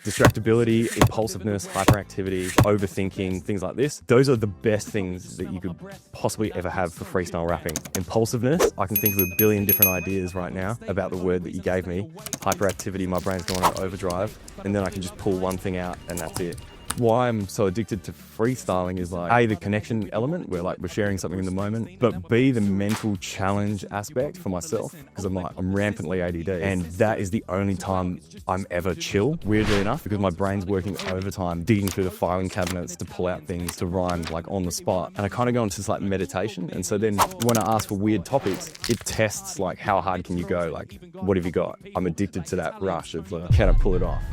Distractibility, impulsiveness, hyperactivity, overthinking, things like this. Those are the best things that you could possibly ever have for freestyle rapping. Impulsiveness, I can think of a billion different ideas right now about the word that you gave me. Hyperactivity, my brain's going on overdrive, and then I can just pull one thing out and that's it. Why I'm so addicted to freestyling is like, A, the connection element, where like we're sharing something in the moment, but B, the mental challenge aspect for myself, because I'm rampantly ADD, and that is the only time I'm ever chill, weirdly enough, because my brain's working overtime, digging through the filing cabinets to pull out things to rhyme like on the spot. And I kind of go into this like meditation, and so then when I ask for weird topics, it tests like how hard can you go, like what have you got? I'm addicted to that rush of can I pull it off?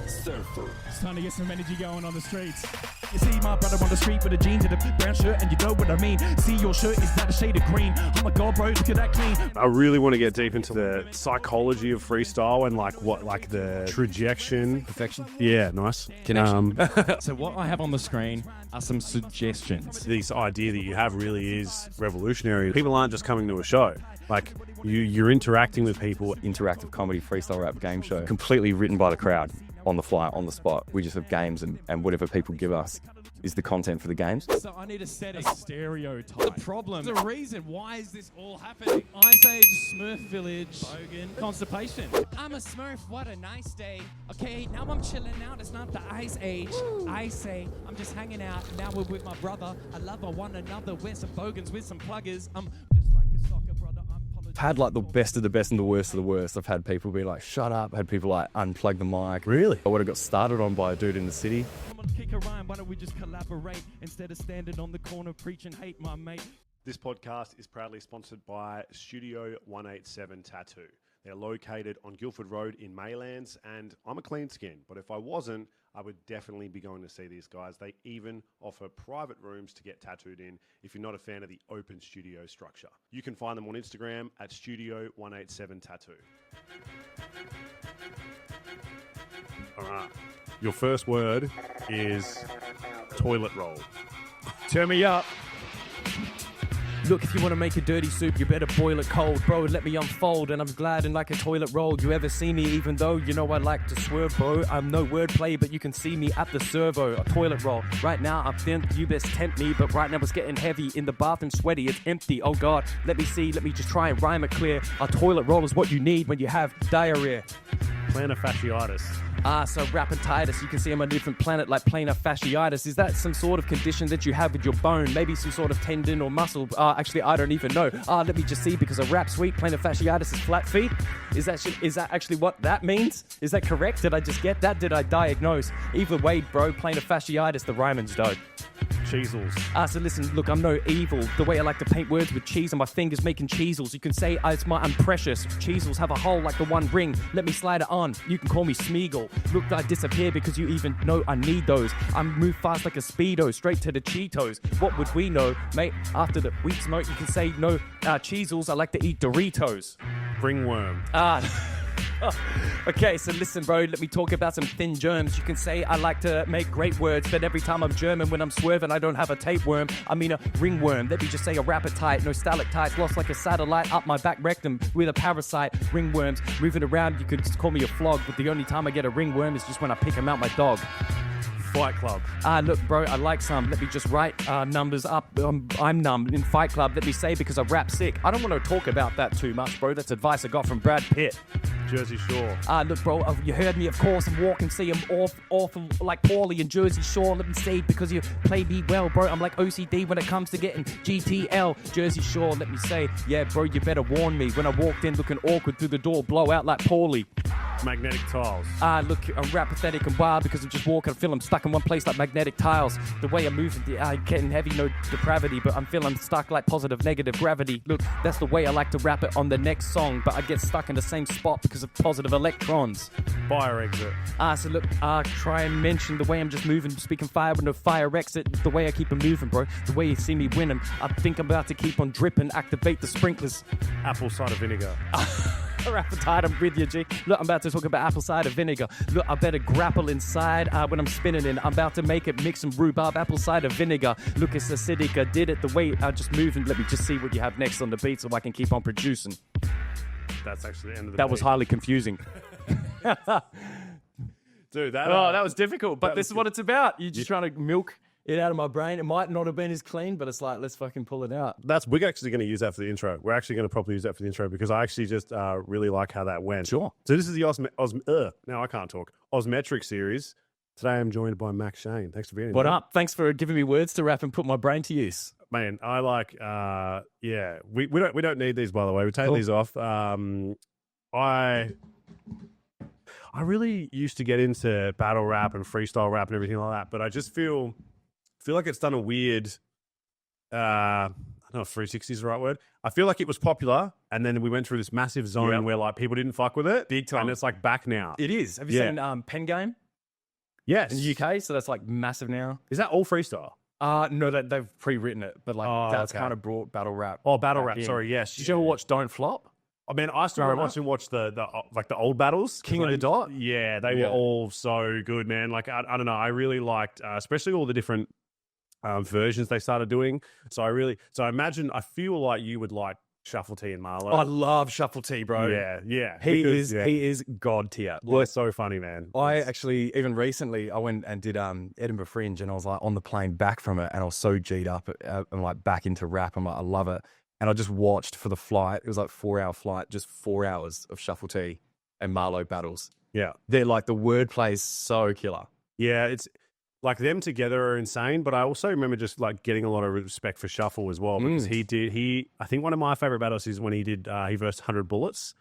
Surfer. It's time to get some energy going on the streets. You see my brother on the street with a jeans and a brown shirt, and you know what I mean. See your shirt is that a shade of green. Oh my god, bro, look at that clean. I really want to get deep into the psychology of freestyle and like what, like the trajectory. Perfection? Yeah, nice. Connection. So what I have on the screen are some suggestions. This idea that you have really is revolutionary. People aren't just coming to a show. Like, you're interacting with people. Interactive comedy, freestyle rap game show. Completely written by the crowd. On the fly, on the spot. We just have games and whatever people give us is the content for the games. So I need to set a stereotype. The problem, the reason, why is this all happening? I say Smurf Village, Bogan, constipation. I'm a Smurf, what a nice day. Okay, now I'm chilling out, it's not the ice age. I say, I'm just hanging out, now we're with my brother. I love one another, we're some Bogans, with some pluggers. I'm just like a soccer brother, I've had like the best of the best and the worst of the worst. I've had people be like, shut up. I've had people like unplug the mic. Really? I would have got started on by a dude in the city. Come on, kick a rhyme, why don't we just collaborate instead of standing on the corner preaching hate, my mate. This podcast is proudly sponsored by Studio 187 Tattoo. They're located on Guildford Road in Maylands, and I'm a clean skin, but if I wasn't, I would definitely be going to see these guys. They even offer private rooms to get tattooed in if you're not a fan of the open studio structure. You can find them on Instagram at Studio 187 Tattoo. All right. Your first word is toilet roll. Turn me up. Look, if you want to make a dirty soup, you better boil it cold. Bro, let me unfold, and I'm gliding like a toilet roll. You ever see me, even though you know I like to swerve, bro? I'm no wordplay, but you can see me at the servo. A toilet roll. Right now, I'm thin, you best tempt me, but right now it's getting heavy. In the bathroom, sweaty, it's empty. Oh God, let me see, let me just try and rhyme it clear. A toilet roll is what you need when you have diarrhea. Plantar fasciitis. So rappatitis, you can see I'm a different planet like plantar fasciitis. Is that some sort of condition that you have with your bone? Maybe some sort of tendon or muscle? Actually, I don't even know. Let me just see, because a rap sweet, plantar fasciitis is flat feet. Is that actually what that means? Is that correct? Did I just get that? Did I diagnose? Either way, bro, plantar fasciitis, the rhyming's dope. Cheezels. So listen, look, I'm no evil. The way I like to paint words with cheese and my fingers making cheezels. You can say I'm precious. Cheezels have a hole like the one ring. Let me slide it on. You can call me Smeagol. Look, I disappear because you even know I need those. I move fast like a Speedo, straight to the Cheetos. What would we know, mate? After the weed smoke, you can say no cheezels. I like to eat Doritos. Ringworm. Okay, so listen, bro, let me talk about some thin germs. You can say I like to make great words, but every time I'm German, when I'm swerving, I don't have a tapeworm. I mean a ringworm. Let me just say a rapatite. No stalactites, lost like a satellite up my back rectum with a parasite. Ringworms, moving around, you could just call me a flog, but the only time I get a ringworm is just when I pick him out my dog. Fight Club. Look, bro, I like some. Let me just write numbers up. I'm numb in Fight Club. Let me say, because I rap sick. I don't want to talk about that too much, bro. That's advice I got from Brad Pitt. Jersey Shore. Look, bro, you heard me, of course. I'm walking, see I'm awful like Paulie in Jersey Shore. Let me say, because you play me well, bro. I'm like OCD when it comes to getting GTL. Jersey Shore, let me say, yeah, bro, you better warn me. When I walked in looking awkward through the door, blow out like Paulie. Magnetic tiles. Look, I'm rap pathetic and wild because I'm just walking. I feel I'm stuck in one place like magnetic tiles. The way I'm moving, getting heavy, no depravity, but I'm feeling stuck like positive, negative gravity. Look, that's the way I like to rap it on the next song, but I get stuck in the same spot because of positive electrons. Fire exit. So look, try and mention the way I'm just moving, speaking fire with no fire exit. The way I keep it moving, bro. The way you see me winning. I think I'm about to keep on dripping, activate the sprinklers. Apple cider vinegar. Appetite, I'm with you, G. Look, I'm about to talk about apple cider vinegar. Look, I better grapple inside when I'm spinning in. I'm about to make it mix some rhubarb, apple cider vinegar. Look, it's acidic. I did it the way I just moved. And let me just see what you have next on the beat so I can keep on producing. That's actually the end of the That beat. was highly confusing. Dude, that that was difficult, but that this was is what it's about. You're just trying to milk it out of my brain. It might not have been as clean, but it's like, let's fucking pull it out. we're actually going to use that for the intro. We're actually going to properly use that for the intro because I actually just really like how that went. Sure. So this is the now I can't talk. Osmetric series. Today I'm joined by Max Shane. Thanks for being here. What mate. up? Thanks for giving me words to rap and put my brain to use. Man, I like we don't need these, by the way. We take these off. I really used to get into battle rap and freestyle rap and everything like that, but I just feel like it's done a weird I don't know if 360 is the right word. I feel like it was popular and then we went through this massive zone where like people didn't fuck with it. Big time. And it's like back now. It is. Have you seen Pen Game Yes. in the UK? So that's like massive now. Is that all freestyle? No, they've pre-written it, but like that's kind of brought battle rap. Oh, battle rap. in. Sorry, yes. Did you ever watch Don't Flop? I mean, I still watch the old battles. King of the Dot? Yeah, they were all so good, man. Like, I don't know. I really liked, especially all the different versions they started doing. So I feel like you would like Shuffle T and Marlo. I love Shuffle T, bro. Yeah. He is god tier. Well, it's so funny, man. I actually, even recently, I went and did Edinburgh Fringe, and I was like on the plane back from it, and I was so G'd up and like back into rap. I'm like, I love it. And I just watched for the flight. It was like 4-hour flight, just 4 hours of Shuffle T and Marlo battles. Yeah. They're like, the wordplay is so killer. Yeah, it's like them together are insane, but I also remember just like getting a lot of respect for Shuffle as well because I think one of my favorite battles is when he versed 100 Bullets.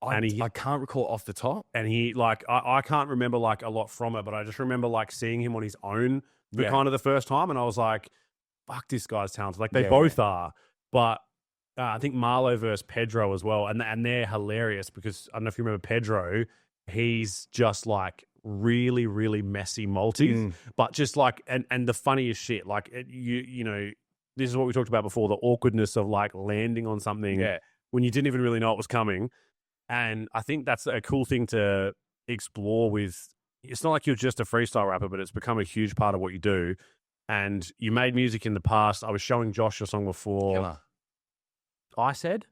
I can't recall off the top. And he like, I can't remember like a lot from it, but I just remember like seeing him on his own for kind of the first time. And I was like, fuck, this guy's talented. Like they both are, but I think Marlo versus Pedro as well. And they're hilarious because I don't know if you remember Pedro, he's just like really, really messy multis, but just like, and the funniest shit, like you know, this is what we talked about before, the awkwardness of like landing on something when you didn't even really know it was coming. And I think that's a cool thing to explore with, it's not like you're just a freestyle rapper, but it's become a huge part of what you do. And you made music in the past. I was showing Josh your song before. Killer. I said,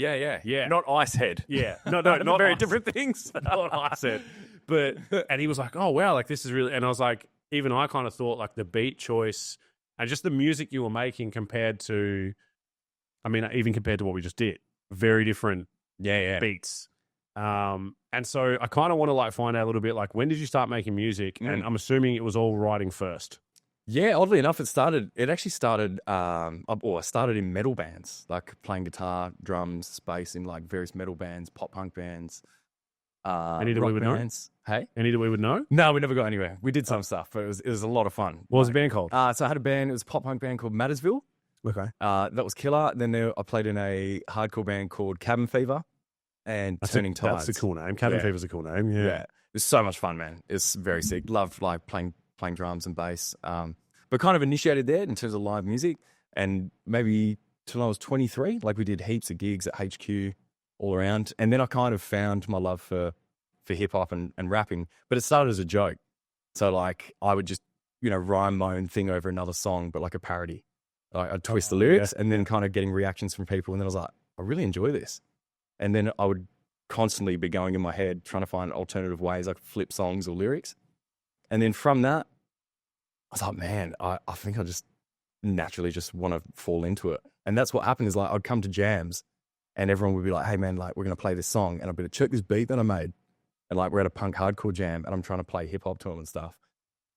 yeah. Not Ice Head. Yeah. No, not very Ice. different things. Not I said. But, and he was like, oh, wow, like this is really, and I was like, even I kind of thought like the beat choice and just the music you were making compared to, I mean, even compared to what we just did, very different beats. And so I kind of want to like find out a little bit, like, when did you start making music? And I'm assuming it was all writing first. Yeah, oddly enough, it actually started, I started in metal bands, like playing guitar, drums, bass in like various metal bands, pop punk bands, Any that rock we would bands. know? Hey? Any that we would know? No, we never got anywhere. We did some stuff, but it was a lot of fun. What was the band called? So I had a band, it was a pop punk band called Mattersville. Okay. That was killer. Then I played in a hardcore band called Cabin Fever and Turning Tides. That's a cool name. Cabin Fever's a cool name. Yeah. It was so much fun, man. It's very sick. Loved like playing drums and bass. But kind of initiated there in terms of live music. And maybe till I was 23, like we did heaps of gigs at HQ all around. And then I kind of found my love for hip hop and rapping. But it started as a joke. So like I would just, rhyme my own thing over another song, but like a parody. Like I'd twist the lyrics and then kind of getting reactions from people. And then I was like, I really enjoy this. And then I would constantly be going in my head trying to find alternative ways I could flip songs or lyrics. And then from that, I was like, man, I think I just naturally just want to fall into it. And that's what happened is like I'd come to jams and everyone would be like, hey man, like we're going to play this song. And I'd be like, check this beat that I made. And like we're at a punk hardcore jam and I'm trying to play hip hop to them and stuff.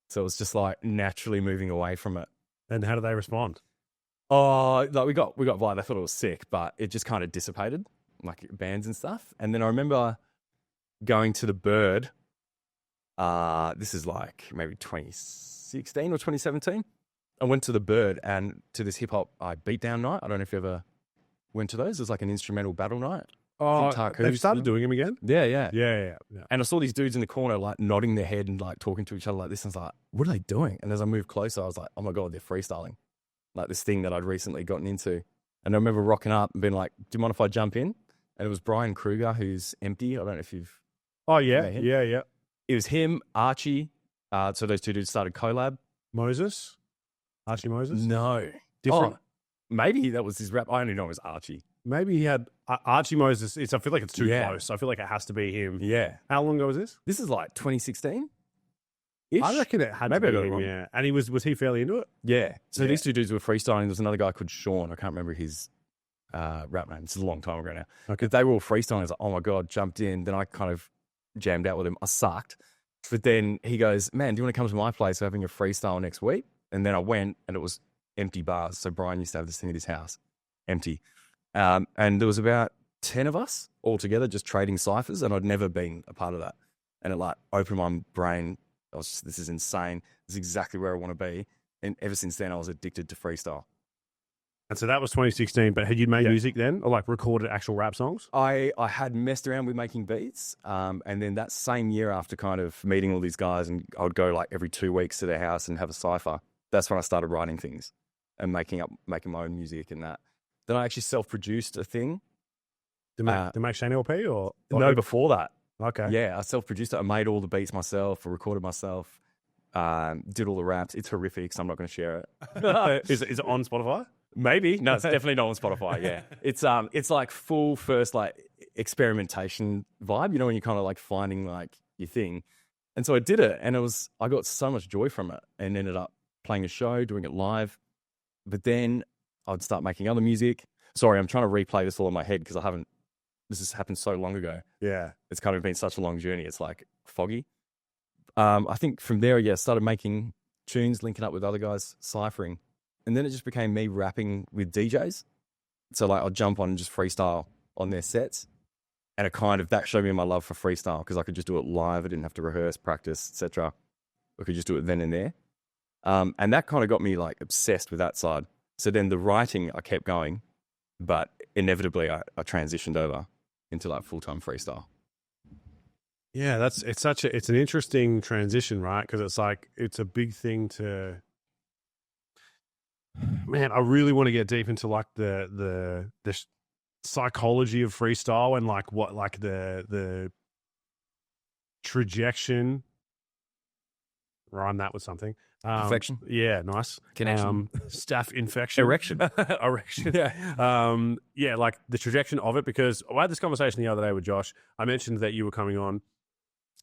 So it was just like naturally moving away from it. And how do they respond? Oh, like we got vibe. They thought it was sick, but it just kind of dissipated, like bands and stuff. And then I remember going to the Bird. This is like maybe 2016 or 2017. I went to the Bird and to this hip hop beatdown night. I don't know if you ever went to those. It was like an instrumental battle night. Oh, they've started doing them again? Yeah. Yeah. And I saw these dudes in the corner like nodding their head and like talking to each other like this. And I was like, what are they doing? And as I moved closer, I was like, oh my God, they're freestyling. Like this thing that I'd recently gotten into. And I remember rocking up and being like, do you mind if I jump in? And it was Brian Kruger, who's Empty. I don't know if you've... Oh, yeah. Yeah. It was him, Archie. So those two dudes started collab. Moses? Archie Moses? No. Different? Oh, maybe that was his rap. I only know it was Archie. Maybe he had Archie Moses. I feel like it's too Yeah. close. I feel like it has to be him. Yeah. How long ago was this? This is like 2016. I reckon it had Maybe I to got be it him. wrong. Yeah, and was he fairly into it? Yeah. So Yeah. these two dudes were freestyling. There's another guy called Sean. I can't remember his rap name. This is a long time ago now. Okay. They were all freestyling. I was like, oh my God, jumped in. Then I kind of jammed out with him. I sucked. But then he goes, man, do you want to come to my place? We're having a freestyle next week. And then I went and it was empty bars. So Brian used to have this thing at his house, empty. And there was about 10 of us all together just trading ciphers. And I'd never been a part of that. And it like opened my brain. I was just, this is insane. This is exactly where I want to be. And ever since then, I was addicted to freestyle. And so that was 2016. But had you made Yeah. music then, or like recorded actual rap songs? I had messed around with making beats. And then that same year after kind of meeting all these guys, and I would go like every 2 weeks to their house and have a cypher. That's when I started writing things and making my own music and that. Then I actually self-produced a thing. To make Shane LP or No, before that. Okay. Yeah, I self-produced it. I made all the beats myself, I recorded myself, did all the raps. It's horrific, so I'm not going to share it. Is it on Spotify? Maybe. No, it's definitely not on Spotify, yeah. It's like full first like experimentation vibe, you know, when you're kind of like finding like your thing. And so I did it and I got so much joy from it and ended up playing a show, doing it live. But then I'd start making other music. Sorry, I'm trying to replay this all in my head because this has happened so long ago. Yeah. It's kind of been such a long journey. It's like foggy. I think from there, yeah, started making tunes, linking up with other guys, ciphering. And then it just became me rapping with DJs. So like I'd jump on and just freestyle on their sets. And that showed me my love for freestyle because I could just do it live. I didn't have to rehearse, practice, etc. I could just do it then and there. And that kind of got me like obsessed with that side. So then the writing, I kept going, but inevitably I transitioned over into like full-time freestyle. Yeah, it's an interesting transition, right? Because it's like it's a big thing to. Man, I really want to get deep into like the psychology of freestyle and like what like the trajectory. Rhyme that with something. Perfection. Yeah, nice. Connection. Staph infection. Erection. Erection. Yeah. Yeah, like the trajectory of it, because I had this conversation the other day with Josh. I mentioned that you were coming on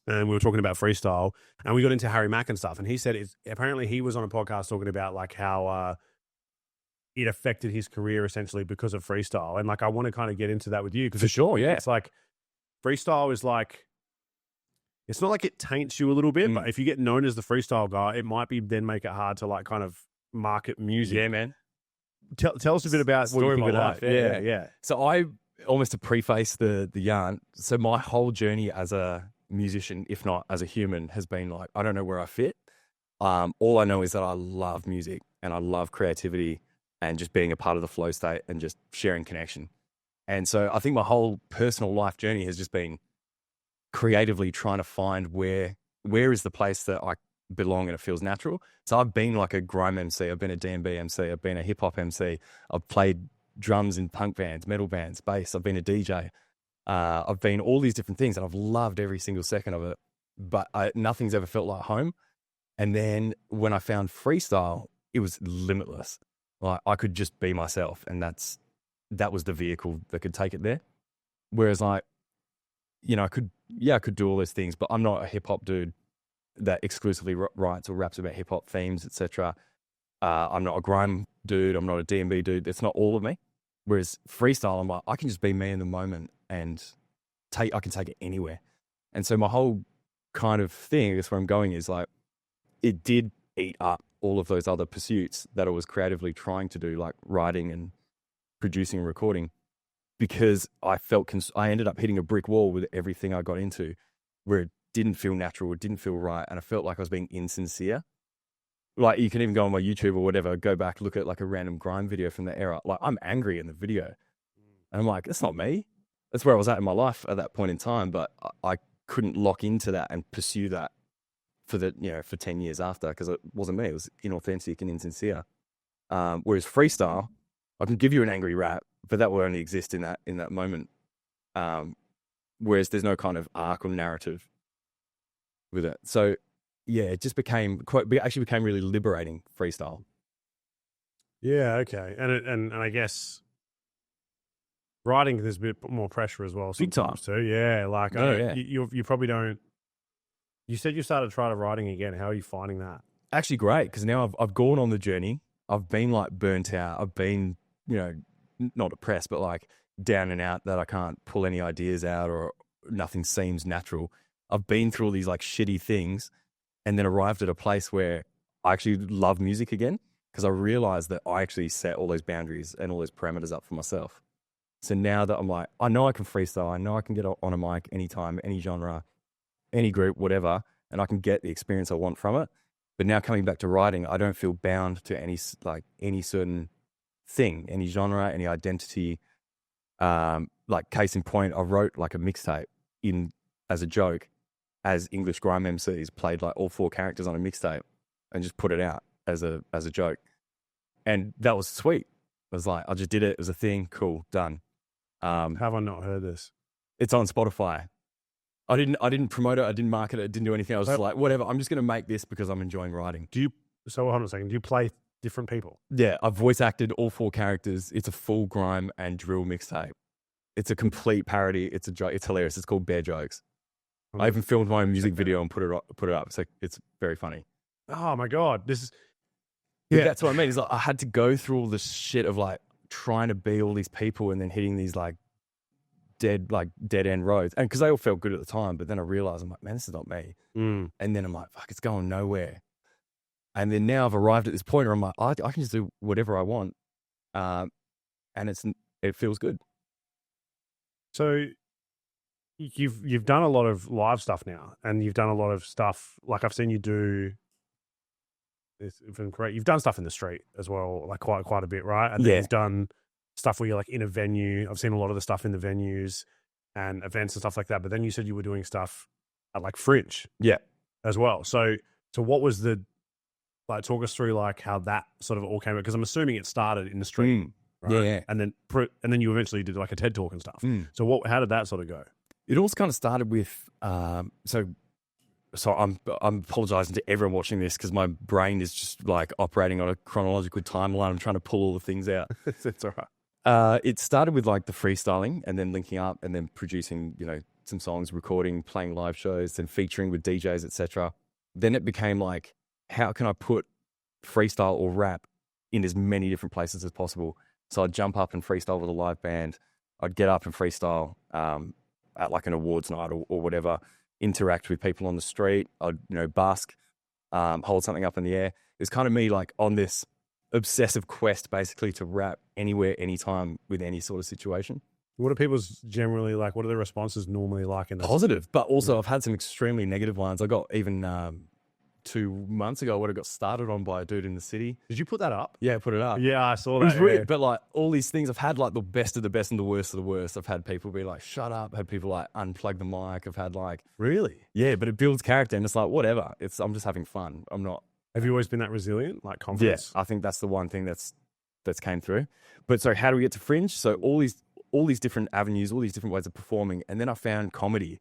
and we were talking about freestyle and we got into Harry Mack and stuff. And he said apparently he was on a podcast talking about like how it affected his career essentially because of freestyle. And like, I want to kind of get into that with you because For sure, yeah. it's like freestyle is like, it's not like it taints you a little bit, but if you get known as the freestyle guy, it might be then make it hard to like kind of market music. Yeah, man. Tell us a bit about what you Story think of of my that. life. Yeah. So I almost to preface the yarn. So my whole journey as a musician, if not as a human, has been like, I don't know where I fit. All I know is that I love music and I love creativity and just being a part of the flow state and just sharing connection. And so I think my whole personal life journey has just been creatively trying to find where is the place that I belong and it feels natural. So I've been like a grime MC, I've been a D&B MC, I've been a hip hop MC, I've played drums in punk bands, metal bands, bass, I've been a DJ. I've been all these different things and I've loved every single second of it, but nothing's ever felt like home. And then when I found freestyle, it was limitless. Like I could just be myself and that was the vehicle that could take it there. Whereas like, you know, I could do all those things, but I'm not a hip hop dude that exclusively writes or raps about hip hop themes, etc. I'm not a grime dude. I'm not a D&B dude. It's not all of me. Whereas freestyle, I'm like, I can just be me in the moment and I can take it anywhere. And so my whole kind of thing, I guess where I'm going is like, it did eat up all of those other pursuits that I was creatively trying to do, like writing and producing and recording. Because I felt I ended up hitting a brick wall with everything I got into where it didn't feel natural, it didn't feel right, and I felt like I was being insincere. Like you can even go on my YouTube or whatever, go back, look at like a random grime video from the era. Like I'm angry in the video. And I'm like, that's not me. That's where I was at in my life at that point in time, but I couldn't lock into that and pursue that for 10 years after because it wasn't me. It was inauthentic and insincere. Whereas freestyle, I can give you an angry rap, but that will only exist in that moment. Whereas there's no kind of arc or narrative with it. So yeah, it just became really liberating freestyle. Yeah. Okay. And I guess writing, there's a bit more pressure as well. Big time. sometimes too. Yeah, like Oh, yeah. You probably don't. You said you started trying to writing again. How are you finding that? Actually great, because now I've gone on the journey. I've been like burnt out. I've been, not depressed, but like down and out that I can't pull any ideas out or nothing seems natural. I've been through all these like shitty things and then arrived at a place where I actually love music again, because I realized that I actually set all those boundaries and all those parameters up for myself. So now that I'm like, I know I can freestyle. I know I can get on a mic anytime, any genre, any group, whatever, and I can get the experience I want from it. But now coming back to writing, I don't feel bound to any certain thing, any genre, any identity. Like case in point, I wrote like a mixtape as a joke, as English grime MCs played like all 4 characters on a mixtape and just put it out as a joke. And that was sweet. It was like, I just did it. It was a thing. Cool. Done. Have I not heard this? It's on Spotify. I didn't promote it. I didn't market it. I didn't do anything. I was just like, whatever. I'm just going to make this because I'm enjoying writing. So hold on a second. Do you play different people? Yeah. I've voice acted all 4 characters. It's a full grime and drill mixtape. It's a complete parody. It's a joke. It's hilarious. It's called Bear Jokes. I even filmed my own music video and put it up. So it's very funny. Oh my God. This is, Yeah, that's what I mean. It's like I had to go through all this shit of like trying to be all these people and then hitting these like dead end roads. And because they all felt good at the time, but then I realized, I'm like, man, this is not me. And then I'm like, fuck, it's going nowhere. And then now I've arrived at this point where I'm like, I can just do whatever I want. And it feels good. So you've done a lot of live stuff now, and you've done a lot of stuff. Like I've seen you do this, if I'm correct, you've done stuff in the street as well, like quite a bit, right? And then you've done stuff where you're like in a venue. I've seen a lot of the stuff in the venues and events and stuff like that. But then you said you were doing stuff at like Fringe, as well. So what was talk us through like how that sort of all came out? Because I'm assuming it started in the street, right? Yeah. And then you eventually did like a TED talk and stuff. So how did that sort of go? It all kind of started with so I'm apologizing to everyone watching this because my brain is just like operating on a chronological timeline. I'm trying to pull all the things out. It's all right. It started with like the freestyling and then linking up and then producing, some songs, recording, playing live shows and featuring with DJs, etc. Then it became like, how can I put freestyle or rap in as many different places as possible? So I'd jump up and freestyle with a live band. I'd get up and freestyle at like an awards night or whatever, interact with people on the street. I'd, bask, hold something up in the air. It was kind of me like on this obsessive quest basically to rap anywhere, anytime with any sort of situation. What are people's generally like? What are the responses normally like? Positive, but also I've had some extremely negative ones. I got even 2 months ago what I got started on by a dude in the city. Did you put that up? Yeah, I put it up. Yeah, I saw that. It was weird, but like all these things, I've had like the best of the best and the worst of the worst. I've had people be like, shut up. I've had people like unplug the mic. I've had like... Really? Yeah, but it builds character and it's like, whatever. I'm just having fun. I'm not... Have you always been that resilient, like confidence? Yeah, I think that's the one thing that's came through. But so how do we get to Fringe? So all these different avenues, all these different ways of performing. And then I found comedy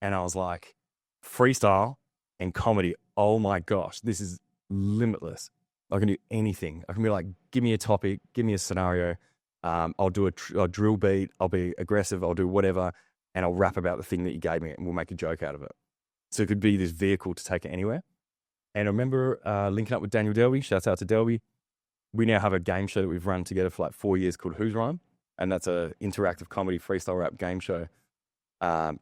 and I was like, freestyle and comedy. Oh my gosh, this is limitless. I can do anything. I can be like, give me a topic, give me a scenario. I'll do a drill beat. I'll be aggressive. I'll do whatever. And I'll rap about the thing that you gave me and we'll make a joke out of it. So it could be this vehicle to take it anywhere. And I remember linking up with Daniel Delby. Shouts out to Delby. We now have a game show that we've run together for like 4 years called Who's Rhyme. And that's an interactive comedy freestyle rap game show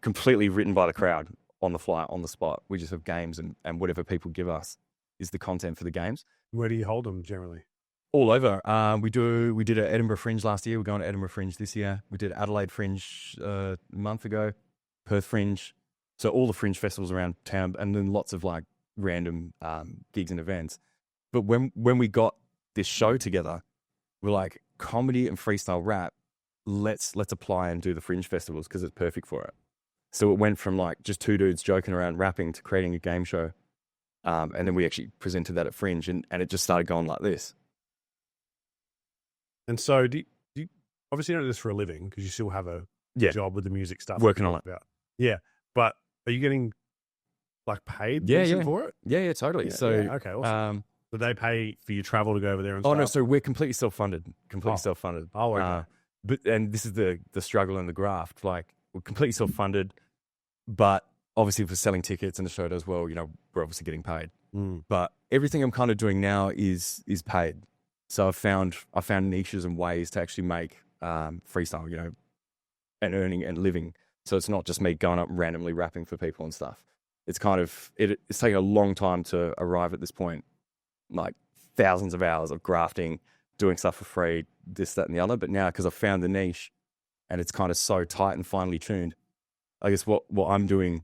completely written by the crowd on the fly, on the spot. We just have games and whatever people give us is the content for the games. Where do you hold them generally? All over. We did an Edinburgh Fringe last year. We're going to Edinburgh Fringe this year. We did Adelaide Fringe a month ago, Perth Fringe. So all the Fringe festivals around town and then lots of like random gigs and events. But when we got this show together, we're like, comedy and freestyle rap, let's apply and do the Fringe festivals because it's perfect for it. So it went from like just 2 dudes joking around rapping to creating a game show. And then we actually presented that at Fringe and it just started going like this. And so do you obviously don't do this for a living because you still have a job with the music stuff. Working on it. About. Yeah. But are you getting like paid for it? Yeah, totally. Yeah, so, okay, awesome. Do they pay for your travel to go over there and Oh, stuff? no, so we're completely self-funded. Self-funded. Oh, okay. and this is the struggle and the graft. Like, we're completely self-funded, but obviously if we're selling tickets and the show does well, we're obviously getting paid. But everything I'm kind of doing now is paid. So I found niches and ways to actually make freestyle, and earning and living. So it's not just me going up and randomly rapping for people and stuff. It's kind of it's taken a long time to arrive at this point, like thousands of hours of grafting, doing stuff for free, this, that, and the other. But now, because I've found the niche and it's kind of so tight and finely tuned, I guess what I'm doing,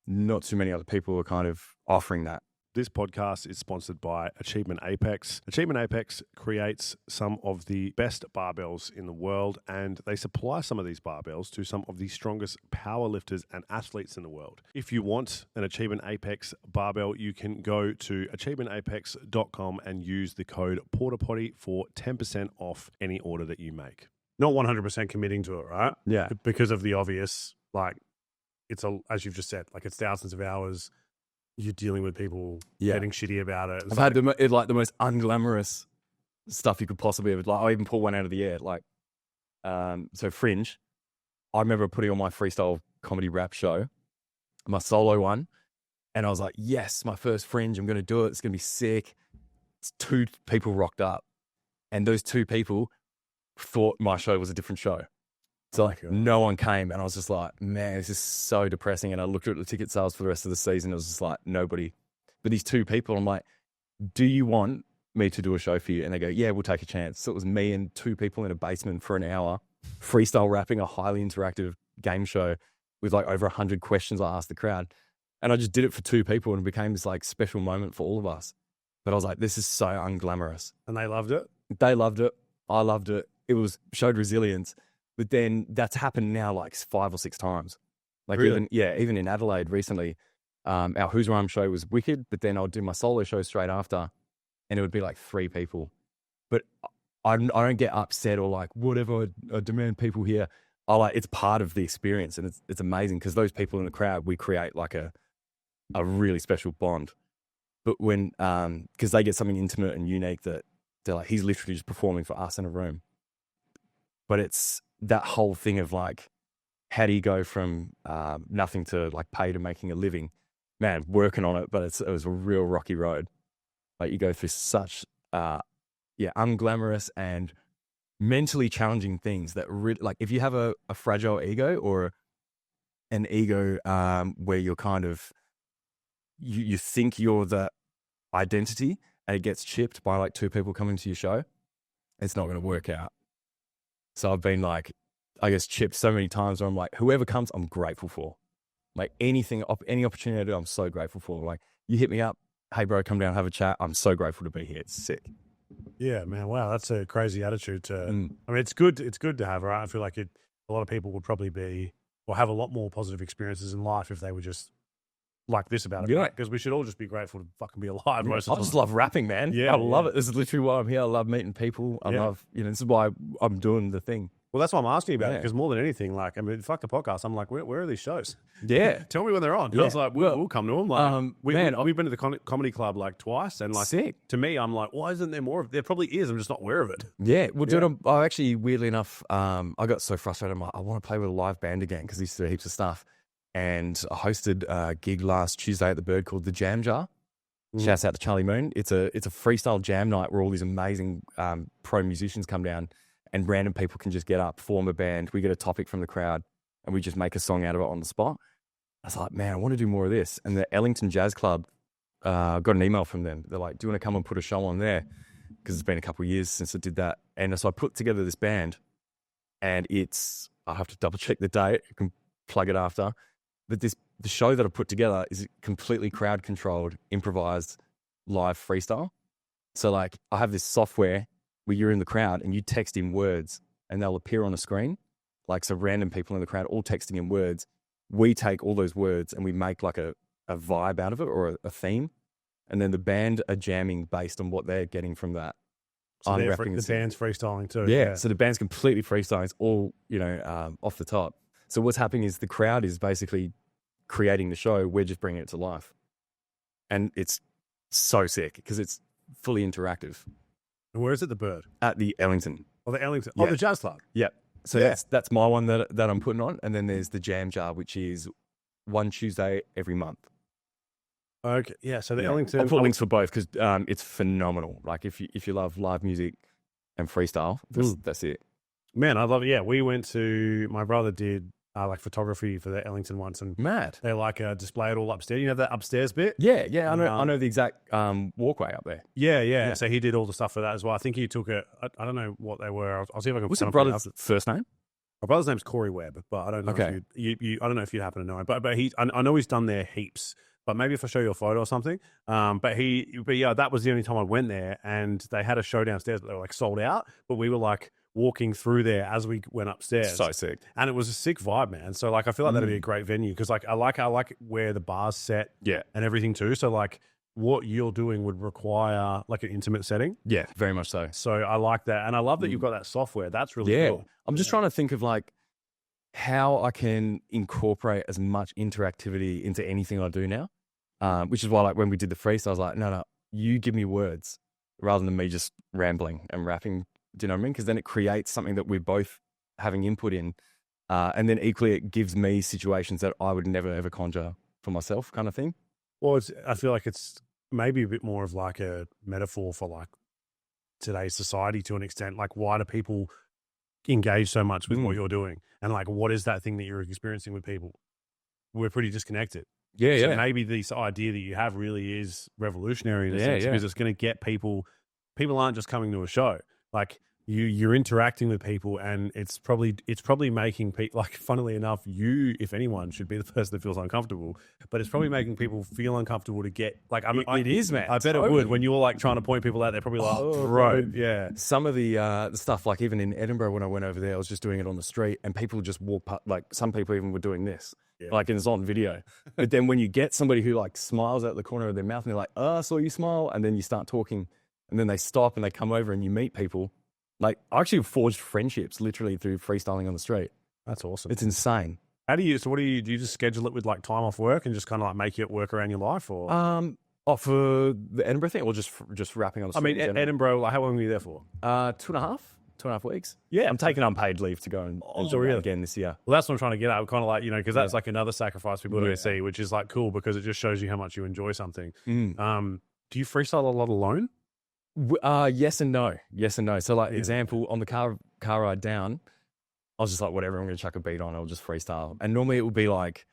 not too many other people are kind of offering that. This podcast is sponsored by Achievement Apex. Achievement Apex creates some of the best barbells in the world, and they supply some of these barbells to some of the strongest powerlifters and athletes in the world. If you want an Achievement Apex barbell, you can go to achievementApex.com and use the code PORTAPOTTY for 10% off any order that you make. Not 100% committing to it, right? Yeah. Because of the obvious, like, as you've just said, like, it's thousands of hours. You're dealing with people getting shitty about it. I've had the most unglamorous stuff you could possibly have. Like, I even pull one out of the air. Like, so Fringe, I remember putting on my freestyle comedy rap show, my solo one, and I was like, yes, my first Fringe, I'm going to do it. It's going to be sick. It's 2 people rocked up, and those 2 people thought my show was a different show. So like no one came, and I was just like, man, this is so depressing. And I looked at the ticket sales for the rest of the season. It was just like nobody. But these 2 people, I'm like, do you want me to do a show for you? And they go, yeah, we'll take a chance. So it was me and 2 people in a basement for an hour, freestyle rapping, a highly interactive game show with like over 100 questions I asked the crowd. And I just did it for 2 people, and it became this like special moment for all of us. But I was like, this is so unglamorous. And they loved it? They loved it. I loved it. It showed resilience. But then that's happened now like 5 or 6 times. Like really? even in Adelaide recently, our Who's Rhyme show was wicked, but then I'll do my solo show straight after, and it would be like 3 people. But I don't get upset or like, whatever, I demand people here. It's part of the experience, and it's amazing because those people in the crowd, we create like a really special bond. But when, because they get something intimate and unique that they're like, he's literally just performing for us in a room. But it's that whole thing of like, how do you go from nothing to like pay to making a living? Man, working on it, but it was a real rocky road. Like, you go through such, unglamorous and mentally challenging things that really, like, if you have a fragile ego or an ego where you're kind of, you think you're the identity and it gets chipped by like 2 people coming to your show, it's not going to work out. So I've been like, I guess, chipped so many times where I'm like, whoever comes, I'm grateful for. Like any opportunity I do, I'm so grateful for. Like, you hit me up, hey bro, come down, have a chat. I'm so grateful to be here. It's sick. Yeah, man. Wow, that's a crazy attitude to. I mean, it's good. It's good to have, right? I feel like a lot of people would probably be or have a lot more positive experiences in life if they were just like this about it. Yeah. Because we should all just be grateful to fucking be alive most I of the just time. love rapping, man. Yeah, I love it. This is literally why I'm here. I love meeting people. I love, this is why I'm doing the thing. Well, that's why I'm asking about it, Yeah. because more than anything, like, I mean, fuck the podcast. I'm like, where are these shows? Yeah. Tell me when they're on. Yeah. I was like, we'll come to them. Like, we've been to the comedy club like twice, and like, Sick. to me, I'm like, why isn't there more of? There probably is. I'm just not aware of it. Yeah. Well, dude, I actually, weirdly enough, I got so frustrated. I'm like, I want to play with a live band again because they used to do heaps of stuff. And I hosted a gig last Tuesday at the Bird called the Jam Jar. Shouts out to Charlie Moon. It's a freestyle jam night where all these amazing pro musicians come down and random people can just get up, form a band. We get a topic from the crowd and we just make a song out of it on the spot. I was like, man, I want to do more of this. And the Ellington Jazz Club got an email from them. They're like, do you want to come and put a show on there? Because it's been a couple of years since I did that. And so I put together this band, and I have to double check the date. I can plug it after. But the show that I put together is completely crowd controlled, improvised, live freestyle. So like, I have this software where you're in the crowd and you text in words and they'll appear on a screen. Like, so random people in the crowd all texting in words. We take all those words and we make like a vibe out of it, or a theme. And then the band are jamming based on what they're getting from that. So I'm rapping the band's freestyling too. Yeah. So the band's completely freestyling. It's all, off the top. So what's happening is the crowd is basically creating the show. We're just bringing it to life. And it's so sick because it's fully interactive. And where is it? The Bird? At the Ellington. Oh, the Ellington. Yeah. Oh, the Jazz Club. Yep. So that's my one that I'm putting on. And then there's the Jam Jar, which is one Tuesday every month. Okay, yeah. So the Ellington, I'll put links for both because it's phenomenal. Like if you love live music and freestyle, that's it. Man, I love it. Yeah, we went to, my brother did like photography for the Ellington once, and Mad. they like display it all upstairs. You know that upstairs bit? Yeah, I know the exact walkway up there. Yeah. So he did all the stuff for that as well. I think he took it. I don't know what they were. I'll see if I can. What's your brother's first name? My brother's name's Corey Webb, but I don't know. Okay. If you I don't know if you happen to know him, but I know he's done there heaps. But maybe if I show you a photo or something. But yeah, that was the only time I went there, and they had a show downstairs, but they were like sold out. But we were like walking through there as we went upstairs. So sick. And it was a sick vibe, man. So like I feel like that'd be a great venue because like I like where the bar's set, and everything too. So like what you're doing would require like an intimate setting. Yeah, very much so. So I like that, and I love that you've got that software. That's really cool. I'm just trying to think of like how I can incorporate as much interactivity into anything I do now. Which is why, like, when we did the freestyle, I was like, no, you give me words rather than me just rambling and rapping. Do you know what I mean? Because then it creates something that we're both having input in. And then equally, it gives me situations that I would never, ever conjure for myself kind of thing. Well, I feel like it's maybe a bit more of like a metaphor for like today's society to an extent. Like, why do people engage so much with what you're doing? And like, what is that thing that you're experiencing with people? We're pretty disconnected. So maybe this idea that you have really is revolutionary in a sense because it's going to get people aren't just coming to a show. Like you're interacting with people, and it's probably making people, like, funnily enough, you, if anyone, should be the person that feels uncomfortable, but it's probably making people feel uncomfortable to get, like, it is, man. I bet it would. When you're like trying to point people out, they're probably like, bro. Yeah. Some of the stuff, like even in Edinburgh, when I went over there, I was just doing it on the street and people just walk past, like some people even were doing this. Like it's on video. But then when you get somebody who like smiles out the corner of their mouth and they're like, oh, I saw you smile. And then you start talking and then they stop and they come over and you meet people. Like I actually forged friendships literally through freestyling on the street. That's awesome. It's insane. What do you just schedule it with like time off work and just kind of like make it work around your life, or? For the Edinburgh thing or just rapping on the street? I mean, Edinburgh, like, how long were you there for? 2.5 weeks. Yeah, I'm taking unpaid leave to go and do it again this year. Well, that's what I'm trying to get at. Kind of like, because that's like another sacrifice people don't see, which is like cool because it just shows you how much you enjoy something. Do you freestyle a lot alone? Yes and no. So like example, on the car ride down, I was just like, whatever, I'm going to chuck a beat on. I'll just freestyle. And normally it would be like,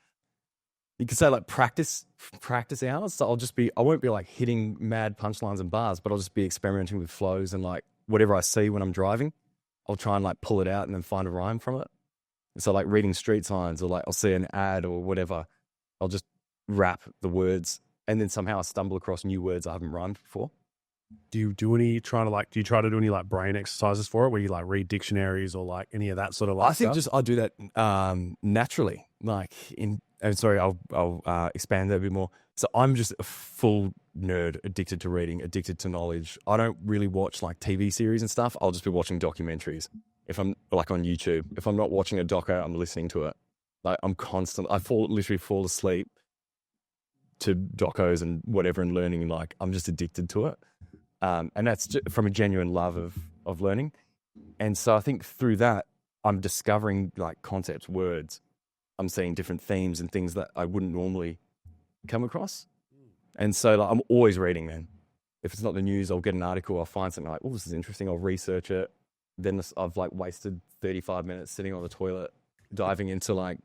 you could say like practice hours. So I won't be like hitting mad punchlines and bars, but I'll just be experimenting with flows and like whatever I see when I'm driving, I'll try and like pull it out and then find a rhyme from it. So like reading street signs or like I'll see an ad or whatever, I'll just rap the words and then somehow I stumble across new words I haven't rhymed before. Do you try to do any like brain exercises for it where you like read dictionaries or like any of that sort of like I think stuff? I do that naturally. Like I'll expand that a bit more. So I'm just a full nerd, addicted to reading, addicted to knowledge. I don't really watch like TV series and stuff. I'll just be watching documentaries. If I'm like on YouTube, if I'm not watching a doco, I'm listening to it. Like I literally fall asleep to docos and whatever and learning. Like I'm just addicted to it. And that's from a genuine love of learning. And so I think through that, I'm discovering like concepts, words. I'm seeing different themes and things that I wouldn't normally come across. And so like, I'm always reading, man. If it's not the news, I'll get an article, I'll find something like, oh, this is interesting. I'll research it. Then I've like wasted 35 minutes sitting on the toilet, diving into like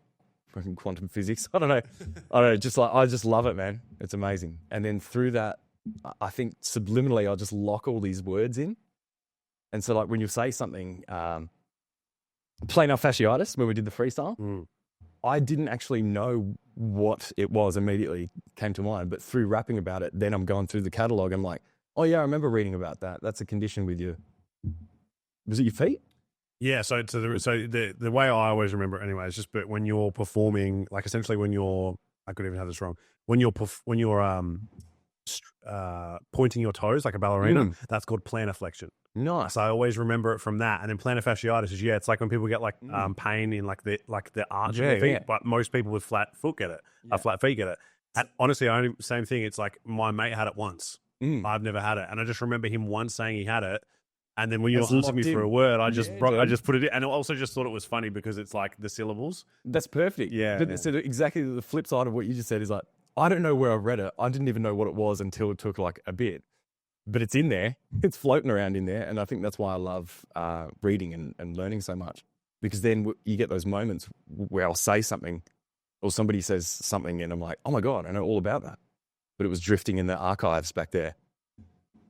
fucking quantum physics. I don't know. I just love it, man. It's amazing. And then through that, I think subliminally, I'll just lock all these words in. And so like when you say something, plantar fasciitis, when we did the freestyle, I didn't actually know what it was immediately came to mind, but through rapping about it, then I'm going through the catalog. I'm like, oh yeah, I remember reading about that. That's a condition with you. Was it your feet? Yeah. So the way I always remember it anyway is just, but when you're performing, like essentially I could even have this wrong. When you're pointing your toes like a ballerina, that's called plantar flexion. Nice. So I always remember it from that. And then plantar fasciitis is, it's like when people get like pain in like the arch of their feet, but most people with flat feet get it. And honestly, same thing. It's like my mate had it once. I've never had it. And I just remember him once saying he had it. And then when you It's asked me locked for in. a word, I just Yeah, I just put it in. And I also just thought it was funny because it's like the syllables. That's perfect. Yeah, But yeah. so exactly the flip side of what you just said is like, I don't know where I read it. I didn't even know what it was until it took like a bit. But it's in there. It's floating around in there. And I think that's why I love reading and learning so much. Because then you get those moments where I'll say something or somebody says something and I'm like, oh my God, I know all about that. But it was drifting in the archives back there.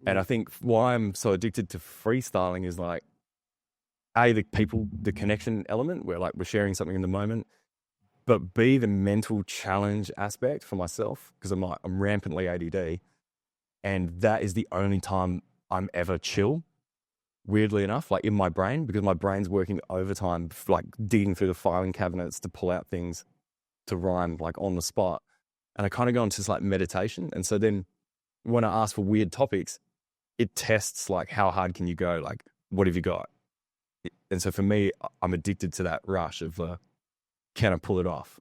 And I think why I'm so addicted to freestyling is like, A, the connection element where like we're sharing something in the moment, but B, the mental challenge aspect for myself, because I'm rampantly ADD. And that is the only time I'm ever chill, weirdly enough, like in my brain, because my brain's working overtime, like digging through the filing cabinets to pull out things to rhyme like on the spot. And I kind of go into this like meditation. And so then when I ask for weird topics, it tests like how hard can you go? Like, what have you got? And so for me, I'm addicted to that rush of can I pull it off?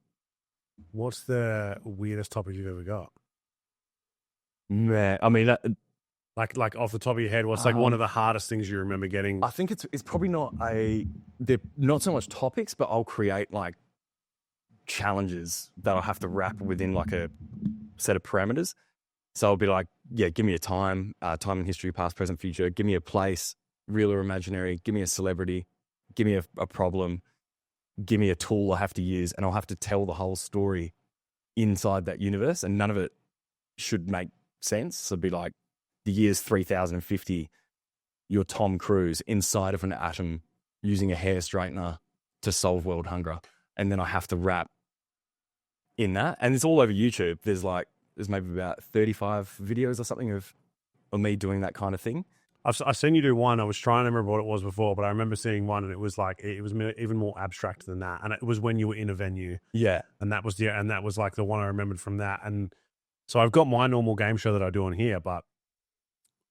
What's the weirdest topic you've ever got? Man, I mean, Like off the top of your head, what's like one of the hardest things you remember getting? I think it's probably they're not so much topics, but I'll create like challenges that I'll have to wrap within like a set of parameters. So I'll be like, yeah, give me a time in history, past, present, future. Give me a place, real or imaginary. Give me a celebrity. Give me a problem. Give me a tool I have to use. And I'll have to tell the whole story inside that universe. And none of it should make sense. So it'd be like the year's 3050, you're Tom Cruise inside of an atom using a hair straightener to solve world hunger. And then I have to rap in that. And it's all over YouTube. There's maybe about 35 videos or something of me doing that kind of thing. I've seen you do one. I was trying to remember what it was before, but I remember seeing one and it was like, it was even more abstract than that. And it was when you were in a venue. Yeah. And that was like the one I remembered from that. And so I've got my normal game show that I do on here, but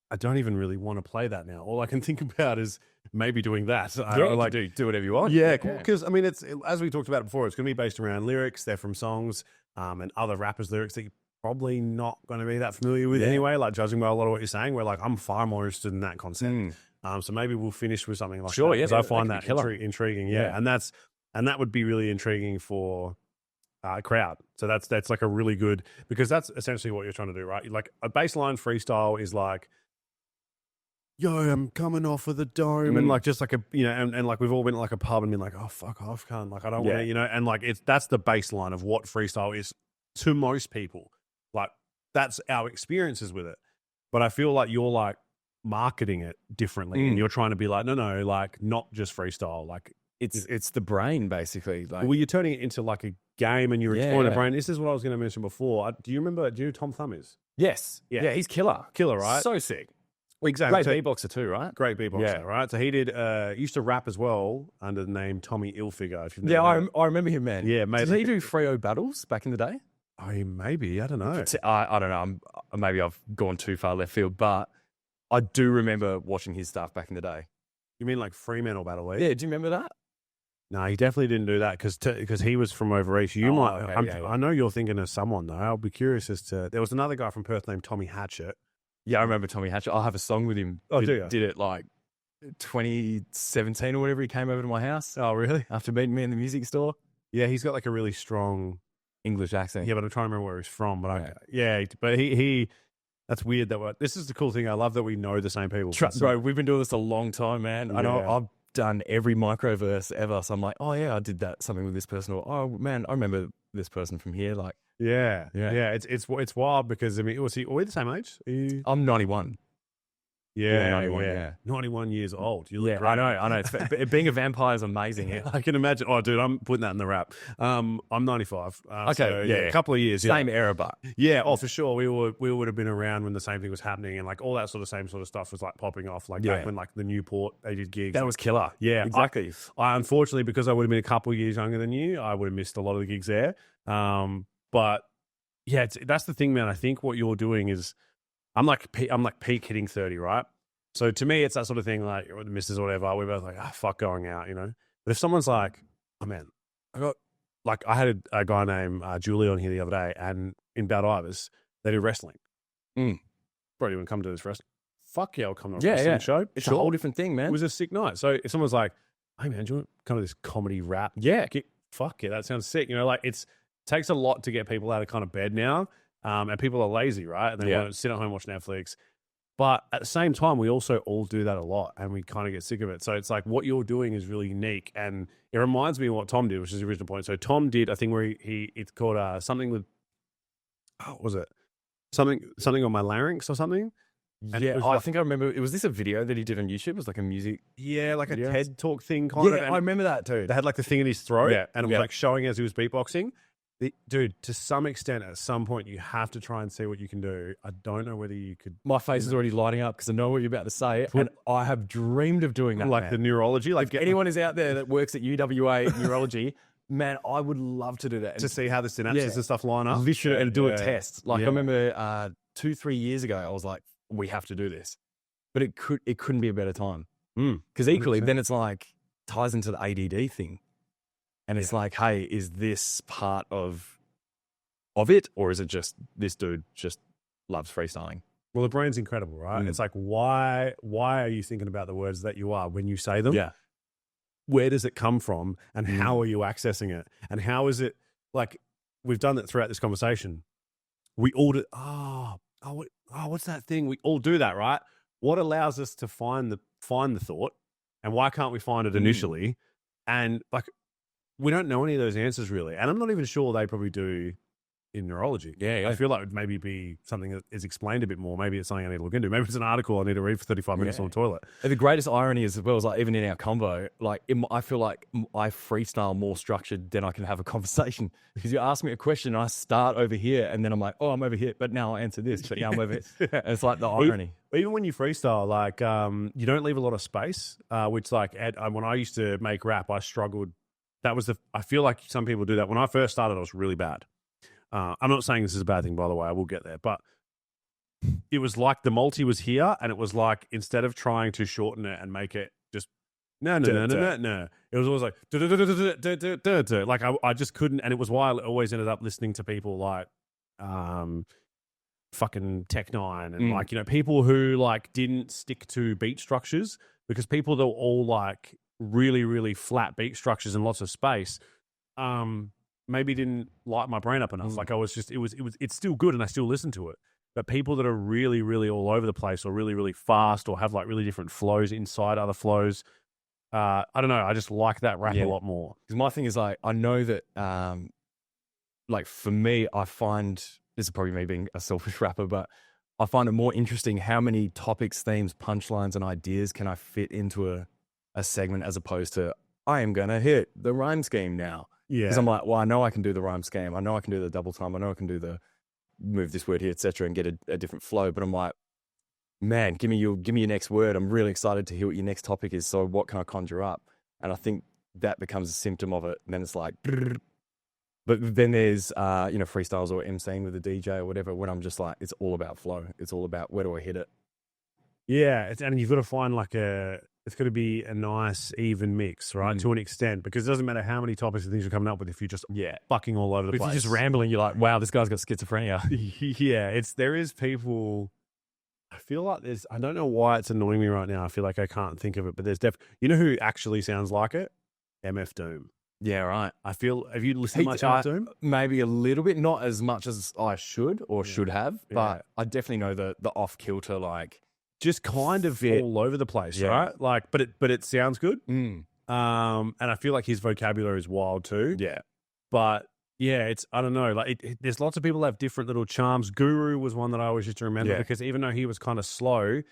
I don't even really want to play that now. All I can think about is maybe doing that. Do whatever you want. Yeah, because I mean, it's as we talked about before, it's going to be based around lyrics. They're from songs and other rappers' lyrics that you're probably not going to be that familiar with anyway. Like judging by a lot of what you're saying, where like I'm far more interested in that concept. So maybe we'll finish with something like that. Yeah, because I find that intriguing. Yeah. Yeah. and that would be really intriguing for a crowd. So that's like a really good, because that's essentially what you're trying to do, right? Like a baseline freestyle is like, yo, I'm coming off of the dome, and like just like a, you know, and like we've all been at like a pub and been like, oh fuck off, cunt, like I don't want to, you know, and like that's the baseline of what freestyle is to most people. Like that's our experiences with it. But I feel like you're like marketing it differently, and you're trying to be like, no, like not just freestyle, like It's the brain basically. Like, well, you're turning it into like a game, and you're exploring the brain. This is what I was going to mention before. Do you remember? Do you know who Tom Thumb is? yes, yeah, he's killer, Right? So sick. Exactly. Great beatboxer too, right? Great beatboxer, Yeah. right? So he did used to rap as well under the name Tommy Ilfigure. If you've Yeah, never heard. I remember him, man. Yeah, mate. Did he do Freo battles back in the day? Maybe, I don't know. I don't know. Maybe I've gone too far left field, but I do remember watching his stuff back in the day. You mean like Fremantle Battle Week? Yeah, do you remember that? No, he definitely didn't do that because he was from over east. You might. Okay, I know you're thinking of someone though. I'll be curious as to. There was another guy from Perth named Tommy Hatchet. Yeah, I remember Tommy Hatchet. I have a song with him. Oh, do you? Did it like 2017 or whatever. He came over to my house. Oh, really? After meeting me in the music store. Yeah, he's got like a really strong English accent. Yeah, but I'm trying to remember where he's from. But but he that's weird that this is the cool thing. I love that we know the same people. Bro, we've been doing this a long time, man. I know Yeah. I've done every microverse ever. So I'm like, oh yeah, I did something with this person. Or, oh man, I remember this person from here. Like, Yeah. It's wild because I mean, are we the same age? I'm 91. Yeah, 91, yeah. 91 years old. You look Yeah, great. I know. Being a vampire is amazing. Yeah. I can imagine. Oh, dude, I'm putting that in the rap. I'm 95. Okay, so, yeah. a couple of years. Same era, but Yeah, for sure. We would have been around when the same thing was happening, and like all that same sort of stuff was like popping off. Like back when like the Newport they did gigs. that was killer. Yeah, exactly. I unfortunately, because I would have been a couple of years younger than you, I would have missed a lot of the gigs there. But yeah, that's the thing, man. I think what you're doing is, I'm like peak hitting 30, right? So to me, it's that sort of thing, like with the missus or whatever. We're both like, fuck going out, you know. But if someone's like, oh man, I had a guy named Julie on here the other day, and in Bad Ivers, they do wrestling. Bro, you want to come to this wrestling? fuck yeah, I'll come to a Yeah, wrestling yeah. show. It's a whole different thing, man. It was a sick night. So if someone's like, hey man, do you want kind of this comedy rap? Yeah. Fuck yeah, that sounds sick. You know, like takes a lot to get people out of kind of bed now. And people are lazy, right? And they want to sit at home, watch Netflix. But at the same time, we also all do that a lot and we kind of get sick of it. So it's like what you're doing is really unique. And it reminds me of what Tom did, which is the original point. So Tom did a thing where it's called something with, what was it? Something on my larynx or something? And Yeah, I think I remember. Was this a video that he did on YouTube? It was like a music. Yeah, like video. a TED talk thing kind of. Yeah, And I remember that too. they had like the thing in his throat and it was Yeah. like showing as he was beatboxing. Dude, to some extent, at some point, you have to try and see what you can do. I don't know whether you could. My face is already lighting up because I know what you're about to say, and I have dreamed of doing that. Like man. the neurology, like If anyone is out there that works at UWA neurology, man, I would love to do that. to see how the synapses and stuff line up. Literally, and do Yeah. a test. Like Yeah. I remember 2-3 years ago, I was like, we have to do this, but it couldn't be a better time. Because equally, 100%. then it's like ties into the ADD thing, and it's like, hey, is this part of it, or is it just this dude just loves freestyling? Well, the brain's incredible, right? It's like, why are you thinking about the words that you are when you say them? Yeah. Where does it come from, and how are you accessing it, and how is it like? We've done that throughout this conversation. We all do. What's that thing? We all do that, right? What allows us to find the thought, and why can't we find it initially? And like, we don't know any of those answers really, and I'm not even sure they probably do in neurology. Yeah. I feel like it would maybe be something that is explained a bit more. Maybe it's something I need to look into. Maybe it's an article I need to read for 35 minutes on the toilet. And the greatest irony is as well is like even in our convo, like I feel like I freestyle more structured than I can have a conversation because you ask me a question and I start over here and then I'm like, oh, I'm over here, but now I'll answer this, but now I'm over here. And it's like the irony. Even when you freestyle, like you don't leave a lot of space, which like when I used to make rap, I struggled. I feel like some people do that. When I first started, I was really bad. I'm not saying this is a bad thing, by the way. I will get there. But it was like the multi was here, and it was like instead of trying to shorten it and make it just no. It was always like like I just couldn't, and it was why I always ended up listening to people like fucking Tech9 and like, you know, people who like didn't stick to beat structures, because people that were all like really, really flat beat structures and lots of space, maybe didn't light my brain up enough. Like I was just, it's still good and I still listen to it. But people that are really, really all over the place or really, really fast or have like really different flows inside other flows, I don't know. I just like that rap a lot more. Because my thing is like, I know that, like for me, I find, this is probably me being a selfish rapper, but I find it more interesting how many topics, themes, punchlines, and ideas can I fit into a segment as opposed to, I am going to hit the rhyme scheme now. Yeah. Because I'm like, well, I know I can do the rhyme scheme. I know I can do the double time. I know I can do the move this word here, etc., and get a different flow. But I'm like, man, give me your next word. I'm really excited to hear what your next topic is. So what can I conjure up? And I think that becomes a symptom of it. And then it's like, but then there's, freestyles or emceeing with a DJ or whatever, when I'm just like, it's all about flow. It's all about where do I hit it? Yeah. And you've got to find like it's got to be a nice, even mix, right? To an extent, because it doesn't matter how many topics and things you're coming up with if you're just fucking all over the But place. if you're just rambling, you're like, wow, this guy's got schizophrenia. Yeah. There is people, I feel like I don't know why it's annoying me right now. I feel like I can't think of it, but there's you know who actually sounds like it? MF Doom. Yeah, right. have you listened to much MF Doom? Maybe a little bit, not as much as I should or should have, but I definitely know the off kilter, like just kind of all over the place, right? Like, but it sounds good. And I feel like his vocabulary is wild too. Yeah. But yeah, I don't know. Like, there's lots of people that have different little charms. Guru was one that I always used to remember because even though he was kind of slow,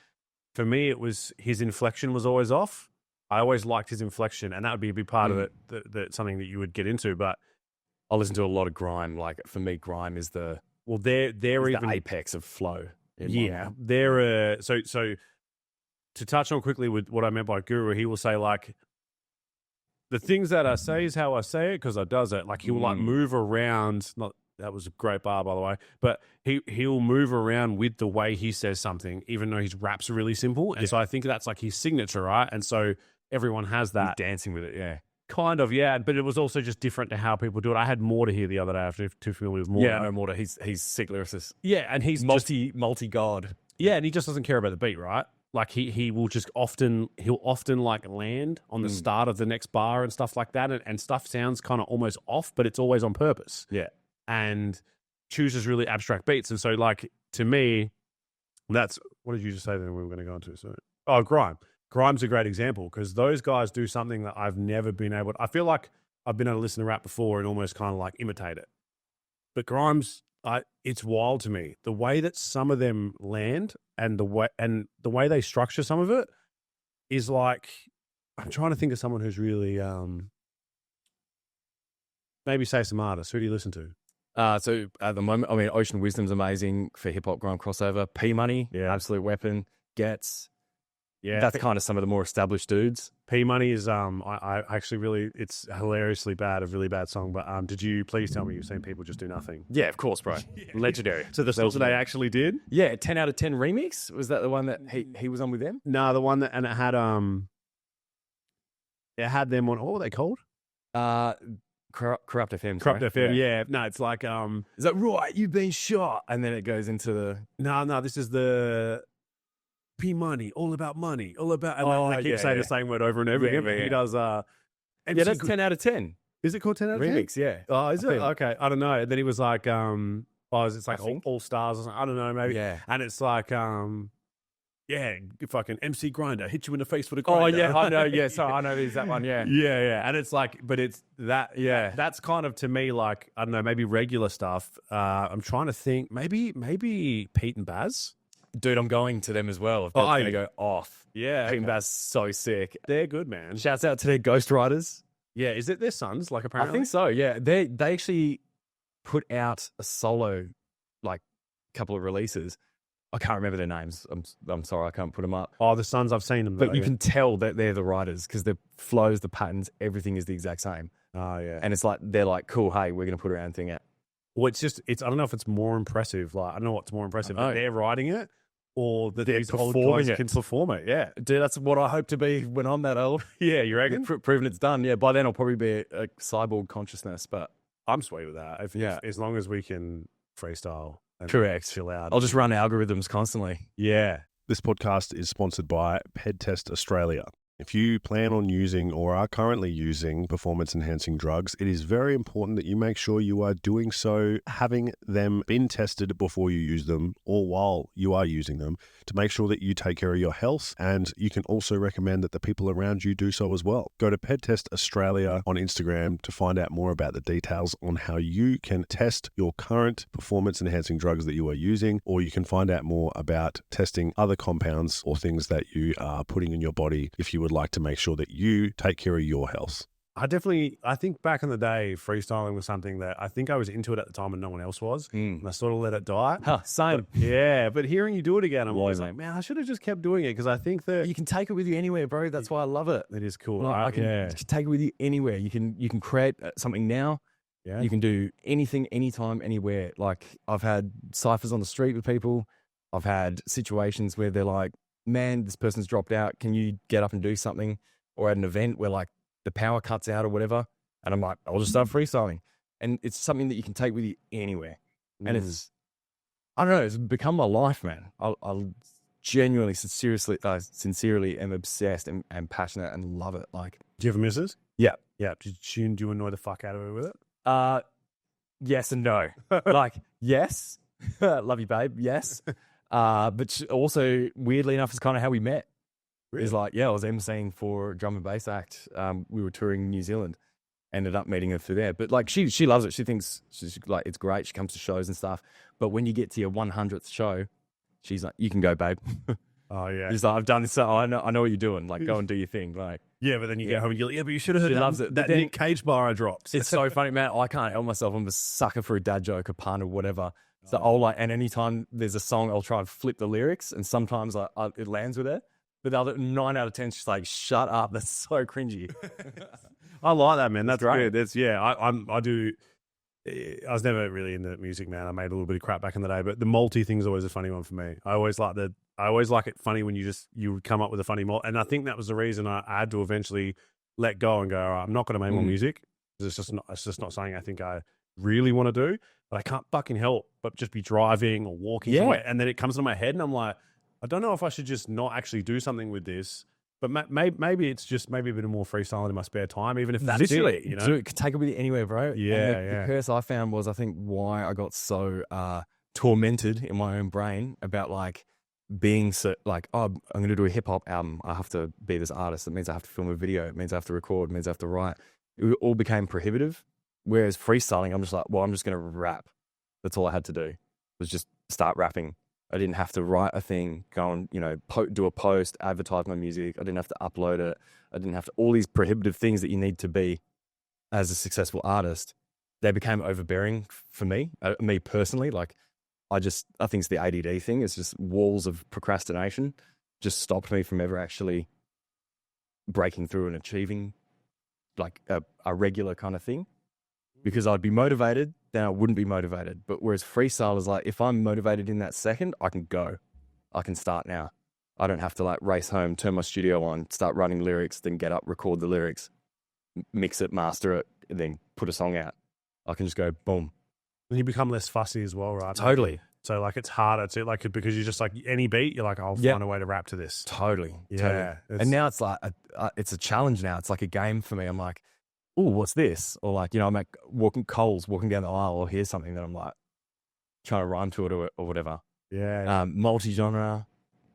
for me, it was his inflection was always off. I always liked his inflection, and that would be a big part of it. That's something that you would get into. But I listen to a lot of grime. Like for me, grime is they're even the apex of flow. Yeah, they're so to touch on quickly with what I meant by Guru, he will say like, the things that I say is how I say it because I does it. Like he will like move around. That was a great bar, by the way. But he'll move around with the way he says something, even though his raps are really simple. And so I think that's like his signature, right? And so everyone has that. He's dancing with it, yeah. Kind of, yeah. But it was also just different to how people do it. I had Mortar here the other day after too familiar with Mortar. Yeah, no, Mortar. He's sick lyricist. Yeah, and he's multi-god. Yeah, and he just doesn't care about the beat, right? like he'll often like land on the start of the next bar and stuff like that, and stuff sounds kind of almost off, but it's always on purpose. Yeah. And chooses really abstract beats, and so like to me, that's what did you just say? Then we were going to go into so grime. Grime's a great example because those guys do something that I've never been able to. I feel like I've been able to listen to rap before and almost kind of like imitate it, but Grime's. It's wild to me the way that some of them land and the way they structure some of it is like I'm trying to think of someone who's really maybe say some artists. Who do you listen to? So at the moment, I mean, Ocean Wisdom's amazing for hip hop grime crossover. P Money, Absolute Weapon, Gets. Yeah, that's kind of some of the more established dudes. P Money is I actually really, it's hilariously bad, a really bad song. But did you please tell me you've seen People Just Do Nothing? Yeah, of course, bro. Legendary. So the song that they actually did? Yeah, 10 out of 10 remix. Was that the one that he was on with them? No, the one that and it had them on. What were they called? Corrupt FM. Corrupt FM. Yeah. No, it's like is that right? You've been shot, and then it goes into the no. This is the. P Money, all about money, all about. And they keep saying the same word over and over again. But he does. That's 10 out of 10. Is it called 10 out of 10? Remix, yeah. Oh, is it? Okay, I don't know. And then he was like, it's like all stars or something. I don't know, maybe. Yeah. And it's like, fucking MC Grinder hit you in the face with a grinder. Oh yeah, I know. Yeah, sorry, I know. There's that one. Yeah, yeah. And it's like, but it's that. Yeah, that's kind of to me like I don't know, maybe regular stuff. I'm trying to think, maybe Pete and Baz. Dude, I'm going to them as well. If they're going to go off. Yeah. Pete and Baz so sick. They're good, man. Shouts out to their ghostwriters. Yeah, is it their sons? Like apparently, I think so. Yeah, they actually put out a solo, like, couple of releases. I can't remember their names. I'm sorry, I can't put them up. Oh, the sons, I've seen them. But you can tell that they're the writers because the flows, the patterns, everything is the exact same. Oh yeah, and it's like they're like, cool. Hey, we're going to put our own thing out. Well, it's I don't know if it's more impressive. Like I don't know what's more impressive. That they're writing it. Or that these old guys can perform it, yeah. Dude, that's what I hope to be when I'm that old. Yeah, you reckon? Proven it's done. Yeah, by then I'll probably be a cyborg consciousness, but I'm sweet with that. As long as we can freestyle and chill out. I'll just run algorithms constantly. Yeah. This podcast is sponsored by PedTest Australia. If you plan on using or are currently using performance-enhancing drugs, it is very important that you make sure you are doing so, having them been tested before you use them or while you are using them to make sure that you take care of your health, and you can also recommend that the people around you do so as well. Go to PedTest Australia on Instagram to find out more about the details on how you can test your current performance-enhancing drugs that you are using, or you can find out more about testing other compounds or things that you are putting in your body if you would like to make sure that you take care of your health. I think back in the day, freestyling was something that I think I was into it at the time and no one else was. And I sort of let it die. Same. But hearing you do it again, I'm always like, man, I should have just kept doing it because I think that... You can take it with you anywhere, bro. That's why I love it. It is cool. I can just take it with you anywhere. You can create something now. Yeah. You can do anything, anytime, anywhere. Like I've had ciphers on the street with people. I've had situations where they're like, man, this person's dropped out. Can you get up and do something? Or at an event where like the power cuts out or whatever. And I'm like, I'll just start freestyling. And it's something that you can take with you anywhere. And it's, I don't know, it's become my life, man. I genuinely, sincerely am obsessed and passionate and love it. Like, do you have a missus? Yeah. Yeah. Do you annoy the fuck out of her with it? Yes and no. Like, yes. Love you, babe. Yes. But also, weirdly enough, it's kind of how we met. Really? It's like, I was emceeing for a drum and bass act. We were touring New Zealand. Ended up meeting her through there. But like, she loves it. She thinks she's like, it's great. She comes to shows and stuff. But when you get to your 100th show, she's like, you can go, babe. Oh yeah. She's like, I've done this. So I know what you're doing. Like, go and do your thing. Like, yeah. But then you get home and you're like, but you should have heard. She loves it. That Nick Cage bar I dropped. It's so funny, man. I can't help myself. I'm a sucker for a dad joke, a pun, or whatever. So I'll like, and anytime there's a song, I'll try and flip the lyrics, and sometimes it lands with her. But the other 9 out of 10, she's like, "Shut up, that's so cringy." I like that, man. That's great. Good. I do. I was never really into music, man. I made a little bit of crap back in the day, but the multi thing's always a funny one for me. I always like it funny when you come up with a funny multi, and I think that was the reason I had to eventually let go and go, all right, I'm not going to make more music. It's just not something I think I really want to do. But I can't fucking help but just be driving or walking somewhere, and then it comes into my head, and I'm like, I don't know if I should just not actually do something with this, but maybe it's just maybe a bit more freestyling in my spare time, even if that's Literally, it, you know? dude, take it with you anywhere, bro. Yeah, And the yeah. curse I found was, I think, why I got so tormented in my own brain about like being so like, oh, I'm going to do a hip hop album. I have to be this artist. That means I have to film a video. It means I have to record. It means I have to write. It all became prohibitive. Whereas freestyling, I'm just like, well, I'm just going to rap. That's all I had to do, was just start rapping. I didn't have to write a thing, go and, you know, do a post, advertise my music. I didn't have to upload it. I didn't have to, all these prohibitive things that you need to be as a successful artist. They became overbearing for me personally. Like, I think it's the ADD thing. It's just walls of procrastination just stopped me from ever actually breaking through and achieving like a regular kind of thing, because I'd be motivated, then I wouldn't be motivated. But whereas freestyle is like, if I'm motivated in that second, I can go. I can start now. I don't have to like race home, turn my studio on, start writing lyrics, then get up, record the lyrics, mix it, master it, and then put a song out. I can just go boom. And you become less fussy as well, right? Totally. So like it's harder to like, because you're just like any beat, you're like, I'll find a way to rap to this. Totally. Yeah. Totally. And now it's like, it's a challenge now. It's like a game for me. I'm like, oh, what's this? Or like, you know, I'm like walking down the aisle, or hear something that I'm like trying to rhyme to it or whatever. Yeah. Multi-genre,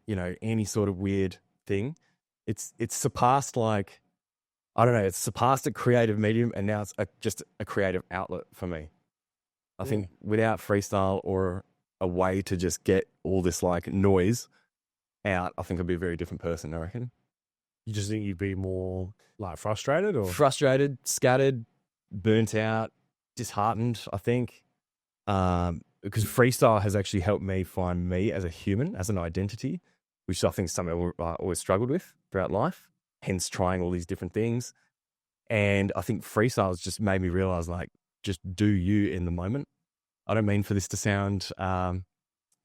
you know, any sort of weird thing. It's surpassed like, I don't know, it's surpassed a creative medium, and now it's just a creative outlet for me. I think without freestyle or a way to just get all this like noise out, I think I'd be a very different person, I reckon. You just think you'd be more like frustrated, or Frustrated, scattered, burnt out, disheartened, I think. Because freestyle has actually helped me find me as a human, as an identity, which I think is something I always struggled with throughout life, hence trying all these different things. And I think freestyle has just made me realize, like, just do you in the moment. I don't mean for this to sound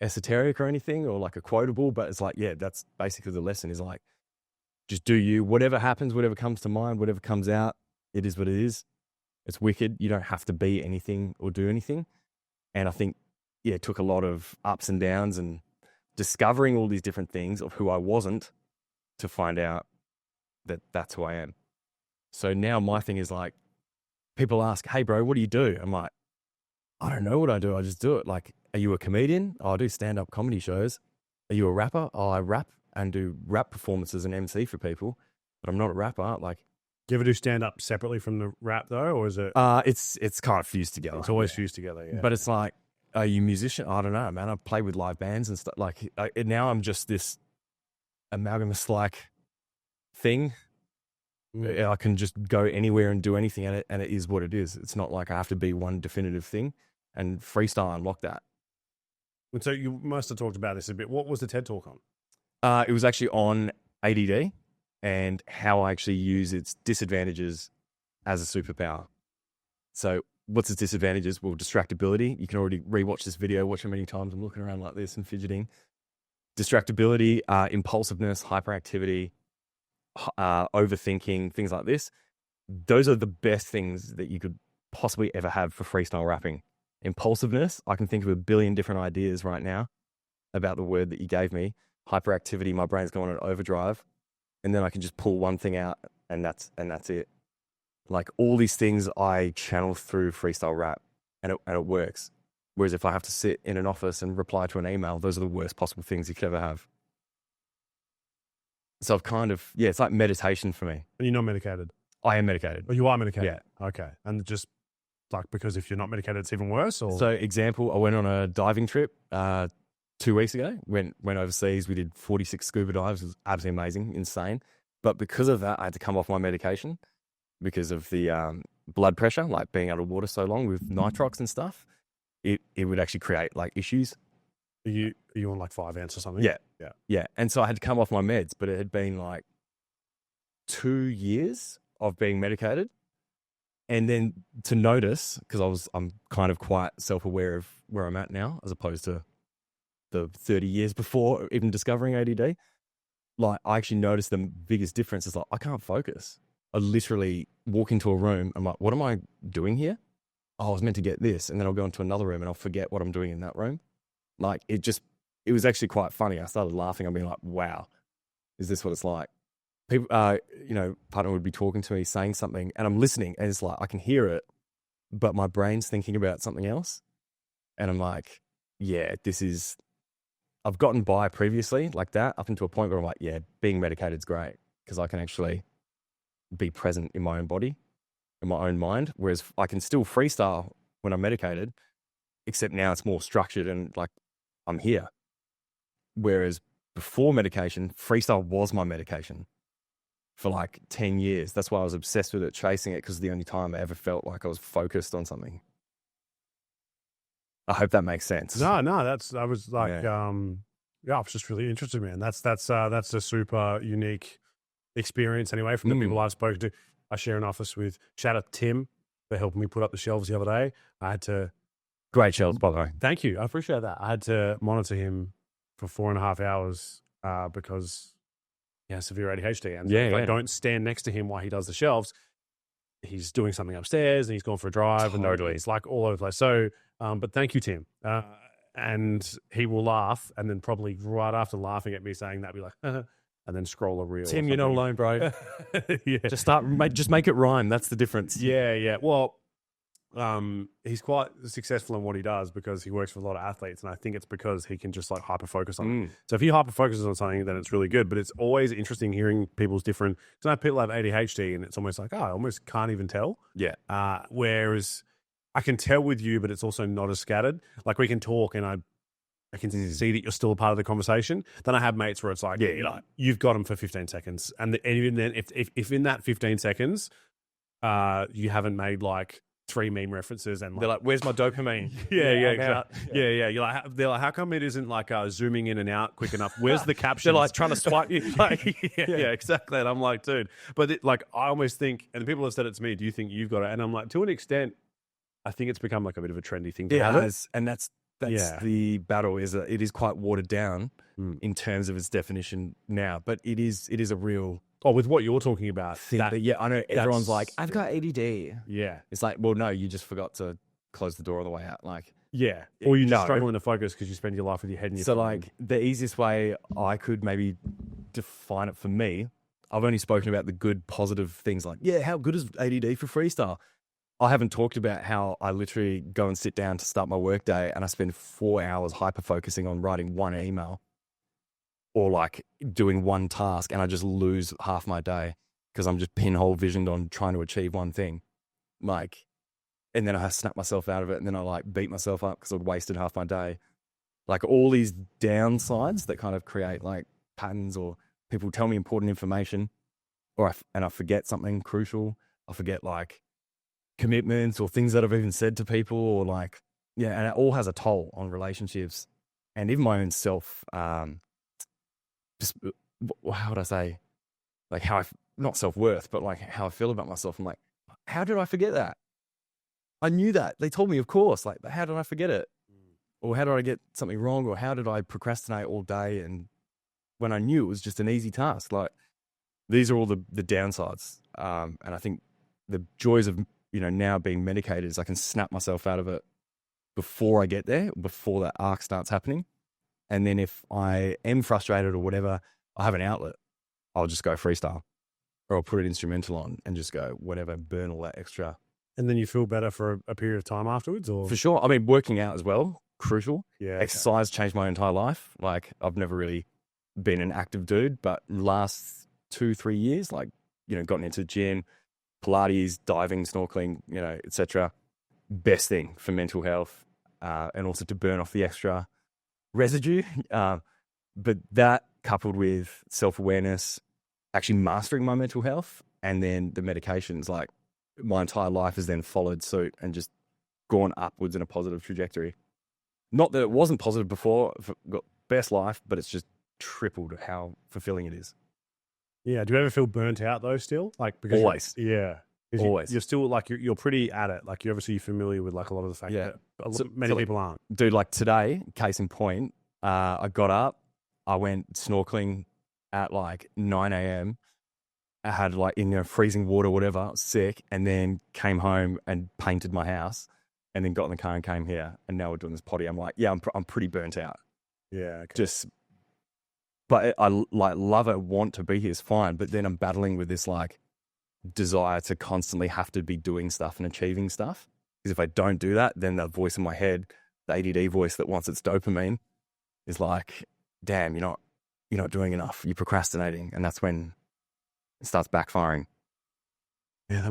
esoteric or anything, or like a quotable, but it's like, yeah, that's basically the lesson, is like, just do you. Whatever happens, whatever comes to mind, whatever comes out, it is what it is. It's wicked. You don't have to be anything or do anything. And I think, yeah, it took a lot of ups and downs and discovering all these different things of who I wasn't to find out that that's who I am. So now my thing is like, people ask, hey, bro, what do you do? I'm like, I don't know what I do. I just do it. Like, are you a comedian? Oh, I do stand-up comedy shows. Are you a rapper? Oh, I rap and do rap performances and MC for people, but I'm not a rapper. Like, do you ever do stand-up separately from the rap though, or is it? It's kind of fused together. It's always fused together, yeah. But it's like, are you a musician? I don't know, man. I play with live bands and stuff. Like, now I'm just this amalgamous like thing. I can just go anywhere and do anything, and it is what it is. It's not like I have to be one definitive thing. And freestyle unlocked that. And so you must have talked about this a bit. What was the TED Talk on? It was actually on ADD and how I actually use its disadvantages as a superpower. So what's its disadvantages? Well, distractibility. You can already rewatch this video, watch it many times. I'm looking around like this and fidgeting. Distractibility, impulsiveness, hyperactivity, overthinking, things like this. Those are the best things that you could possibly ever have for freestyle rapping. Impulsiveness, I can think of a billion different ideas right now about the word that you gave me. Hyperactivity, my brain's going on overdrive, and then I can just pull one thing out, and that's it. Like, all these things I channel through freestyle rap, and it works. Whereas if I have to sit in an office and reply to an email, those are the worst possible things you could ever have. So I've kind of, yeah, it's like meditation for me. And you're not medicated? I am medicated. Oh, you are medicated? Yeah. Okay. And just like, because if you're not medicated, it's even worse? Or? So example, I went on a diving trip 2 weeks ago, went overseas. We did 46 scuba dives. It was absolutely amazing, insane. But because of that, I had to come off my medication because of the blood pressure, like being out of water so long with nitrox and stuff. It would actually create like issues. Are you on like 5 ounces or something? Yeah. Yeah. Yeah. And so I had to come off my meds, but it had been like 2 years of being medicated. And then to notice, because I'm kind of quite self-aware of where I'm at now, as opposed to the 30 years before even discovering ADD, like, I actually noticed the biggest difference is like, I can't focus. I literally walk into a room. I'm like, what am I doing here? Oh, I was meant to get this. And then I'll go into another room and I'll forget what I'm doing in that room. Like, it just it was actually quite funny. I started laughing. I'm being like, wow, is this what it's like? People, partner would be talking to me, saying something, and I'm listening, and it's like I can hear it, but my brain's thinking about something else. And I'm like, yeah, I've gotten by previously like that up until a point where I'm like, yeah, being medicated is great because I can actually be present in my own body, in my own mind. Whereas I can still freestyle when I'm medicated, except now it's more structured and like I'm here. Whereas before medication, freestyle was my medication for like 10 years. That's why I was obsessed with it, chasing it, because the only time I ever felt like I was focused on something. I hope that makes sense. No, I was like, I was just really interested, man. That's a super unique experience anyway from the people I've spoken to. I share an office with, shout out to Tim for helping me put up the shelves the other day. I had to. Great shelves, by the way. Thank you. I appreciate that. I had to monitor him for 4.5 hours because he has severe ADHD. And if I don't stand next to him while he does the shelves, he's doing something upstairs and he's gone for a drive. Totally. And it's like all over the place. So, but thank you, Tim. And he will laugh and then probably right after laughing at me saying that, be like, and then scroll a reel. Tim, you're not alone, bro. Yeah. Just make it rhyme. That's the difference. Yeah. Well, he's quite successful in what he does because he works with a lot of athletes, and I think it's because he can just like hyper focus on it. So if he hyper focuses on something, then it's really good. But it's always interesting hearing people's different. Because I know people have ADHD, and it's almost like, I almost can't even tell. Yeah. Whereas I can tell with you, but it's also not as scattered. Like we can talk, and I can see that you're still a part of the conversation. Then I have mates where it's like, you've got them for 15 seconds, and even then, if in that 15 seconds, you haven't made like 3 meme references and they're like, where's my dopamine? Yeah. You're like, they're like, how come it isn't like zooming in and out quick enough? Where's the caption? They're like trying to swipe you. Yeah, exactly. And I'm like, dude, but I almost think, and people have said it to me, do you think you've got it? And I'm like, to an extent, I think it's become like a bit of a trendy thing to have it. And that's the battle, is that it is quite watered down in terms of its definition now, but it is a real. Oh, with what you're talking about. I know everyone's like, I've got ADD. Yeah. It's like, well, no, you just forgot to close the door on the way out. Like, yeah. Or you're just struggling to focus because you spend your life with your head in your phone. Like, the easiest way I could maybe define it for me, I've only spoken about the good, positive things like, how good is ADD for freestyle? I haven't talked about how I literally go and sit down to start my workday and I spend 4 hours hyper-focusing on writing one email. Or like doing one task, and I just lose half my day because I'm just pinhole visioned on trying to achieve one thing. Like, and then I snap myself out of it, and then I like beat myself up because I'd wasted half my day. Like all these downsides that kind of create like patterns, or people tell me important information, and I forget something crucial. I forget like commitments or things that I've even said to people, or like, and it all has a toll on relationships and even my own self. Just how would I say, like how not self-worth, but like how I feel about myself. I'm like, how did I forget that? I knew that. They told me, of course, like, but how did I forget it? Or how did I get something wrong? Or how did I procrastinate all day? And when I knew it was just an easy task, like these are all the downsides. And I think the joys of, now being medicated is I can snap myself out of it before I get there, before that arc starts happening. And then if I am frustrated or whatever, I have an outlet. I'll just go freestyle, or I'll put an instrumental on and just go whatever, burn all that extra. And then you feel better for a period of time afterwards? Or For sure. I mean, working out as well, crucial. Yeah. Exercise changed my entire life. Like I've never really been an active dude, but last 2-3 years, like, gotten into gym, Pilates, diving, snorkeling, etc. Best thing for mental health, and also to burn off the extra residue. But that coupled with self-awareness, actually mastering my mental health, and then the medications, like my entire life has then followed suit and just gone upwards in a positive trajectory. Not that it wasn't positive before, got best life, but it's just tripled how fulfilling it is. Yeah. Do you ever feel burnt out though still? Like because Always. Yeah. Always. You're still like, you're pretty at it. Like you're obviously familiar with like a lot of the facts that many people aren't. Dude, like today, case in point, I got up, I went snorkeling at like 9 a.m. I had like in freezing water, whatever, I was sick, and then came home and painted my house, and then got in the car and came here, and now we're doing this potty. I'm like, I'm pretty burnt out. Yeah. Okay. Just, but I like love it, want to be here is fine. But then I'm battling with this like desire to constantly have to be doing stuff and achieving stuff. Because if I don't do that, then the voice in my head, the ADD voice that wants its dopamine, is like, damn, you're not doing enough. You're procrastinating, and that's when it starts backfiring. Yeah,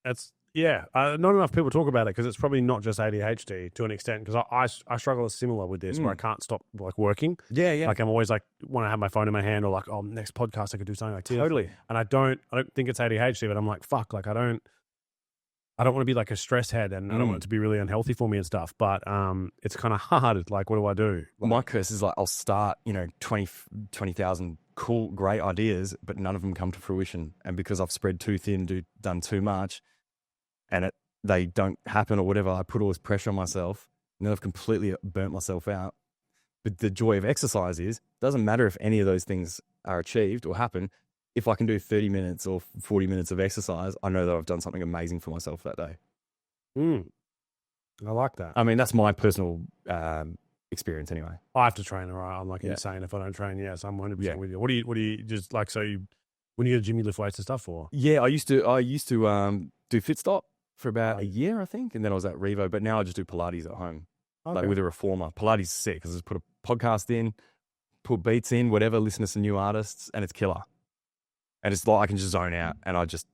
that's yeah. Not enough people talk about it because it's probably not just ADHD to an extent. Because I struggle similar with this where I can't stop like working. Yeah, yeah. Like I'm always like want to have my phone in my hand or like, oh, next podcast I could do something like this. Totally. And I don't think it's ADHD, but I'm like, fuck, like I don't want to be like a stress head, and I don't want it to be really unhealthy for me and stuff. But it's kind of hard. Like, what do I do? Like, My curse is like I'll start 20,000 cool, great ideas, but none of them come to fruition. And because I've spread too thin, done too much, and they don't happen or whatever, I put all this pressure on myself, and then I've completely burnt myself out. But the joy of exercise is, it doesn't matter if any of those things are achieved or happen. If I can do 30 minutes or 40 minutes of exercise, I know that I've done something amazing for myself that day. I like that. I mean, that's my personal experience anyway. I have to train, all right? I'm like insane if I don't train. Yes, I'm 100% with you. What do you just like? So when you go to the gym, you lift weights and stuff, or? Yeah, I used to do Fit Stop for about a year, I think, and then I was at Revo. But now I just do Pilates at home, like with a reformer. Pilates is sick because I just put a podcast in, put beats in, whatever, listen to some new artists, and it's killer. And it's like I can just zone out, and I just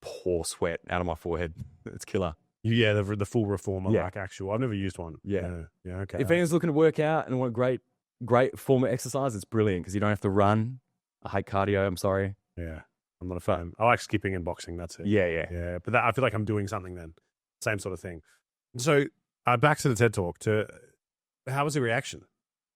pour sweat out of my forehead. It's killer. Yeah, the full reformer, like actual. I've never used one. Yeah, okay. If anyone's looking to work out and want a great form of exercise, it's brilliant because you don't have to run. I hate cardio. I'm sorry. Yeah, I'm not a fan. I like skipping and boxing. That's it. Yeah. But I feel like I'm doing something then. Same sort of thing. So back to the TED Talk. How was the reaction?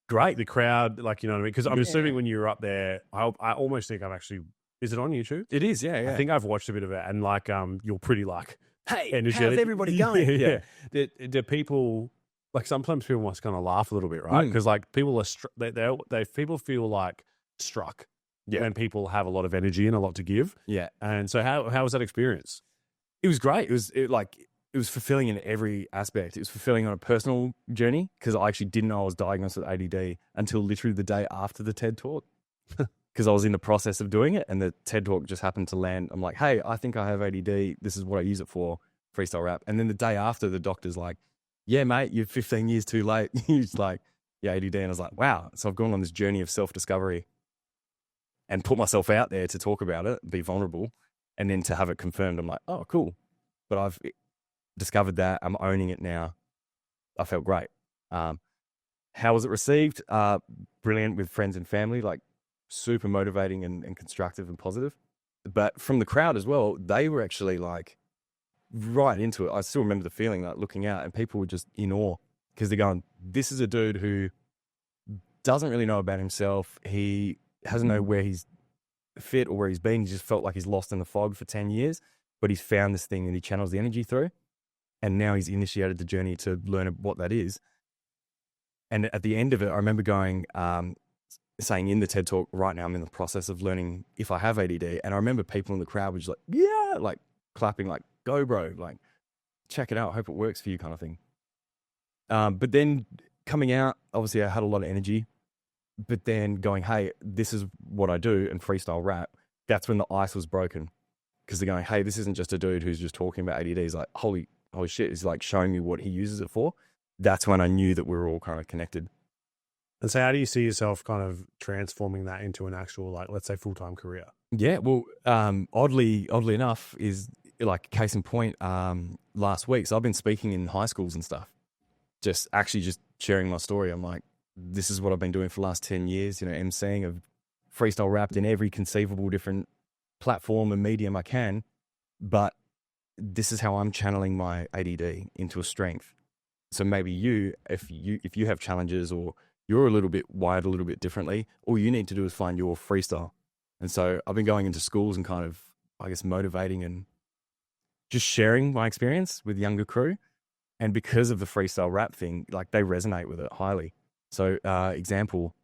Great. The crowd, like, you know what I mean? Because I'm assuming when you were up there, I almost think I've actually. Is it on YouTube? It is. Yeah. I think I've watched a bit of it, and like, you're pretty like. Hey, energetic. how's everybody going? Yeah. Do people like sometimes people must kind of laugh a little bit, right? Because like people are people feel like struck when people have a lot of energy and a lot to give. Yeah. And so how was that experience? It was great. It was fulfilling in every aspect. It was fulfilling on a personal journey because I actually didn't know I was diagnosed with ADD until literally the day after the TED Talk. Because I was in the process of doing it and the TED Talk just happened to land. I'm like, hey, I think I have ADD. This is what I use it for, freestyle rap. And then the day after, the doctor's like, yeah, mate, you're 15 years too late. He's like, yeah, ADD. And I was like, wow. So I've gone on this journey of self-discovery and put myself out there to talk about it, be vulnerable, and then to have it confirmed. I'm like, oh, cool. But I've discovered that. I'm owning it now. I felt great. How was it received? Brilliant with friends and family, like, super motivating and constructive and positive. But from the crowd as well, they were actually like right into it. I still remember the feeling, like looking out and people were just in awe because they're going, this is a dude who doesn't really know about himself. He doesn't know where he's fit or where he's been. He just felt like he's lost in the fog for 10 years, but he's found this thing and he channels the energy through. And now he's initiated the journey to learn what that is. And at the end of it, I remember going, saying in the TED Talk, right now I'm in the process of learning if I have ADD. And I remember people in the crowd were just like, yeah, like clapping, like, go bro, like, check it out. I hope it works for you kind of thing. But then coming out, obviously I had a lot of energy, but then going, hey, this is what I do and freestyle rap. That's when the ice was broken because they're going, hey, this isn't just a dude who's just talking about ADD. He's like, holy shit. He's like showing me what he uses it for. That's when I knew that we were all kind of connected. And so how do you see yourself kind of transforming that into an actual, like, let's say full-time career? Yeah, well, oddly enough is like case in point, last week. So I've been speaking in high schools and stuff, just sharing my story. I'm like, this is what I've been doing for the last 10 years, emceeing. I've freestyle rapped in every conceivable different platform and medium I can, but this is how I'm channeling my ADD into a strength. So maybe if you have challenges or you're a little bit wired a little bit differently, all you need to do is find your freestyle. And so I've been going into schools and kind of, I guess, motivating and just sharing my experience with younger crew. And because of the freestyle rap thing, like they resonate with it highly. So example,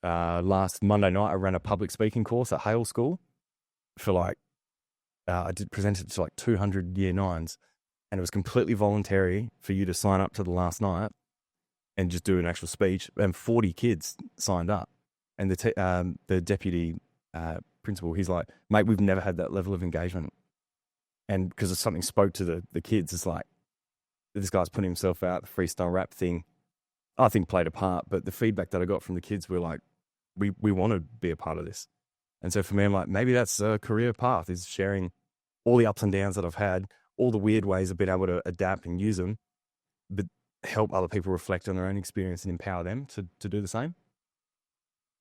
last Monday night, I ran a public speaking course at Hale School for like, I did present it to like 200 year nines, and it was completely voluntary for you to sign up to the last night. and just do an actual speech. And 40 kids signed up. And the deputy principal, he's like, mate, we've never had that level of engagement. And because something spoke to the kids, it's like, this guy's putting himself out, the freestyle rap thing, I think played a part. But the feedback that I got from the kids were like, we want to be a part of this. And so for me, I'm like, maybe that's a career path, is sharing all the ups and downs that I've had, all the weird ways I've been able to adapt and use them, but help other people reflect on their own experience and empower them to do the same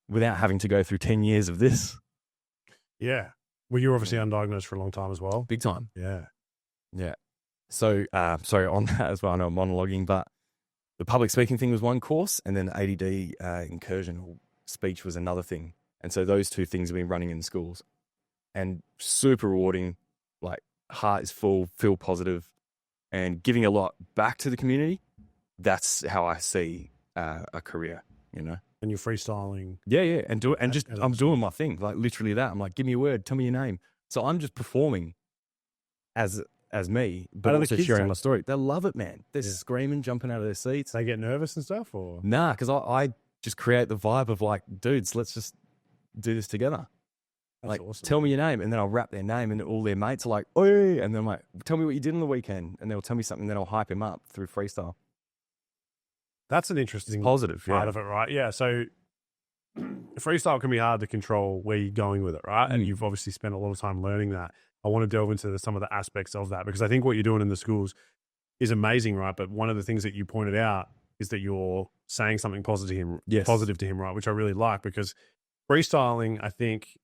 without having to go through 10 years of this. Yeah. Well, you were obviously undiagnosed for a long time as well. Big time. Yeah. Yeah. So, sorry, on that as well, I know I'm monologuing, but the public speaking thing was one course, and then ADD incursion or speech was another thing. And so those two things have been running in schools, and super rewarding, like heart is full, feel positive, and giving a lot back to the community. That's how I see a career, you know? And you're freestyling. Yeah. And do it. And just, I'm doing my thing, like literally that. I'm like, give me a word, tell me your name. So I'm just performing as me, but How do the also kids sharing take my it? story. They love it, man. They're screaming, jumping out of their seats. They get nervous and stuff, or? Nah, because I just create the vibe of like, dudes, let's just do this together. That's Like, awesome. tell me your name, and then I'll rap their name, and all their mates are like, oi, and then I'm like, tell me what you did on the weekend, and they'll tell me something, then I'll hype him up through freestyle. That's an interesting Positive, part yeah. of it, right? Yeah. So freestyle can be hard to control where you're going with it, right? And you've obviously spent a lot of time learning that. I want to delve into some of the aspects of that, because I think what you're doing in the schools is amazing, right? But one of the things that you pointed out is that you're saying something positive to him, right? Which I really like, because freestyling, I think,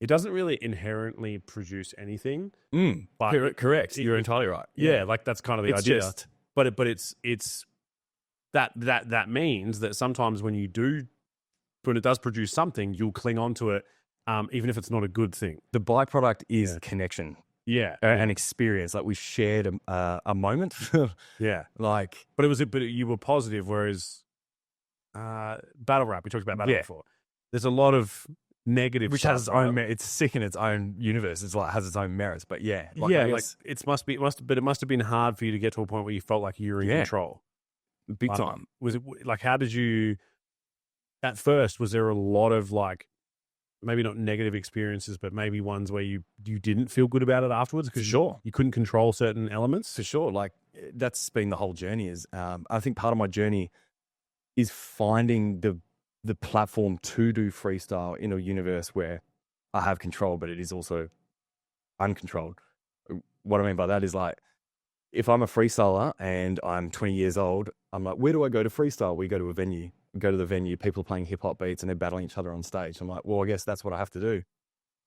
it doesn't really inherently produce anything. But Correct. You're entirely right. yeah, like that's kind of the It's idea. just- But it's that means that sometimes when it does produce something, you'll cling on to it, even if it's not a good thing. The byproduct is connection Yeah, and experience. Like, we shared a moment. yeah. Like, But you were positive, whereas battle rap, we talked about battle before. There's a lot of negative, which stuff, has its right? own, it's sick in its own universe. It's like, has its own merits, but yeah. I Like guess it must have been hard for you to get to a point where you felt like you were in control. big time. Was it like, how did you, at first, was there a lot of like, maybe not negative experiences, but maybe ones where you didn't feel good about it afterwards because Sure. you couldn't control certain elements? For sure. Like, that's been the whole journey. Is I think part of my journey is finding the platform to do freestyle in a universe where I have control, but it is also uncontrolled. What I mean by that is, like, if I'm a freestyler and I'm 20 years old, I'm like, where do I go to freestyle? We go to a venue. We go to the venue, people are playing hip hop beats and they're battling each other on stage. I'm like, well, I guess that's what I have to do.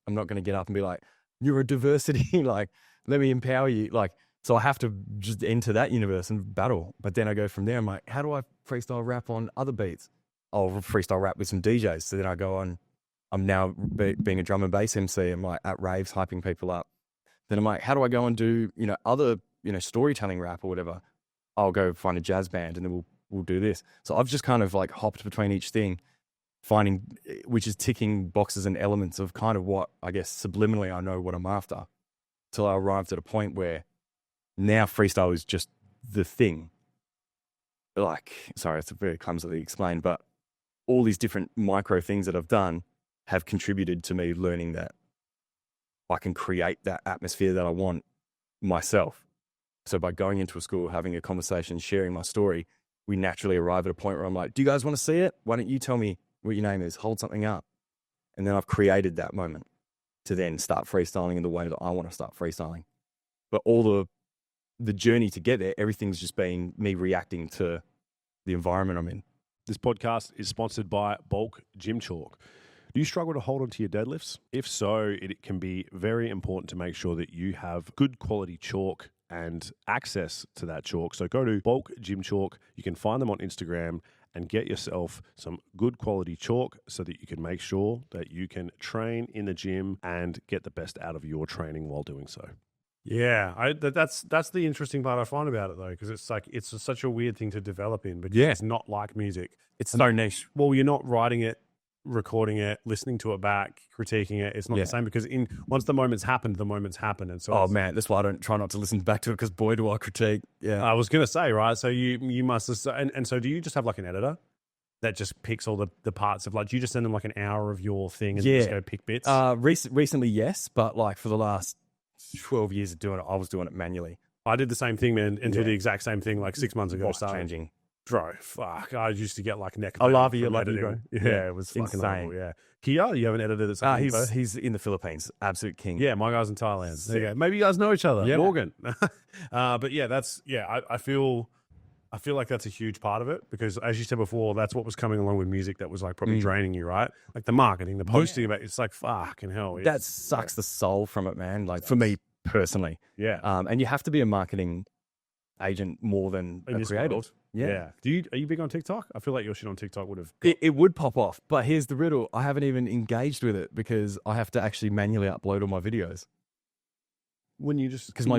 I'm not going to get up and be like, you're a diversity, like, let me empower you. Like, so I have to just enter that universe and battle. But then I go from there, I'm like, how do I freestyle rap on other beats? I'll freestyle rap with some DJs. So then I go on, I'm now being a drum and bass MC. I'm like at raves, hyping people up. Then I'm like, how do I go and do, other, storytelling rap or whatever? I'll go find a jazz band and then we'll do this. So I've just kind of like hopped between each thing, finding which is ticking boxes and elements of kind of what, I guess, subliminally I know what I'm after, till I arrived at a point where now freestyle is just the thing. Like, sorry, it's very clumsily explained, but all these different micro things that I've done have contributed to me learning that I can create that atmosphere that I want myself. So by going into a school, having a conversation, sharing my story, we naturally arrive at a point where I'm like, do you guys want to see it? Why don't you tell me what your name is? Hold something up. And then I've created that moment to then start freestyling in the way that I want to start freestyling. But all the journey to get there, everything's just been me reacting to the environment I'm in. This podcast is sponsored by Bulk Gym Chalk. Do you struggle to hold onto your deadlifts? If so, it can be very important to make sure that you have good quality chalk and access to that chalk. So go to Bulk Gym Chalk. You can find them on Instagram and get yourself some good quality chalk so that you can make sure that you can train in the gym and get the best out of your training while doing so. Yeah, that's the interesting part I find about it, though, because it's like it's such a weird thing to develop in, but Yeah. it's not like music. It's so niche. Well, you're not writing it recording it, listening to it back, critiquing it. It's not the same because once the moment's happened, and so. Oh man, that's why I don't try not to listen back to it because boy do I critique. Yeah, I was gonna say right. So you must and so do you just have like an editor that just picks all the parts of like? Do you just send them like an hour of your thing and just go pick bits? Recently, yes, but like for the last 12 years of doing it, I was doing it manually. I did the same thing, man, and do the exact same thing like 6 months ago. Changing. Bro, fuck. I used to get like neck. I love you, bro. Yeah, it was fucking insane. horrible, yeah. Kia, you have an editor that's he's in the Philippines. Absolute king. Yeah, my guy's in Thailand. There you go. Maybe you guys know each other. Yeah. Morgan. But yeah, I feel like that's a huge part of it because as you said before, that's what was coming along with music that was like probably draining you, right? Like the marketing, the posting about it's like fucking hell. That sucks the soul from it, man. Like for me personally. Yeah. And you have to be a marketing agent more than a creative. Yeah. Are you big on TikTok? I feel like your shit on TikTok would have. It would pop off, but here's the riddle: I haven't even engaged with it because I have to actually manually upload all my videos. When you just because my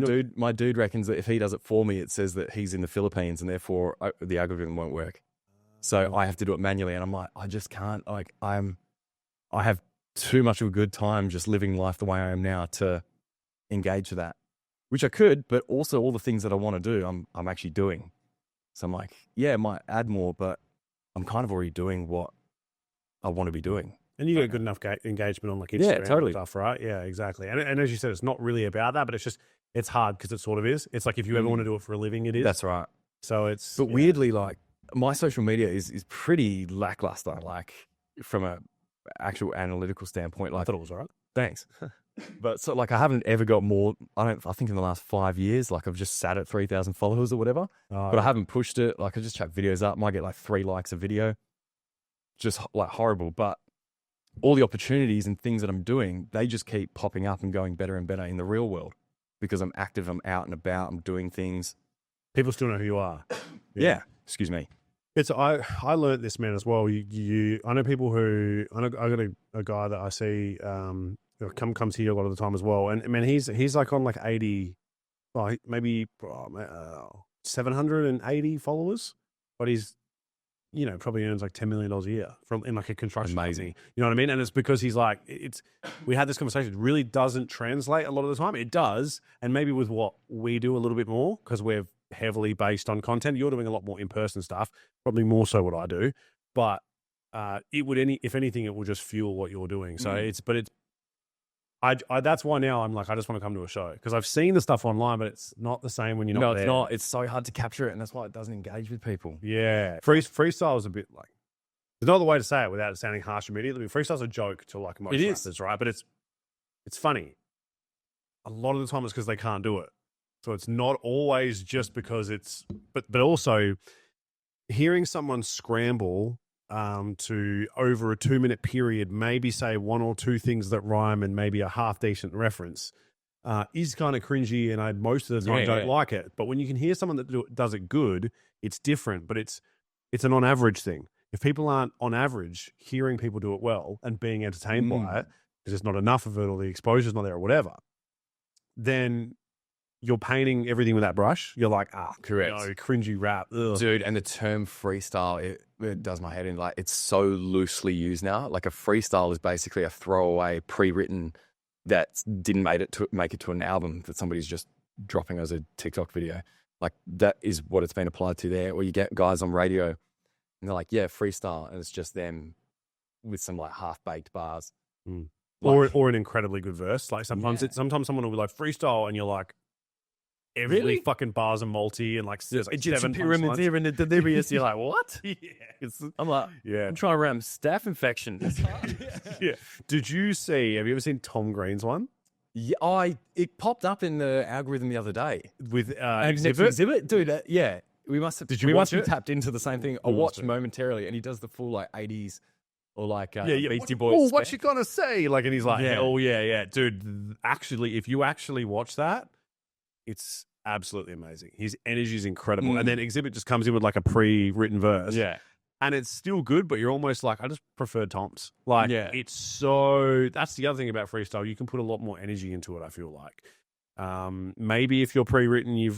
dude reckons that if he does it for me, it says that he's in the Philippines and therefore the algorithm won't work. So I have to do it manually, and I'm like, I just can't. Like I have too much of a good time just living life the way I am now to engage with that, which I could, but also all the things that I want to do, I'm actually doing. So I'm like, yeah, it might add more, but I'm kind of already doing what I want to be doing. And you get good enough engagement on like Instagram totally. and stuff, right? Yeah, exactly. And as you said, it's not really about that, but it's hard because it sort of is. It's like if you ever want to do it for a living, it is. That's right. So but weirdly, like my social media is pretty lackluster, like from a actual analytical standpoint. Like, I thought it was all right. Thanks. But so like I haven't ever got more. I think in the last 5 years, like I've just sat at 3,000 followers or whatever. But I haven't pushed it. Like I just chuck videos up. Might get like 3 likes a video. Just like horrible. But all the opportunities and things that I'm doing, they just keep popping up and going better and better in the real world because I'm active. I'm out and about. I'm doing things. People still know who you are. Yeah. Excuse me. It's I learned this, man, as well. I know people who I got a guy that I see comes here a lot of the time as well, and man, he's like on like 80, maybe 780 followers, but he's probably earns like $10 million a year in like a construction company. You know what I mean? And it's because he's like we had this conversation. It really doesn't translate a lot of the time. It does, and maybe with what we do a little bit more because we're heavily based on content. You're doing a lot more in-person stuff, probably more so what I do, but it would if anything, it will just fuel what you're doing. So that's why now I'm like, I just want to come to a show because I've seen the stuff online, but it's not the same when you're not there. No, it's not. It's so hard to capture it, and that's why it doesn't engage with people. Yeah. Freestyle is a bit like, there's no other way to say it without it sounding harsh immediately. Freestyle's a joke to like most rappers, right? But it's funny. A lot of the time it's because they can't do it. So it's not always just because but also hearing someone scramble to over a 2-minute period, maybe say 1 or 2 things that rhyme and maybe a half decent reference is kind of cringy. And I most of the time don't like it. But when you can hear someone that does it good, it's different. But it's an on average thing. If people aren't on average hearing people do it well and being entertained by it, because there's not enough of it or the exposure's not there or whatever, then you're painting everything with that brush. You're like, correct. Cringy rap. Ugh. Dude, and the term freestyle, it does my head in. Like, it's so loosely used now. Like a freestyle is basically a throwaway pre-written that didn't make it to an album that somebody's just dropping as a TikTok video. Like that is what it's been applied to there. Or you get guys on radio and they're like, yeah, freestyle. And it's just them with some like half-baked bars. Or an incredibly good verse. Like sometimes someone will be like freestyle and you're like, every fucking bars are multi and like 7 punchlines. Here and the delirious. You're like, what? I'm like, I'm trying to ram staph infection. Yeah. Have you ever seen Tom Green's one? Yeah, it popped up in the algorithm the other day with Exhibit? Dude, yeah. We must have tapped into the same thing. I watched momentarily and he does the full like 80s or like Beastie Boys. Oh, what you gonna say? Like, and he's like, oh yeah. Dude, actually, if you actually watch that, it's absolutely amazing. His energy is incredible. And then Exhibit just comes in with like a pre-written verse. Yeah. And it's still good, but you're almost like, I just prefer Tom's. Like, it's so, that's the other thing about freestyle. You can put a lot more energy into it, I feel like. Maybe if you're pre-written,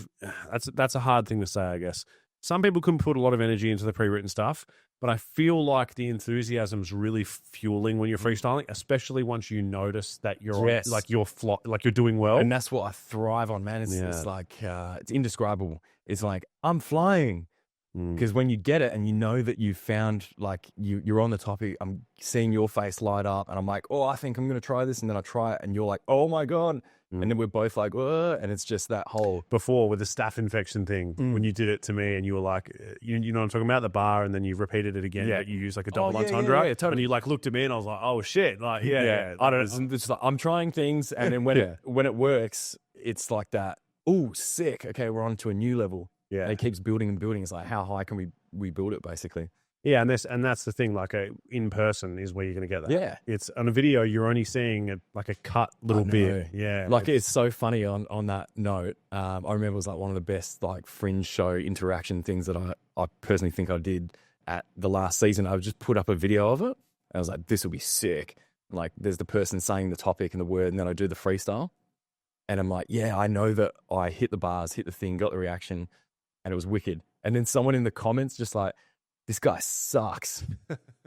that's a hard thing to say, I guess. some people can put a lot of energy into the pre-written stuff, but I feel like the enthusiasm's really fueling when you're freestyling, especially once you notice that you're Yes. like you're doing well. And that's what I thrive on, man. It's like, it's indescribable. It's like, I'm flying. Because when you get it and you know that you've found, like, you're on the topic, I'm seeing your face light up and I'm like, oh, I think I'm going to try this. And then I try it and you're like, oh my God. And then we're both like, whoa. And it's just that whole. Before with the staph infection thing, when you did it to me and you were like, you know what I'm talking about, the bar, and then you repeated it again, but you used like a double entendre. Totally. And you like looked at me and I was like, oh shit. Like, I don't know. It's like, I'm trying things. And then when it works, it's like that. Oh, sick. Okay, we're on to a new level. Yeah. And it keeps building and building. It's like, how high can we build it, basically? Yeah, and that's the thing. Like, in person is where you're going to get that. Yeah. It's on a video. You're only seeing a cut little bit. Yeah, Like, it's so funny on that note. I remember it was like one of the best like fringe show interaction things that I personally think I did at the last season. I just put up a video of it. I was like, this will be sick. Like, there's the person saying the topic and the word, and then I do the freestyle. And I'm like, yeah, I know that I hit the bars, hit the thing, got the reaction, and it was wicked. And then someone in the comments just like, this guy sucks.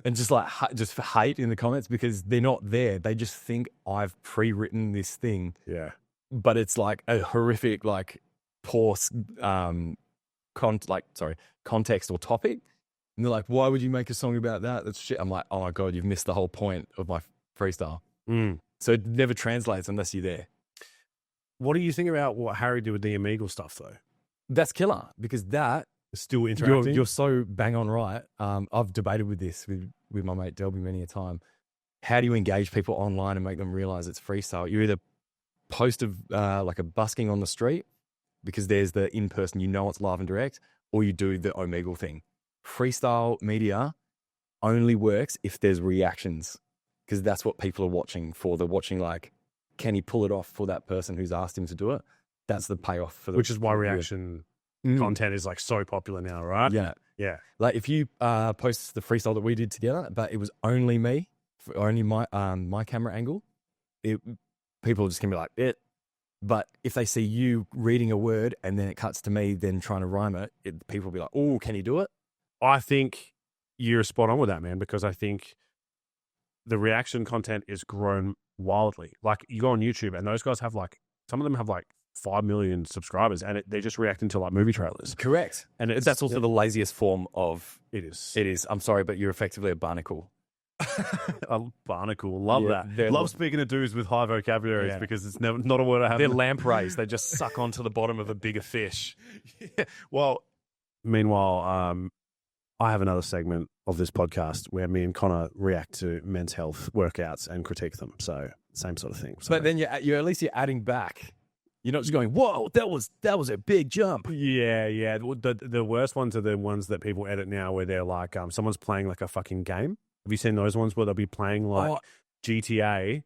And just like, just for hate in the comments because they're not there. They just think I've pre-written this thing. Yeah. But it's like a horrific, like, poor, context or topic. And they're like, why would you make a song about that? That's shit. I'm like, oh my God, you've missed the whole point of my freestyle. So it never translates unless you're there. What do you think about what Harry did with the Omegle stuff, though? That's killer because that Still interacting? you're so bang on right. I've debated with this with my mate Delby many a time. How do you engage people online and make them realize it's freestyle? You either post like a busking on the street because there's the in-person, you know it's live and direct, or you do the Omegle thing. Freestyle media only works if there's reactions because that's what people are watching for. They're watching like, can he pull it off for that person who's asked him to do it? That's the payoff for the. Which is why reaction content is like so popular now, right? Yeah. Like if you post the freestyle that we did together, but it was only me, only my camera angle, people are just gonna be like it. But if they see you reading a word and then it cuts to me then trying to rhyme it, people will be like, oh, can you do it? I think you're spot on with that, man, because I think the reaction content is grown wildly. Like you go on YouTube and those guys have like, some of them have like 5 million subscribers and they're just reacting to like movie trailers. Correct. And That's also the laziest form of. It is. It is. I'm sorry, but you're effectively a barnacle. A barnacle. Love that. Love speaking to dudes with high vocabularies because it's never not a word I have. They're lampreys. They just suck onto the bottom of a bigger fish. Well, meanwhile, I have another segment of this podcast where me and Connor react to men's health workouts and critique them. So same sort of thing. So, but then you're at least you're adding back. You're not just going, whoa, that was a big jump. Yeah. The worst ones are the ones that people edit now where they're like, someone's playing like a fucking game. Have you seen those ones where they'll be playing like GTA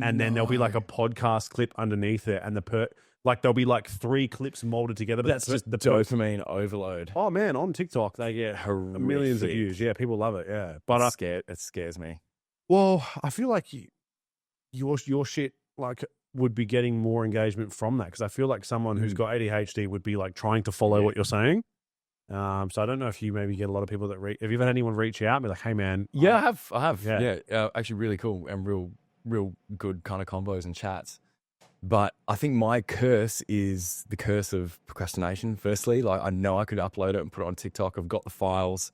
and then there'll be like a podcast clip underneath it and there'll be like 3 clips molded together. But that's just the dopamine overload. Oh man, on TikTok they get millions of views. Yeah, people love it. Yeah, but it scares me. Well, I feel like your shit like would be getting more engagement from that because I feel like someone who's got ADHD would be like trying to follow what you're saying. So I don't know if you maybe get a lot of people that have you had anyone reach out and be like, hey man? Yeah, I have. Yeah. Actually really cool and real good kind of combos and chats. But I think my curse is the curse of procrastination. Firstly, like I know I could upload it and put it on TikTok. I've got the files.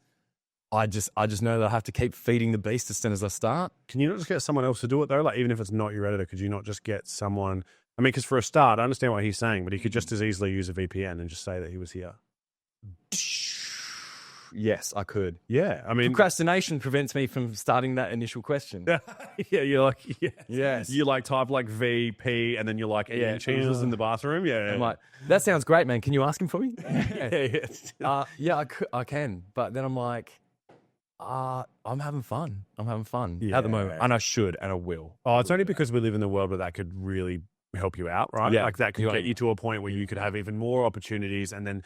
I just know that I have to keep feeding the beast as soon as I start. Can you not just get someone else to do it though? Like even if it's not your editor, could you not just get someone? I mean, because for a start, I understand what he's saying, but he could just as easily use a VPN and just say that he was here. Yes, I could. Yeah, I mean, procrastination prevents me from starting that initial question. Yeah, you're like, yes. You like type like VP and then you're like eating cheeses in the bathroom. Yeah, I'm like, that sounds great, man. Can you ask him for me? Yeah, I can, but then I'm like, I'm having fun. I'm having fun Yeah. at the moment, and I should, and I will. Oh, it's only because we live in the world where that could really help you out, right? Yeah. Like that could get you to a point where you could have even more opportunities, and then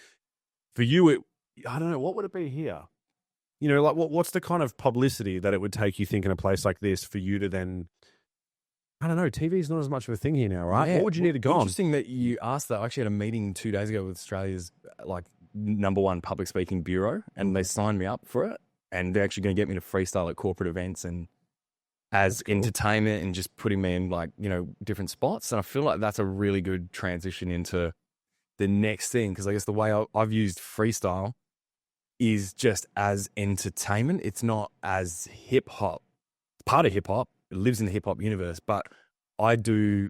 for you, I don't know, what would it be here? You know, like what's the kind of publicity that it would take you think in a place like this for you to then, I don't know, TV's not as much of a thing here now, right? Yeah. What would you need to go on? Interesting that you asked that. I actually had a meeting 2 days ago with Australia's like #1 public speaking bureau, and they signed me up for it. And they're actually going to get me to freestyle at corporate events and as entertainment and just putting me in like, you know, different spots. And I feel like that's a really good transition into the next thing. Cause I guess the way I've used freestyle is just as entertainment. It's not as hip hop. It's part of hip hop. It lives in the hip hop universe, but I do,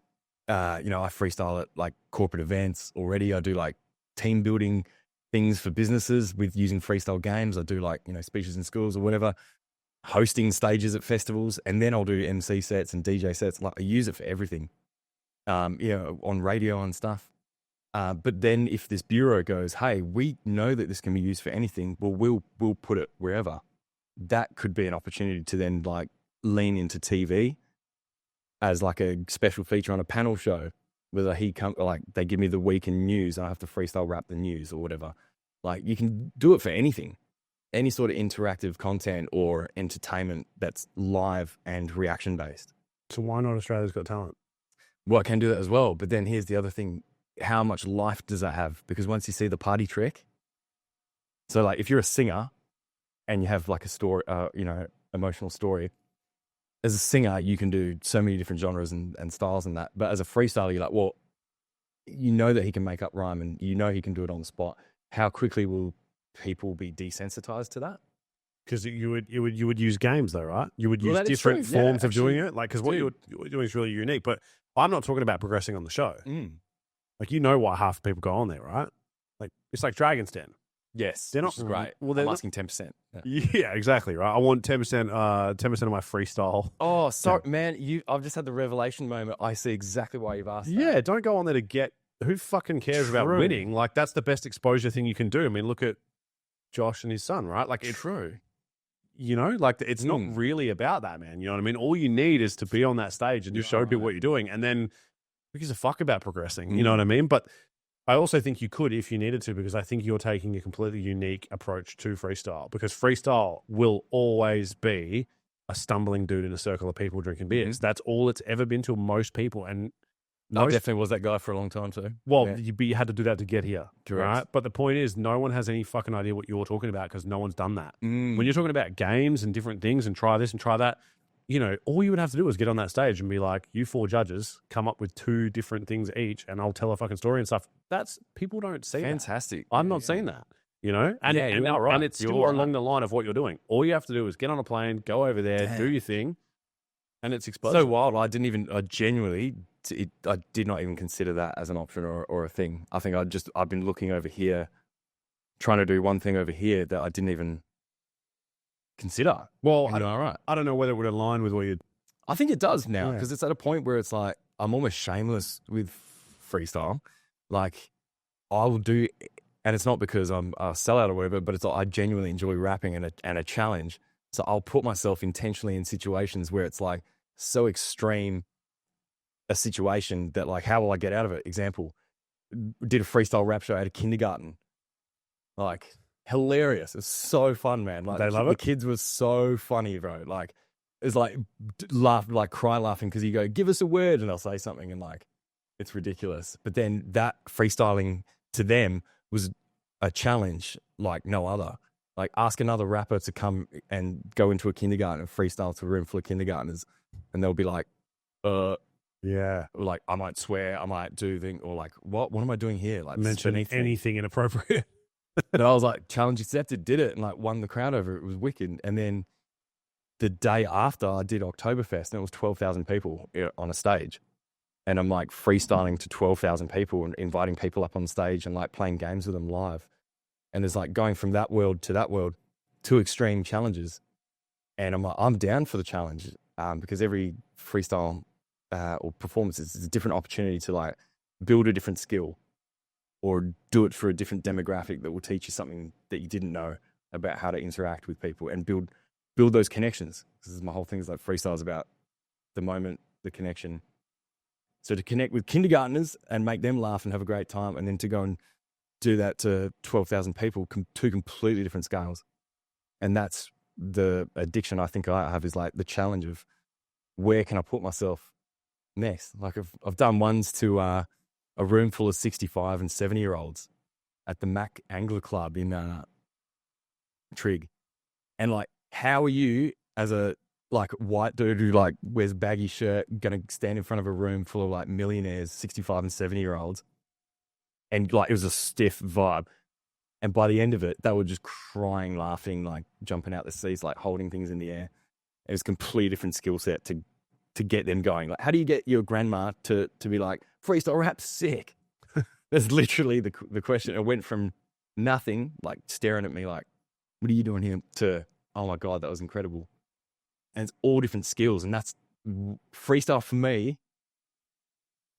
I freestyle at like corporate events already. I do like team building things for businesses with using freestyle games. I do like, speeches in schools or whatever, hosting stages at festivals, and then I'll do MC sets and DJ sets. Like I use it for everything, on radio and stuff. But then if this bureau goes, hey, we know that this can be used for anything, well, we'll put it wherever. That could be an opportunity to then like lean into TV as like a special feature on a panel show. Whether they give me the weekend news and I have to freestyle rap the news or whatever. Like you can do it for anything, any sort of interactive content or entertainment that's live and reaction based. So why not Australia's Got Talent? Well, I can do that as well. But then here's the other thing. How much life does that have? Because once you see the party trick, so like if you're a singer and you have like a story, emotional story, as a singer, you can do so many different genres and styles and that. But as a freestyler, you're like, well, you know that he can make up rhyme and you know he can do it on the spot. How quickly will people be desensitized to that? Because you would use games though, right? You would use that is different true. forms Yeah, of doing it. Like, because what you're doing is really unique. But I'm not talking about progressing on the show. Like, you know why half the people go on there, right? Like, it's like Dragon's Den. Yes, They're not which is great. Well, they're I'm not, asking 10%. yeah, exactly, right? I want 10%, 10% of my freestyle. Oh, sorry, man. I've just had the revelation moment. I see exactly why you've asked that. Yeah, don't go on there to get, who fucking cares about True. winning? Like, that's the best exposure thing you can do. I mean, look at Josh and his son, right? Like, it's True. Like it's not really about that, man. You know what I mean? All you need is to be on that stage and just show people what you're doing. And then who gives a fuck about progressing? You know what I mean? But I also think you could if you needed to, because I think you're taking a completely unique approach to freestyle, because freestyle will always be a stumbling dude in a circle of people drinking beers. That's all it's ever been to most people. And I definitely was that guy for a long time too. well, you had to do that to get here, Correct. right? But the point is, no one has any fucking idea what you're talking about because no one's done that. When you're talking about games and different things and try this and try that, all you would have to do is get on that stage and be like, you 4 judges come up with 2 different things each and I'll tell a fucking story and stuff. That's, people don't see Fantastic. that. I'm not seeing that, And, Yeah, you are right. and it's You're still right. along the line of what you're doing. All you have to do is get on a plane, go over there, do your thing, and it's exposure. So wild. I did not even consider that as an option or a thing. I think I've been looking over here, trying to do one thing over here that I didn't even consider. Well, all right. I don't know whether it would align with what you. I think it does now, because it's at a point where it's like I'm almost shameless with freestyle. Like I will do, and it's not because I'm a sellout or whatever, but it's like I genuinely enjoy rapping and a challenge. So I'll put myself intentionally in situations where it's like so extreme a situation that like, how will I get out of it? Example, did a freestyle rap show at a kindergarten. Like hilarious. It's so fun, man. Like They love the it? kids were so funny, bro. Like it's like cry laughing because you go, give us a word, and I'll say something and like it's ridiculous. But then that freestyling to them was a challenge like no other. Like ask another rapper to come and go into a kindergarten and freestyle to a room full of kindergartners, and they'll be like, Yeah. like I might swear, I might do thing, or like, what am I doing here? Like Mention beneath me. anything inappropriate. And I was like, challenge accepted, did it, and like won the crowd over. It was wicked. And then the day after, I did Oktoberfest, and it was 12,000 people on a stage. And I'm like freestyling to 12,000 people and inviting people up on stage and like playing games with them live. And there's like going from that world to that world, 2 extreme challenges. And I'm like, I'm down for the challenge because every freestyle or performance is a different opportunity to like build a different skill or do it for a different demographic that will teach you something that you didn't know about how to interact with people and build those connections. This is my whole thing, is like freestyle is about the moment, the connection. So to connect with kindergartners and make them laugh and have a great time, and then to go and do that to 12,000 people, 2 completely different scales. And that's the addiction I think I have, is like the challenge of where can I put myself next? Like I've done ones to a room full of 65 and 70-year-olds, at the Mac Angler Club in Trig. And like, how are you as a like white dude who like wears baggy shirt going to stand in front of a room full of like millionaires, 65 and 70-year-olds? And like, it was a stiff vibe. And by the end of it, they were just crying, laughing, like jumping out the seats, like holding things in the air. It was a completely different skill set to get them going. Like, how do you get your grandma to be like, freestyle rap's sick? That's literally the question. It went from nothing, like staring at me like, what are you doing here, to, oh my God, that was incredible. And it's all different skills. And that's freestyle for me.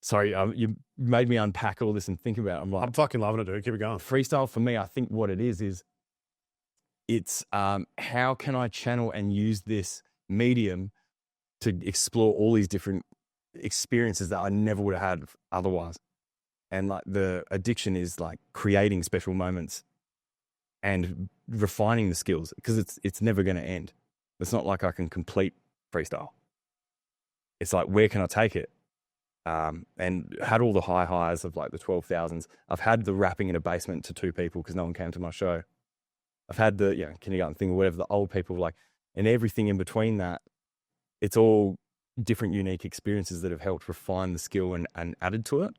Sorry, you made me unpack all this and think about it. I'm fucking loving it, dude. Keep it going. Freestyle for me, I think what it is it's how can I channel and use this medium to explore all these different experiences that I never would have had otherwise. And like the addiction is like creating special moments and refining the skills, because it's never going to end. It's not like I can complete freestyle. It's like, where can I take it? And had all the highs of like the 12,000s. I've had the rapping in a basement to 2 people because no one came to my show. I've had the kindergarten thing or whatever, the old people, like, and everything in between that. It's all different unique experiences that have helped refine the skill and added to it.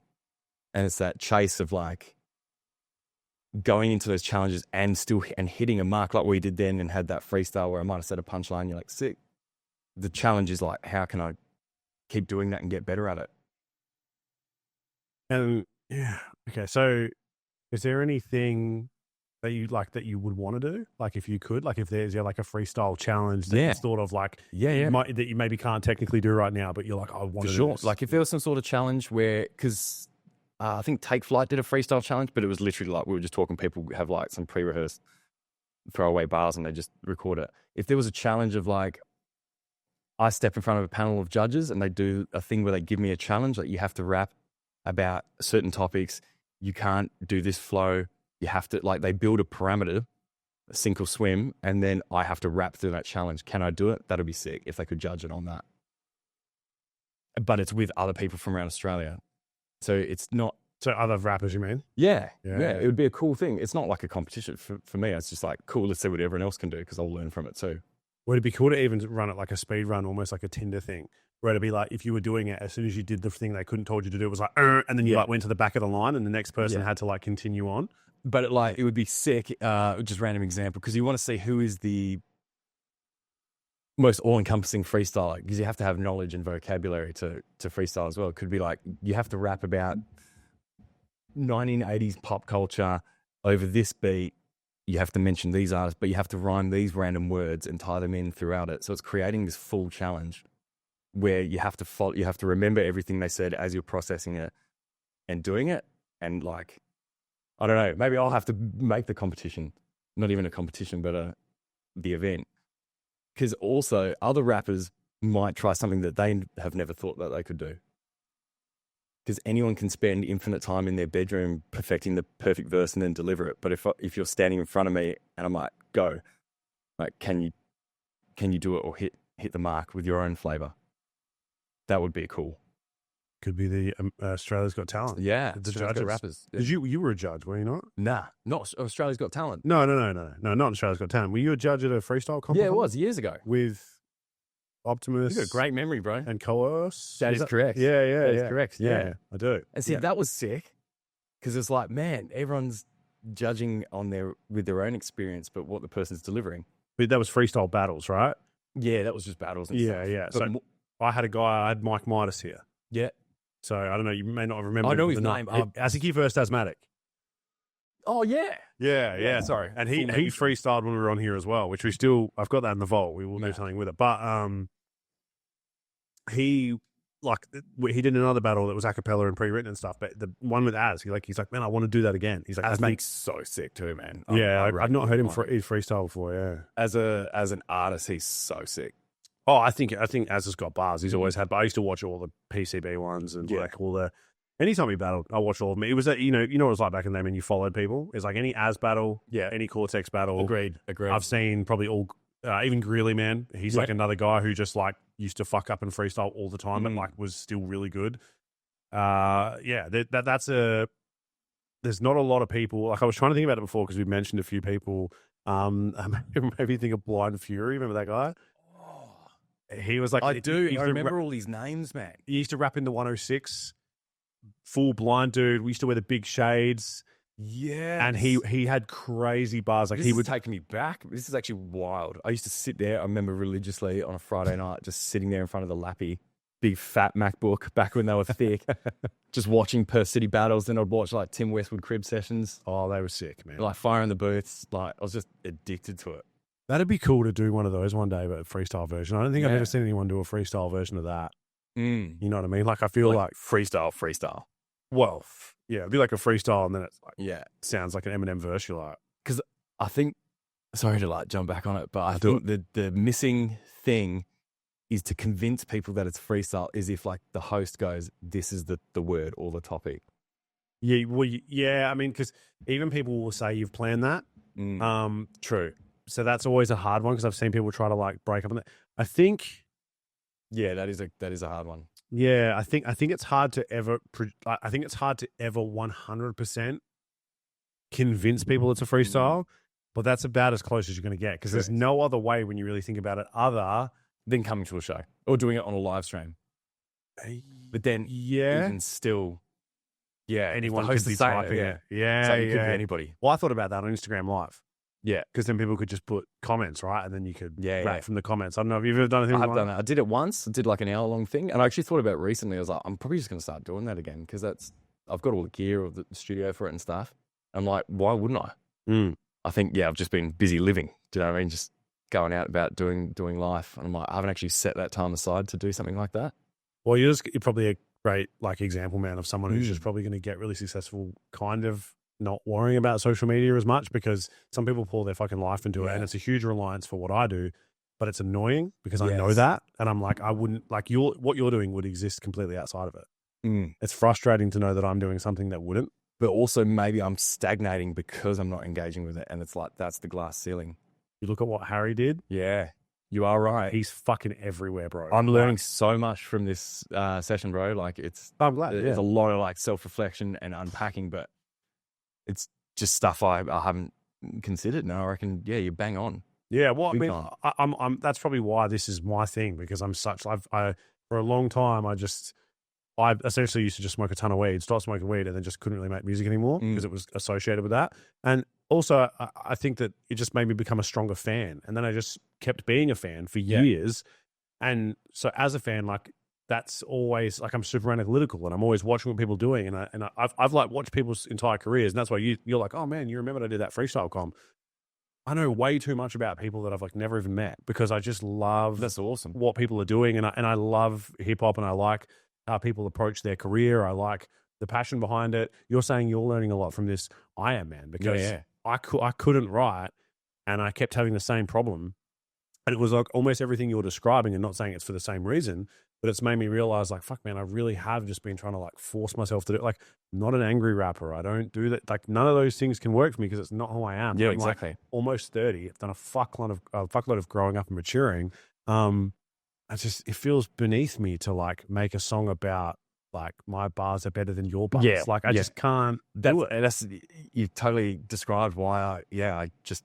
And it's that chase of like going into those challenges and still hitting a mark like we did then, and had that freestyle where I might have said a punchline, you're like, sick. The challenge is like, how can I keep doing that and get better at it? And yeah, okay. So, is there anything that you like that you would want to do? Like, if you could, like, if there's like a freestyle challenge that you thought of, like, that you maybe can't technically do right now, but you're like, I want to do this. Like, if there was some sort of challenge where, because I think Take Flight did a freestyle challenge, but it was literally like we were just talking. People have like some pre-rehearsed throwaway bars and they just record it. If there was a challenge of like, I step in front of a panel of judges and they do a thing where they give me a challenge, like you have to rap about certain topics, you can't do this flow, you have to, like, they build a parameter, sink or swim, and then I have to rap through that challenge. Can I do it? That'd be sick if they could judge it on that. But it's with other people from around Australia. So it's not... So other rappers, you mean? Yeah. It would be a cool thing. It's not like a competition for me. It's just like, cool, let's see what everyone else can do, because I'll learn from it too. Would it be cool to even run it like a speed run, almost like a Tinder thing, where it'd be like, if you were doing it, as soon as you did the thing they couldn't told you to do, it was like, and then you like went to the back of the line and the next person had to like continue on. But it would be sick, just random example, because you want to see who is the most all-encompassing freestyler, because you have to have knowledge and vocabulary to freestyle as well. It could be like, you have to rap about 1980s pop culture over this beat. You have to mention these artists, but you have to rhyme these random words and tie them in throughout it. So it's creating this full challenge where you have to remember everything they said as you're processing it and doing it. And like, I don't know, maybe I'll have to make the competition, not even a competition, but the event. Because also other rappers might try something that they have never thought that they could do. Because anyone can spend infinite time in their bedroom perfecting the perfect verse and then deliver it. But if you're standing in front of me and I might go, like, can you do it or hit the mark with your own flavor? That would be cool. Could be the Australia's Got Talent. Yeah, the judges, rappers. Yeah. Did you were a judge, were you not? Nah, not Australia's Got Talent. No, not Australia's Got Talent. Were you a judge at a freestyle competition? Yeah, it was years ago with Optimus. You got a great memory, bro. And Coerce. That is correct. Yeah, that is correct. Yeah, I do. And see, that was sick, because it's like, man, everyone's judging with their own experience, but what the person's delivering. But that was freestyle battles, right? Yeah, that was just battles. And stuff. Yeah. So I had Mike Midas here. Yeah. So I don't know, you may not remember. I know his name. Asiki First Asthmatic. Oh yeah. Yeah. Sorry. And he freestyled when we were on here as well, which I've got that in the vault. We will do something with it. But he did another battle that was a cappella and pre-written and stuff. But the one with Az, he's like, man, I want to do that again. He's like, Asmatic's so sick too, man. I've not heard him freestyle before. Yeah. As an artist, he's so sick. Oh, I think Az has got bars. He's always had. But I used to watch all the PCB ones and like all the. Anytime he battled, I watched all of them. It was that you know what it was like back in the day when you followed people. It's like any Az battle, any Cortex battle. Agreed. I've seen probably all, even Greeley, man. He's like another guy who just like used to fuck up and freestyle all the time and like was still really good. That's a there's not a lot of people. Like I was trying to think about it before because we mentioned a few people. Maybe think of Blind Fury. Remember that guy? He was like, I do. He I used to remember all these names, man. he used to rap in the 106. Full blind dude. We used to wear the big shades. Yeah. And he had crazy bars. Like This he is would taking me back. This is actually wild. I used to sit there, I remember religiously on a Friday night, just sitting there in front of the lappy, big fat MacBook back when they were thick, just watching Perth City battles. Then I'd watch like Tim Westwood crib sessions, Oh, they were sick, man. like Fire in the Booths. Like I was just addicted to it. That'd be cool to do one of those one day, but a freestyle version. I don't think I've Yeah. ever seen anyone do a freestyle version of that. Mm. You know what I mean? Like I feel like freestyle. well, yeah, it'd be like a freestyle, and then it's like Yeah. sounds like an Eminem verse. You're like, Because I think, sorry to like jump back on it, but I Do think the missing thing is to convince people that it's freestyle is if like the host goes, this is the word or the topic. yeah, well, yeah. I mean, because even people will say you've planned that. True. So that's always a hard one because I've seen people try to like break up on that. I think, Yeah, that is a hard one. yeah, I think it's hard to ever. I think it's hard to ever 100% convince people it's a freestyle, but that's about as close as you're going to get because there's no other way when you really think about it other. Then coming to a show or doing it on a live stream. But then Yeah, even still, yeah, anyone if the could host be is saying typing it, it. Yeah, So it could yeah. be anybody. Well, I thought about that on Instagram Live. Yeah. Because then people could just put comments, right? And then you could Yeah, rap yeah. from the comments. I don't know if you've ever done anything I have like done it. I did it once. I did like an hour-long thing. And I actually thought about it recently. I was like, I'm probably just going to start doing that again because I've got all the gear of the studio for it and stuff. I'm like, why wouldn't I? Mm. I think, yeah, I've just been busy living. Do you know what I mean? Just going out about doing life. And I'm like, I haven't actually set that time aside to do something like that. Well, you're probably a great like example, man, of someone who's Mm. just probably going to get really successful, kind of not worrying about social media as much because some people pour their fucking life into it, and it's a huge reliance for what I do. But it's annoying because I know Yes. that, and I'm like, I wouldn't like what you're doing would exist completely outside of it. Mm. It's frustrating to know that I'm doing something that wouldn't. But also maybe I'm stagnating because I'm not engaging with it. And it's like, that's the glass ceiling. You look at what Harry did; Yeah, you are right. he's fucking everywhere, bro. I'm learning Like, so much from this session, bro. Like I'm glad. there's Yeah. a lot of like self-reflection and unpacking, but it's just stuff I haven't considered. No, I reckon, yeah, you bang on. Yeah, well, I Big mean, time. I'm. That's probably why this is my thing because I'm such. I for a long time, I essentially used to just smoke a ton of weed, start smoking weed, and then just couldn't really make music anymore because it was associated with that. And also, I think that it just made me become a stronger fan, and then I just kept being a fan for years. And so, as a fan, like that's always like I'm super analytical, and I'm always watching what people are doing, and I've like watched people's entire careers, and that's why you're like, oh man, you remember I did that freestyle comp. I know way too much about people that I've like never even met because I just love That's awesome. what people are doing, and I love hip hop, and I like how people approach their career. I like the passion behind it. You're saying you're learning a lot from this. I am, man, because Yeah. I couldn't write, and I kept having the same problem, and it was like almost everything you're describing, and not saying it's for the same reason, but it's made me realize like, fuck, man, I really have just been trying to like force myself to do it. Like, I'm not an angry rapper. I don't do that. Like, none of those things can work for me because it's not who I am. Yeah, I'm, like, exactly. almost 30. I've done a fuckload of growing up and maturing. It feels beneath me to like make a song about like my bars are better than your bars. Yeah, Like I just can't do it. That's you totally described why I just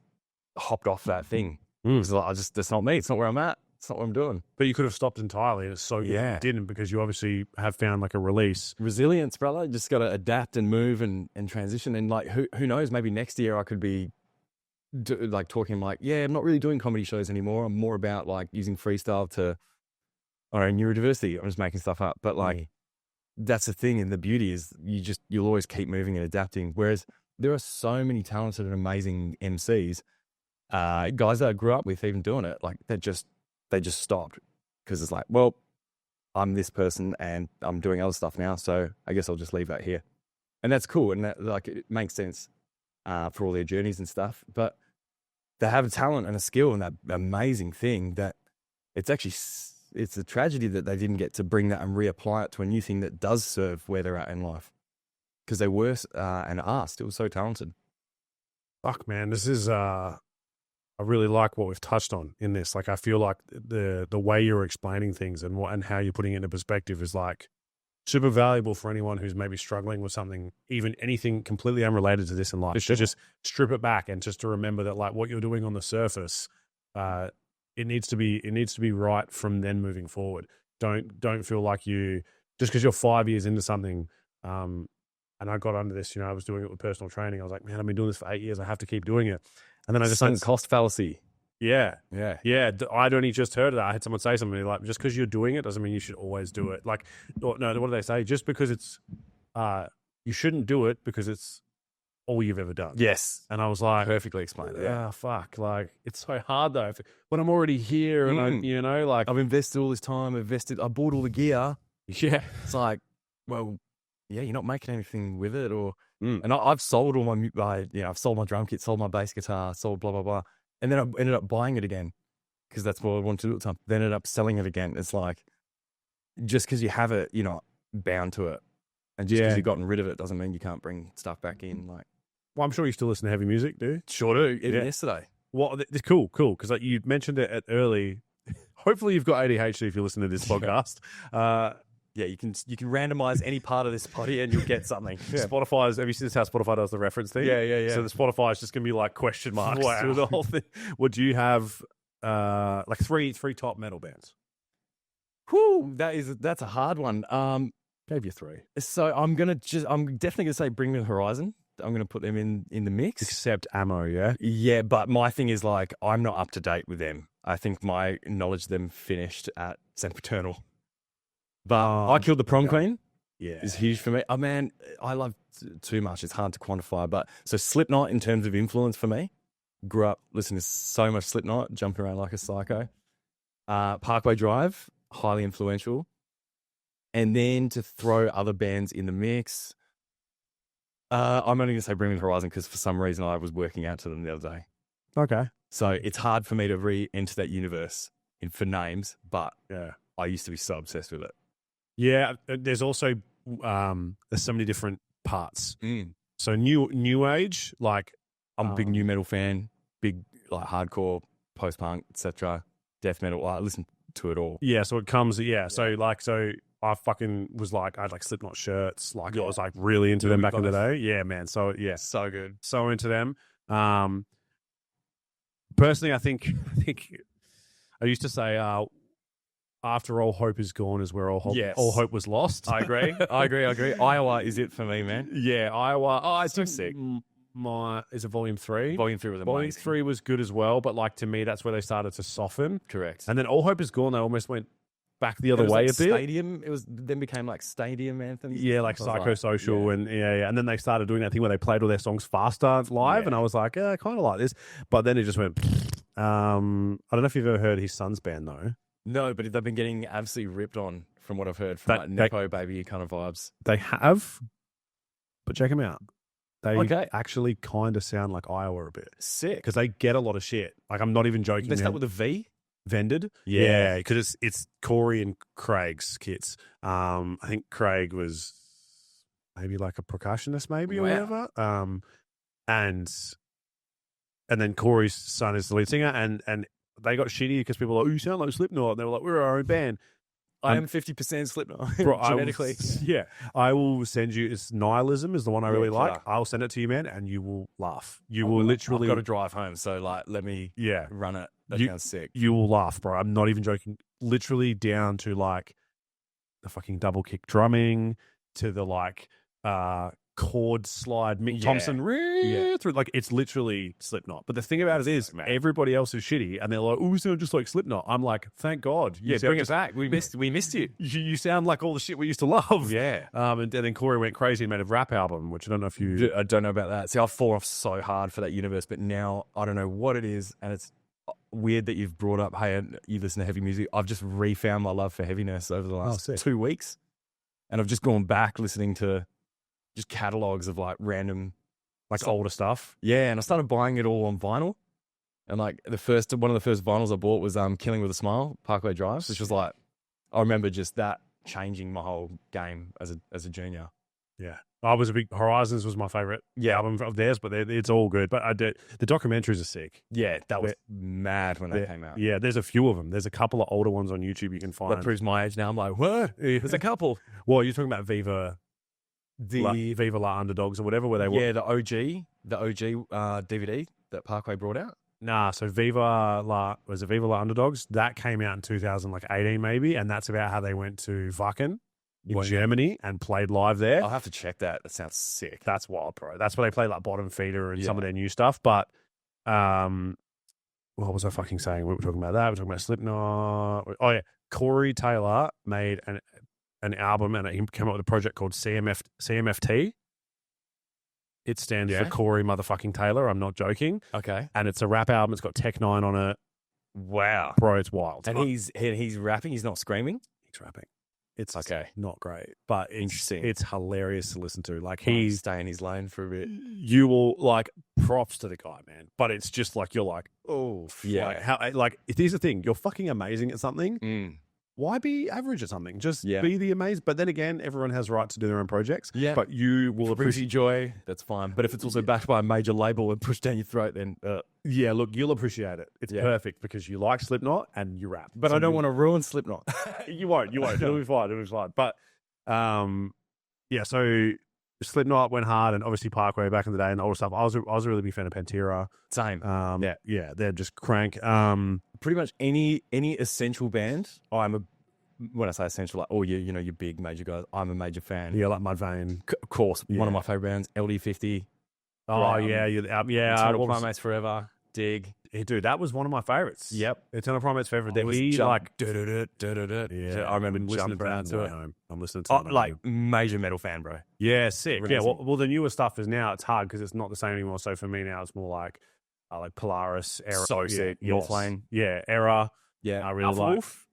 hopped off that thing. Because that's not me. It's not where I'm at. It's not what I'm doing. But you could have stopped entirely, and it's so good that you didn't because you obviously have found like a release. Resilience, brother. You just got to adapt and move and transition. And like, who knows? Maybe next year I could be like talking like, yeah, I'm not really doing comedy shows anymore. I'm more about like using freestyle to, I don't know, neurodiversity. I'm just making stuff up. But like, that's the thing. And the beauty is you'll always keep moving and adapting. Whereas there are so many talented and amazing MCs, guys that I grew up with even doing it, like they just stopped because it's like, well, I'm this person and I'm doing other stuff now, so I guess I'll just leave that here. And that's cool, and that like it makes sense for all their journeys and stuff. But they have a talent and a skill and that amazing thing that it's a tragedy that they didn't get to bring that and reapply it to a new thing that does serve where they're at in life, because they were and are still so talented. Fuck, man, this is I really like what we've touched on in this. Like, I feel like the way you're explaining things and how you're putting it into perspective is like super valuable for anyone who's maybe struggling with something, even anything completely unrelated to this in life. To just strip it back and just to remember that like what you're doing on the surface, it needs to be right from then moving forward. Don't feel like you just because you're 5 years into something. And I got under this, I was doing it with personal training. I was like, man, I've been doing this for 8 years. I have to keep doing it. And then I just sunk cost fallacy. Yeah. Yeah. I'd only just heard of that. I had someone say something like, just because you're doing it doesn't mean you should always do it. Like, no, what do they say? Just because it's, you shouldn't do it because it's all you've ever done. Yes. And I was like, Perfectly explained. Yeah. fuck. Like, it's so hard though. When I'm already here and I've invested all this time, I bought all the gear. yeah. It's like, well, yeah, you're not making anything with it, and I've sold all my, I've sold my drum kit, sold my bass guitar, sold blah blah blah, and then I ended up buying it again because that's what I wanted to do at the time. Then ended up selling it again. It's like just because you have it, you're not bound to it, and just because you've gotten rid of it doesn't mean you can't bring stuff back in. Like, well, I'm sure you still listen to heavy music, do? Sure do. Even yesterday. Well, it's cool, because like you mentioned it early. Hopefully, you've got ADHD if you listen to this podcast. Yeah, you can randomize any part of this potty and you'll get something. Spotify's. Have you seen this? How Spotify does the reference thing? Yeah. So the Spotify is just gonna be like question marks through the whole thing. What do you have? Like three top metal bands. Whew, that's a hard one. Gave you three. So I'm definitely gonna say Bring Me the Horizon. I'm gonna put them in the mix. Except Ammo, yeah. Yeah, but my thing is like I'm not up to date with them. I think my knowledge of them finished at Sempiternal. But I Killed the Prom Queen is huge for me. Oh, man, I love too much. It's hard to quantify. But so Slipknot in terms of influence for me. Grew up listening to so much Slipknot, jumping around like a psycho. Parkway Drive, highly influential. And then to throw other bands in the mix, I'm only going to say Bring Me the Horizon because for some reason I was working out to them the other day. Okay. So it's hard for me to re-enter that universe for names, but I used to be so obsessed with it. Yeah, there's also there's so many different parts. So new age, like I'm a big new metal fan, big like hardcore, post punk, etc. Death metal. I listen to it all. Yeah, so it comes. So I fucking was like I had like Slipknot shirts. Like I was like really into them back in the day. Yeah, man. So yeah, so good. So into them. Personally, I think I used to say. After all hope is gone is where all hope was lost. I agree. Iowa is it for me, man. Yeah, Iowa. Oh, it's so sick. Is it volume 3? Volume 3 was amazing. Volume 3 was good as well, but like to me, that's where they started to soften. Correct. And then all hope is gone. They almost went back the other way like a bit. Stadium. It was then became like stadium anthems. Yeah, like psychosocial and and then they started doing that thing where they played all their songs faster live, and I was like, I kind of like this, but then it just went. I don't know if you've ever heard his son's band though. No, but they've been getting absolutely ripped on from what I've heard from like Nepo Baby kind of vibes. They have, but check them out. They actually kind of sound like Iowa a bit. Sick. Because they get a lot of shit. Like, I'm not even joking. They start with a V? Vended? Yeah, because it's Corey and Craig's kits. I think Craig was maybe like a percussionist or whatever. And then Corey's son is the lead singer, and they got shitty because people were like, oh, you sound like Slipknot. And they were like, we're our own band. I am 50% Slipknot, bro, genetically. I will send you, it's Nihilism is the one I really like. I'll send it to you, man, and you will laugh. You will literally... I've got to drive home, so like, let me run it. That sounds sick. You will laugh, bro. I'm not even joking. Literally down to like the fucking double kick drumming, to the like chord slide Mick Thompson through, like it's literally Slipknot. But the thing about it is everybody else is shitty and they're like, oh, we sound just like Slipknot. I'm like, thank God. Bring it back. We missed you. You sound like all the shit we used to love. Yeah. And then Corey went crazy and made a rap album, which I don't know if you... I don't know about that. See, I've fallen off so hard for that universe, but now I don't know what it is, and it's weird that you've brought up, hey, you listen to heavy music. I've just refound my love for heaviness over the last 2 weeks, and I've just gone back listening to just catalogs of like random, like older stuff. Yeah, and I started buying it all on vinyl. And like one of the first vinyls I bought was Killing with a Smile, Parkway Drive, which was like, I remember just that changing my whole game as a junior. Yeah. I was a big Horizons was my favorite album of theirs, but it's all good. But the documentaries are sick. Yeah, that was mad when that came out. Yeah, there's a few of them. There's a couple of older ones on YouTube you can find. That proves my age now. I'm like, what? There's a couple. Well, you're talking about Viva La Underdogs or whatever, where they were. Yeah, the OG DVD that Parkway brought out. Nah, so Viva La Underdogs? That came out in 2018 maybe, and that's about how they went to Wacken in Germany and played live there. I'll have to check that. That sounds sick. That's wild, bro. That's where they play like Bottom Feeder and some of their new stuff. But what was I fucking saying? We were talking about that. We were talking about Slipknot. Oh yeah, Corey Taylor made an album and he came up with a project called CMFT. It stands for Corey motherfucking Taylor. I'm not joking. Okay. And it's a rap album. It's got Tech 9 on it. Wow. Bro, it's wild. And he's rapping. He's not screaming. He's rapping. It's okay. Not great, but interesting. It's hilarious to listen to. Like he's staying in his lane for a bit. You will like props to the guy, man. But it's just like you're like, oh yeah. Here's the thing: you're fucking amazing at something. Why be average at something? Just be the amazing. But then again, everyone has right to do their own projects. Yeah. But you will appreciate joy. That's fine. But if it's also backed by a major label and pushed down your throat, then yeah, look, you'll appreciate it. It's perfect because you like Slipknot and you rap. But I don't want to ruin Slipknot. You won't. It'll be fine. But so Slipknot went hard, and obviously Parkway back in the day and all the stuff. I was a really big fan of Pantera. Same. Yeah, they're just crank. Pretty much any essential band. When I say essential, like your big major guys, I'm a major fan. Yeah, like Mudvayne. Of course, one of my favorite bands, LD50. Oh yeah, Eternal Primates Forever. Dig. Yeah, dude, that was one of my favorites. Yep. Eternal Primates Forever. It was Yeah, I remember jumping around to it. I'm listening to it. Like major metal fan, bro. Yeah, sick. Really Yeah, well, the newer stuff is now it's hard because it's not the same anymore. So for me now, it's more like Polaris, Era. So sick. Northlane. Yeah, Era. Yeah, I really Alpha like. Wolf.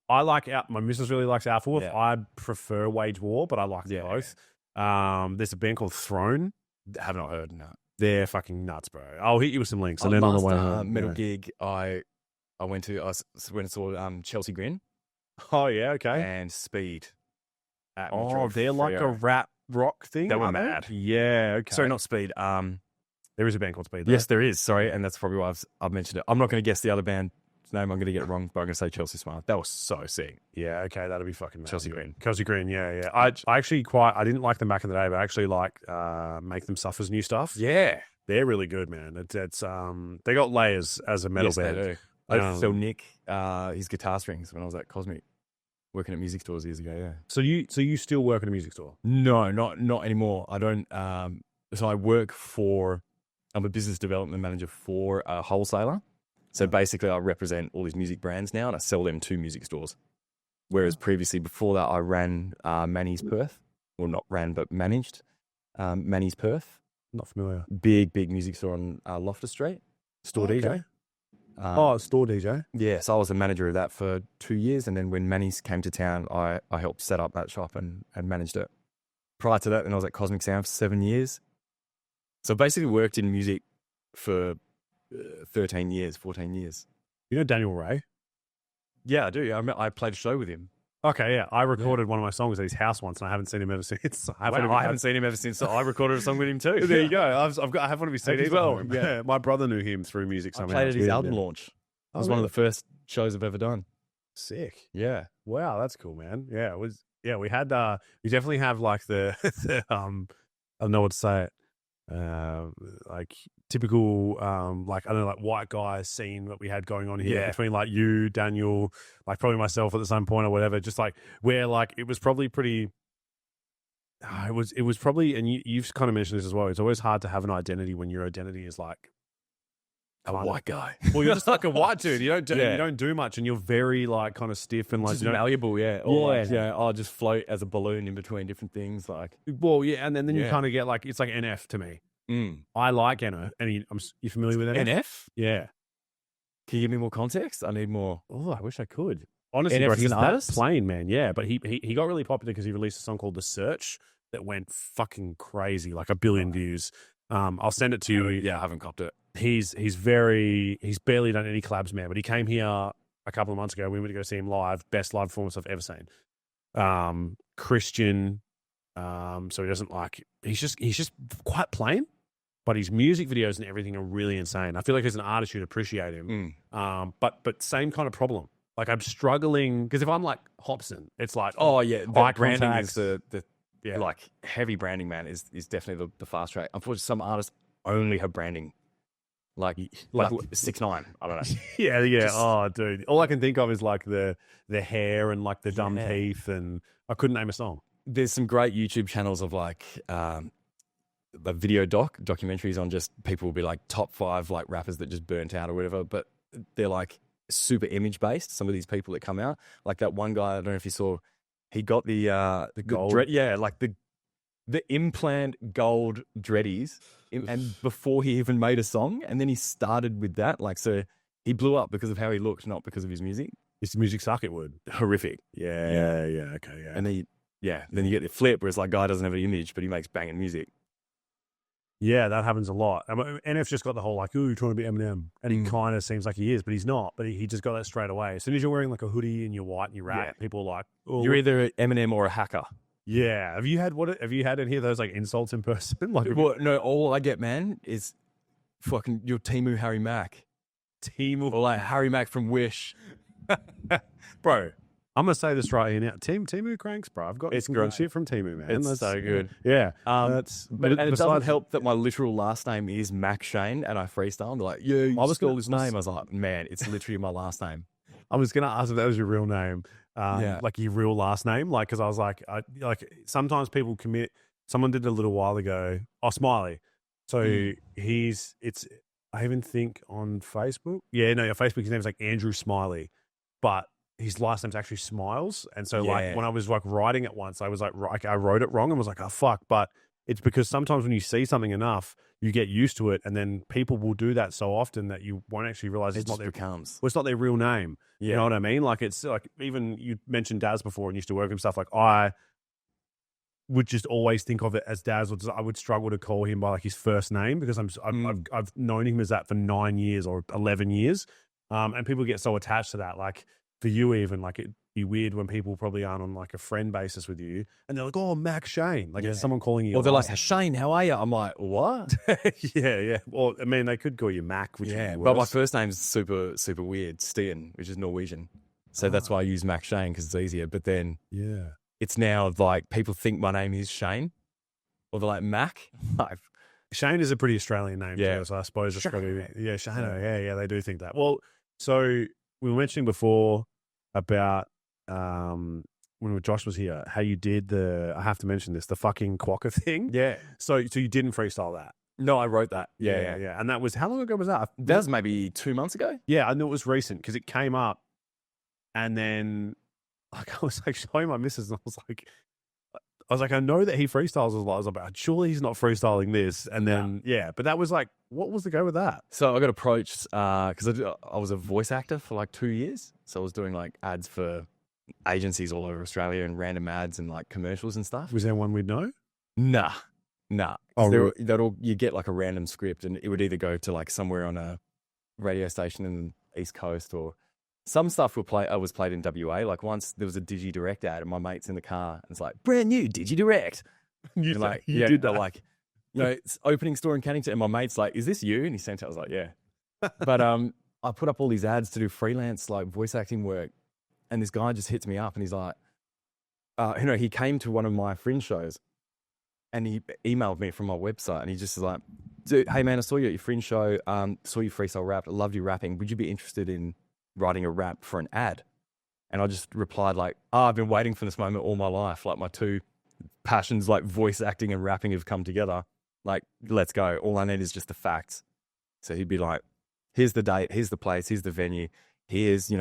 I like my missus really likes Alpha Wolf. Yeah. I prefer Wage War, but I like both. There's a band called Throne. Have not heard. No. They're fucking nuts, bro. I'll hit you with some links. And then on the way home, metal gig I went to, I went and saw Chelsea Grin. Oh yeah, okay. And Speed. They're like a rap rock thing. They were mad. Yeah, okay. Sorry, not Speed. There is a band called Speed. Yes, there is. Sorry, and that's probably why I've mentioned it. I'm not going to guess the other band's name. I'm going to get it wrong, but I'm going to say Chelsea Smile. That was so sick. Yeah, okay, that'll be fucking mad. Chelsea Green. Yeah. I actually I didn't like them back in the day, but I actually like Make Them Suffer's new stuff. Yeah. They're really good, man. It's they got layers as a metal band. They do. I felt Nick his guitar strings when I was at Cosmic working at music stores years ago. Yeah. So you still work at a music store? No, not anymore. I don't. So I work for. I'm a business development manager for a wholesaler. So basically, I represent all these music brands now, and I sell them to music stores. Whereas previously, before that, I ran Manny's Perth. Well, not ran, but managed Manny's Perth. Not familiar. Big music store on Loftus Street. Store DJ. Store DJ. Yeah, so I was the manager of that for 2 years, and then when Manny's came to town, I helped set up that shop and managed it. Prior to that, then I was at Cosmic Sound for 7 years. So basically worked in music for 13 years, 14 years. You know Daniel Ray? Yeah, I do. I played a show with him. Okay, yeah. I recorded one of my songs at his house once, and I haven't seen him ever since. I haven't seen him ever since, so I recorded a song with him too. There you go. I have one of his CDs as well. Yeah. My brother knew him through music somehow. I played at his album launch. It was one of the first shows I've ever done. Sick. Yeah. Wow, that's cool, man. Yeah, it was. Yeah, we had. We definitely have like the I don't know what to say it. Like typical like I don't know, like white guy scene that we had going on here between like you, Daniel, like probably myself at the same point or whatever, just like where like it was probably pretty it was probably, and you've kind of mentioned this as well, it's always hard to have an identity when your identity is like a white guy. Well, you're just like a white dude. You don't do much, and you're very like kind of stiff and like just malleable, Or like, I'll just float as a balloon in between different things. Like, well, yeah, and then you kind of get like it's like NF to me. I like NF. And you familiar with NF? NF? Yeah. Can you give me more context? I need more. Oh, I wish I could. Honestly, NF bro, is an artist? Plain, man. Yeah, but he got really popular because he released a song called The Search that went fucking crazy, like 1 billion views. I'll send it to you. Yeah, I haven't copped it. He's barely done any collabs, man, but he came here a couple of months ago. We went to go see him live. Best live performance I've ever seen. Christian, So he doesn't like. He's just quite plain. But his music videos and everything are really insane. I feel like as an artist, you'd appreciate him. But same kind of problem. Like I'm struggling because if I'm like Hobson, it's like Oh yeah, the eye branding contacts. is the Yeah. like heavy branding, man, is definitely the fast track. Unfortunately, some artists only have branding, like 6ix9ine. I don't know. yeah. Just- Oh, dude, all I can think of is like the hair and like the dumb Yeah. teeth, and I couldn't name a song. There's some great YouTube channels of like the video documentaries on just people will be like top 5 like rappers that just burnt out or whatever, but they're like super image based. Some of these people that come out, like that one guy, I don't know if you saw, he got the gold? like the implant gold dreadies, and before he even made a song, and then he started with that, like, so he blew up because of how he looked, not because of his music. Is the music suck? It would. Horrific. Yeah. Okay. Yeah. And then you get the flip where it's like guy doesn't have an image, but he makes banging music. Yeah, that happens a lot. NF's just got the whole like, "Ooh, you're trying to be Eminem," and he kind of seems like he is, but he's not. But he just got that straight away. As soon as you're wearing like a hoodie and you're white and you rap, people are like, "Oh, You're either Eminem or a hacker. yeah." Have you had any of those like insults in person? Like Well, no, all I get, man, is fucking your Timu Harry Mack. Timu, Or like Harry Mack from Wish. bro. I'm gonna say this right here now. Timu cranks, bro. I've got It's some great. good shit from Timu, man. It's That's so good. Yeah, But and it doesn't besides- help that my literal last name is Mac Shane and I freestyle. They're like, yeah, you I was stole gonna- his name. I was like, man, it's literally my last name. I was gonna ask if that was your real name, Yeah. like your real last name, like because I was like, sometimes people commit. Someone did it a little while ago. Oh, Smiley. So I even think on Facebook. Yeah, no, Facebook. His name's like Andrew Smiley, but his last name's actually Smiles. And so like Yeah. when I was like writing it once, I was like, I wrote it wrong and was like, oh fuck. But it's because sometimes when you see something enough, you get used to it, and then people will do that so often that you won't actually realize It it's not just their becomes. well, it's not their real name. You know what I mean? Like it's like even you mentioned Daz before and used to work and stuff. Like I would just always think of it as Daz. Or I would struggle to call him by like his first name because I've known him as that for 9 years or 11 years, and people get so attached to that. Like for you, even like it'd be weird when people probably aren't on like a friend basis with you, and they're like, "Oh, Mac Shane," like it's someone calling you. Or they're like, Shane, how are you? I'm like, what? yeah. Well, I mean, they could call you Mac, which Yeah, would be but my worse. first name's super, super weird, Stian, which is Norwegian. So that's why I use Mac Shane because it's easier. But then yeah. it's now like people think my name is Shane, or they're like Mac. Shane is a pretty Australian name, Yeah. too, so I suppose it's probably Shane. Yeah, they do think that. Well, so we were mentioning before about when Josh was here, how you did I have to mention this, the fucking quokka thing. Yeah. So you didn't freestyle that. No, I wrote that. Yeah. And that was, how long ago was that? That was maybe 2 months ago. Yeah, I knew it was recent because it came up, and then like I was like showing my missus, and I was like, I know that he freestyles a lot. I was like, surely he's not freestyling this. And then but that was like, what was the go with that? So I got approached because I was a voice actor for like 2 years. So I was doing like ads for agencies all over Australia and random ads and like commercials and stuff. Was there one we'd know? Nah. Oh, So you get like a random script, and it would either go to like somewhere on a radio station in the East Coast, or some stuff was played in WA. Like once there was a Digi Direct ad, and my mate's in the car, and it's like brand new Digi Direct. You And like, you did they're that. like, it's opening store in Cannington, and my mate's like, "Is this you?" And he sent it. I was like, "Yeah." But I put up all these ads to do freelance like voice acting work, and this guy just hits me up, and he's like, he came to one of my Fringe shows. And he emailed me from my website, and he just was like, "Dude, hey man, I saw you at your Fringe show. Saw you freestyle rap. I loved you rapping. Would you be interested in writing a rap for an ad?" And I just replied like, I've been waiting for this moment all my life. Like my two passions, like voice acting and rapping, have come together. Like, let's go. All I need is just the facts. So he'd be like, "Here's the date. Here's the place. Here's the venue. Here's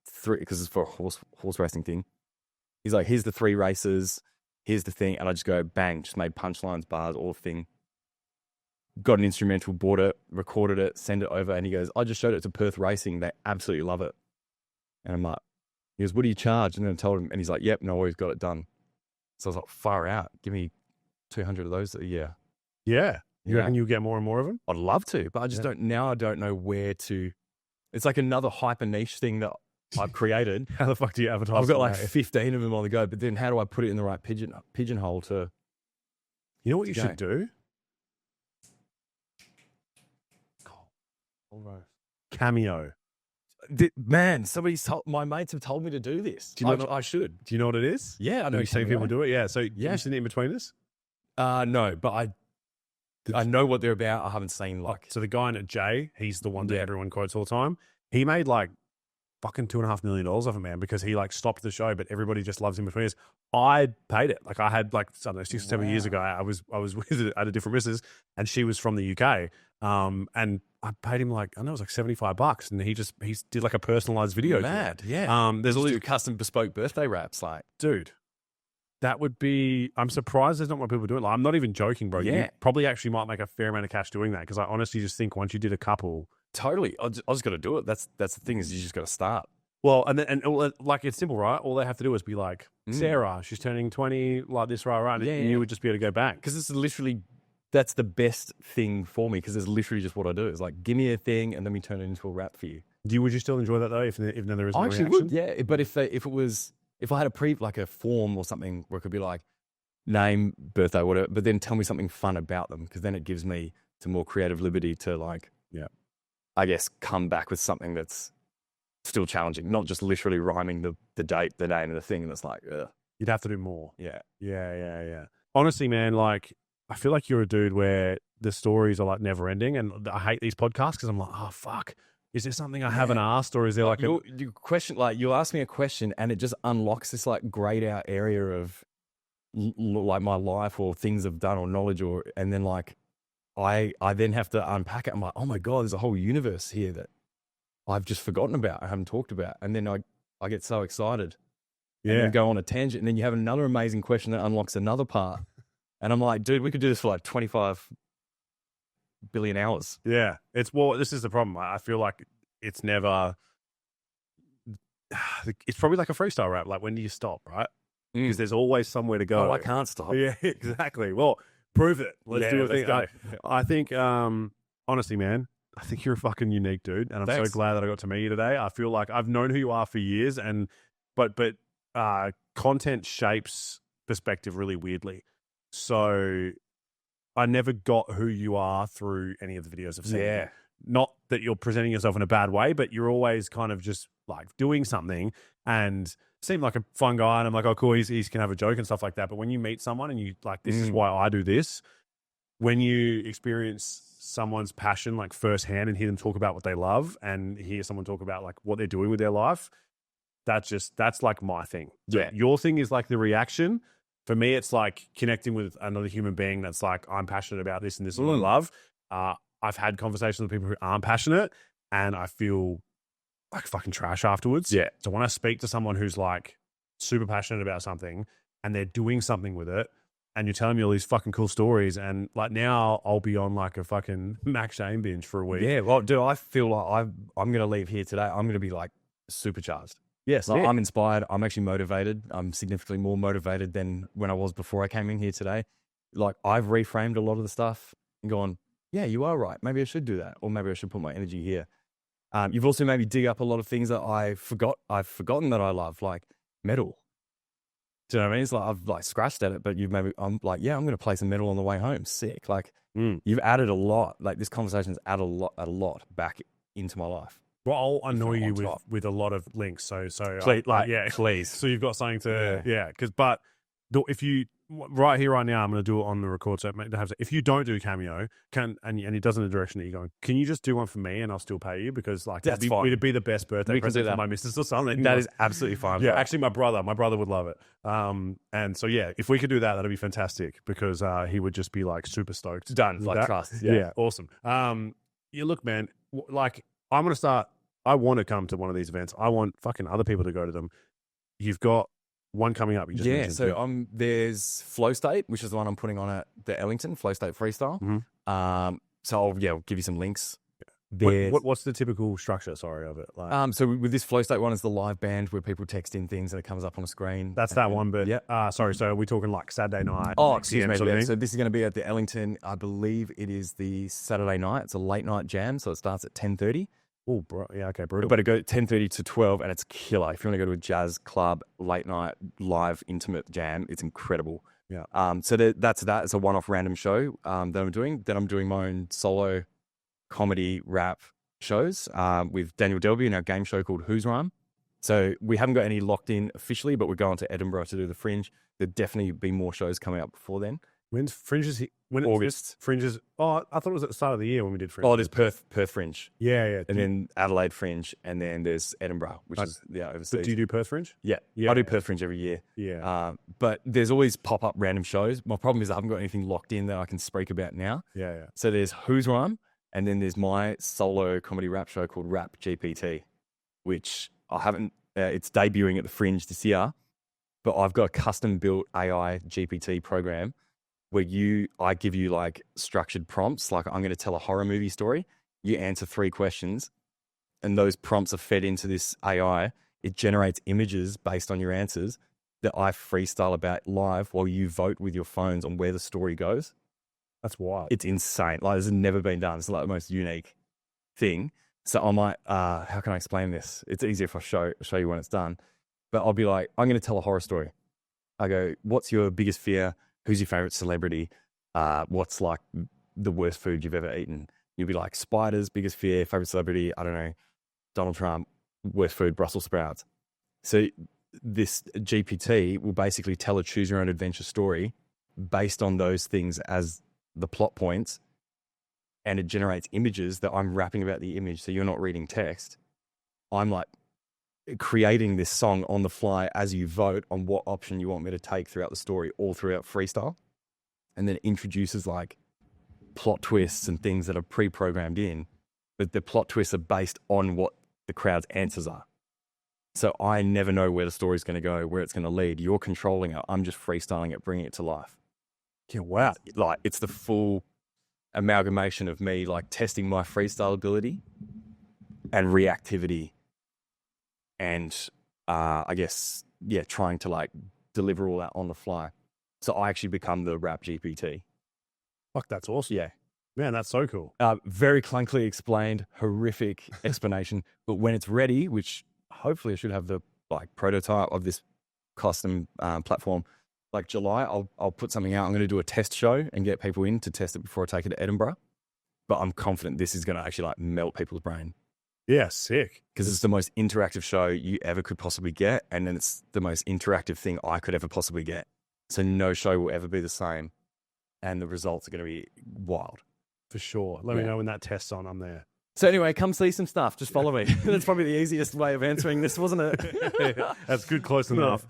3, because it's for a horse racing thing. He's like, here's the 3 races. Here's the thing." And I just go, bang, just made punchlines, bars, all the thing. Got an instrumental, bought it, recorded it, send it over. And he goes, "I just showed it to Perth Racing. They absolutely love it." And I'm like, he goes, "What do you charge?" And then I told him, and he's like, "Yep, no worries, got it done." So I was like, far out. Give me 200 of those a year. Yeah. You Yeah. reckon you'll get more and more of them? I'd love to, but I just don't know where to. It's like another hyper niche thing that I've created. How the fuck do you advertise? I've got like that? 15 of them on the go, but then how do I put it in the right pigeonhole to? You know what you go. should do? Cameo. Man, my mates have told me to do this. Do you know I should. Do you know what it is? Yeah, I Have know. you seen people do it? Yeah. So Yeah. you've seen it in between us? No, but I know what they're about. I haven't seen like. So the guy in it, Jay, he's the one that Yeah. everyone quotes all the time. He made like fucking $2.5 million off it, man, because he like stopped the show, but everybody just loves him between us. I paid it. Like I had like, I don't know, 6 or 7 years ago, I was with it at a different missus, and she was from the UK. And I paid him like, I don't know, it was like $75, and he did like a personalized video. Mad, yeah. There's all Just these, do custom bespoke birthday wraps, like. dude. That would be. I'm surprised there's not more people doing it. Like, I'm not even joking, bro. You Yeah. probably actually might make a fair amount of cash doing that, because I honestly just think once you did a couple. Totally. I just got to do it. That's the thing, is you just got to start. Well, and like it's simple, right? All they have to do is be like, Sarah, she's turning 20, like this, right? Yeah, and yeah. you would just be able to go back. Because it's literally, that's the best thing for me, because it's literally just what I do. It's like, give me a thing and let me turn it into a rap for you. Would you still enjoy that though, if there isn't I a actually reaction? would, yeah. But if I had a form or something where it could be like, name, birthday, whatever, but then tell me something fun about them, because then it gives me some more creative liberty to like, yeah, I guess, come back with something that's still challenging, not just literally rhyming the date, the name, and the thing. And it's like, ugh. You'd have to do more. Yeah. Yeah. Honestly, man, like I feel like you're a dude where the stories are like never ending, and I hate these podcasts because I'm like, oh fuck, is there something I haven't asked, or is there like you question, like you'll ask me a question and it just unlocks this like grayed out area of like my life or things I've done or knowledge, and then like I then have to unpack it. I'm like, oh my God, there's a whole universe here that I've just forgotten about, I haven't talked about. And then I get so excited. Yeah. And then go on a tangent, and then you have another amazing question that unlocks another part. And I'm like, dude, we could do this for like 25 billion hours. Yeah. This is the problem. I feel like it's never, it's probably like a freestyle rap. Like, when do you stop, right? Because there's always somewhere to go. Oh, I can't stop. Yeah, exactly. Well, prove it. Let's do a thing. go. I think, honestly, man, I think you're a fucking unique dude, and I'm Thanks. so glad that I got to meet you today. I feel like I've known who you are for years, but content shapes perspective really weirdly. So I never got who you are through any of the videos I've seen. Yeah. Not that you're presenting yourself in a bad way, but you're always kind of just like doing something and seemed like a fun guy. And I'm like, oh, cool, he can have a joke and stuff like that. But when you meet someone and you like, this is why I do this, when you experience someone's passion like firsthand and hear them talk about what they love and hear someone talk about like what they're doing with their life, that's like my thing. Yeah. Your thing is like the reaction. For me, it's like connecting with another human being that's like, I'm passionate about this and this is what I love. I've had conversations with people who aren't passionate and I feel like fucking trash afterwards. Yeah. So when I speak to someone who's like super passionate about something and they're doing something with it and you're telling me all these fucking cool stories, and like now I'll be on like a fucking Mac Shane binge for a week. Yeah. Well, dude, I feel like I'm going to leave here today. I'm going to be like supercharged. Yes. Like, yeah. I'm inspired. I'm actually motivated. I'm significantly more motivated than when I was before I came in here today. Like, I've reframed a lot of the stuff and gone, yeah, you are right. Maybe I should do that. Or maybe I should put my energy here. You've also made me dig up a lot of things that I've forgotten that I love, like metal. Do you know what I mean? It's like I've like scratched at it, but I'm like, yeah, I'm going to play some metal on the way home. Sick. Like, you've added a lot. Like, this conversation's added a lot back into my life. Well, I'll annoy on you top. with a lot of links. So Please, yeah, please. So you've got something to, but if you, right here, right now, I'm going to do it on the record. So if you don't do Cameo, and it doesn't in the direction that you're going, can you just do one for me and I'll still pay you? Because like, That's fine. it'd be the best birthday We can do present for that. my missus or something. That is absolutely fine. Yeah, bro. actually, my brother would love it. And so yeah, if we could do that, that'd be fantastic because he would just be like super stoked. Done. with Like, that. trust. Yeah, awesome. Yeah, look, man, like I'm gonna start. I want to come to one of these events. I want fucking other people to go to them. You've got one coming up. You just mentioned. So there's Flow State, which is the one I'm putting on at the Ellington, Flow State Freestyle. So I'll give you some links. What's the typical structure? Sorry, of it. Like, So with this Flow State one is the live band where people text in things and it comes up on a screen. that's that one. But yeah. sorry. So are we talking like Saturday night? Oh, excuse me. sort of Yeah. thing? So this is going to be at the Ellington. I believe it is the Saturday night. It's a late night jam. So it starts at 10:30. Oh, bro. Yeah, okay, brutal. But it goes 10:30 to 12, and it's killer. If you want to go to a jazz club, late night, live, intimate jam, it's incredible. Yeah. So that's that. It's a one-off random show that I'm doing. Then I'm doing my own solo comedy rap shows with Daniel Delby in our game show called Who's Rhyme. So we haven't got any locked in officially, but we're going to Edinburgh to do the Fringe. There'll definitely be more shows coming up before then. When's Fringes? When August. Fringes. Oh, I thought it was at the start of the year when we did Fringe. Oh, there's Perth Fringe. Yeah. And then Adelaide Fringe, and then there's Edinburgh, which is overseas. But do you do Perth Fringe? Yeah, I do Perth Fringe every year. Yeah. But there's always pop-up random shows. My problem is I haven't got anything locked in that I can speak about now. Yeah. So there's Who's Rhyme, and then there's my solo comedy rap show called Rap GPT, which I haven't, it's debuting at the Fringe this year, but I've got a custom-built AI GPT program where I give you like structured prompts, like I'm going to tell a horror movie story. You answer 3 questions, and those prompts are fed into this AI. It generates images based on your answers that I freestyle about live while you vote with your phones on where the story goes. That's wild. It's insane. Like, this has never been done. It's like the most unique thing. So I might, how can I explain this? It's easier if I show you when it's done. But I'll be like, I'm going to tell a horror story. I go, what's your biggest fear? Who's your favorite celebrity? What's like the worst food you've ever eaten? You'll be like, spiders, biggest fear, favorite celebrity, I don't know, Donald Trump, worst food, Brussels sprouts. So this GPT will basically tell a choose your own adventure story based on those things as the plot points. And it generates images that I'm rapping about the image. So you're not reading text. I'm like creating this song on the fly as you vote on what option you want me to take throughout the story, all throughout freestyle. And then it introduces like plot twists and things that are pre-programmed in, but the plot twists are based on what the crowd's answers are. So I never know where the story's going to go, where it's going to lead. You're controlling it. I'm just freestyling it, bringing it to life. Yeah, wow. Like, it's the full amalgamation of me like testing my freestyle ability and reactivity and I guess, yeah, trying to like deliver all that on the fly. So I actually become the rap GPT. Fuck, that's awesome. Yeah. Man, that's so cool. Very clunkily explained, horrific explanation. But when it's ready, which hopefully I should have the like prototype of this custom platform, like July, I'll put something out. I'm going to do a test show and get people in to test it before I take it to Edinburgh. But I'm confident this is going to actually like melt people's brain. Yeah, sick. Because it's the most interactive show you ever could possibly get. And then it's the most interactive thing I could ever possibly get. So no show will ever be the same. And the results are going to be wild. For sure. Let me know when that test's on. I'm there. So anyway, come see some stuff. Just follow me. That's probably the easiest way of answering this, wasn't it? That's good. Close enough.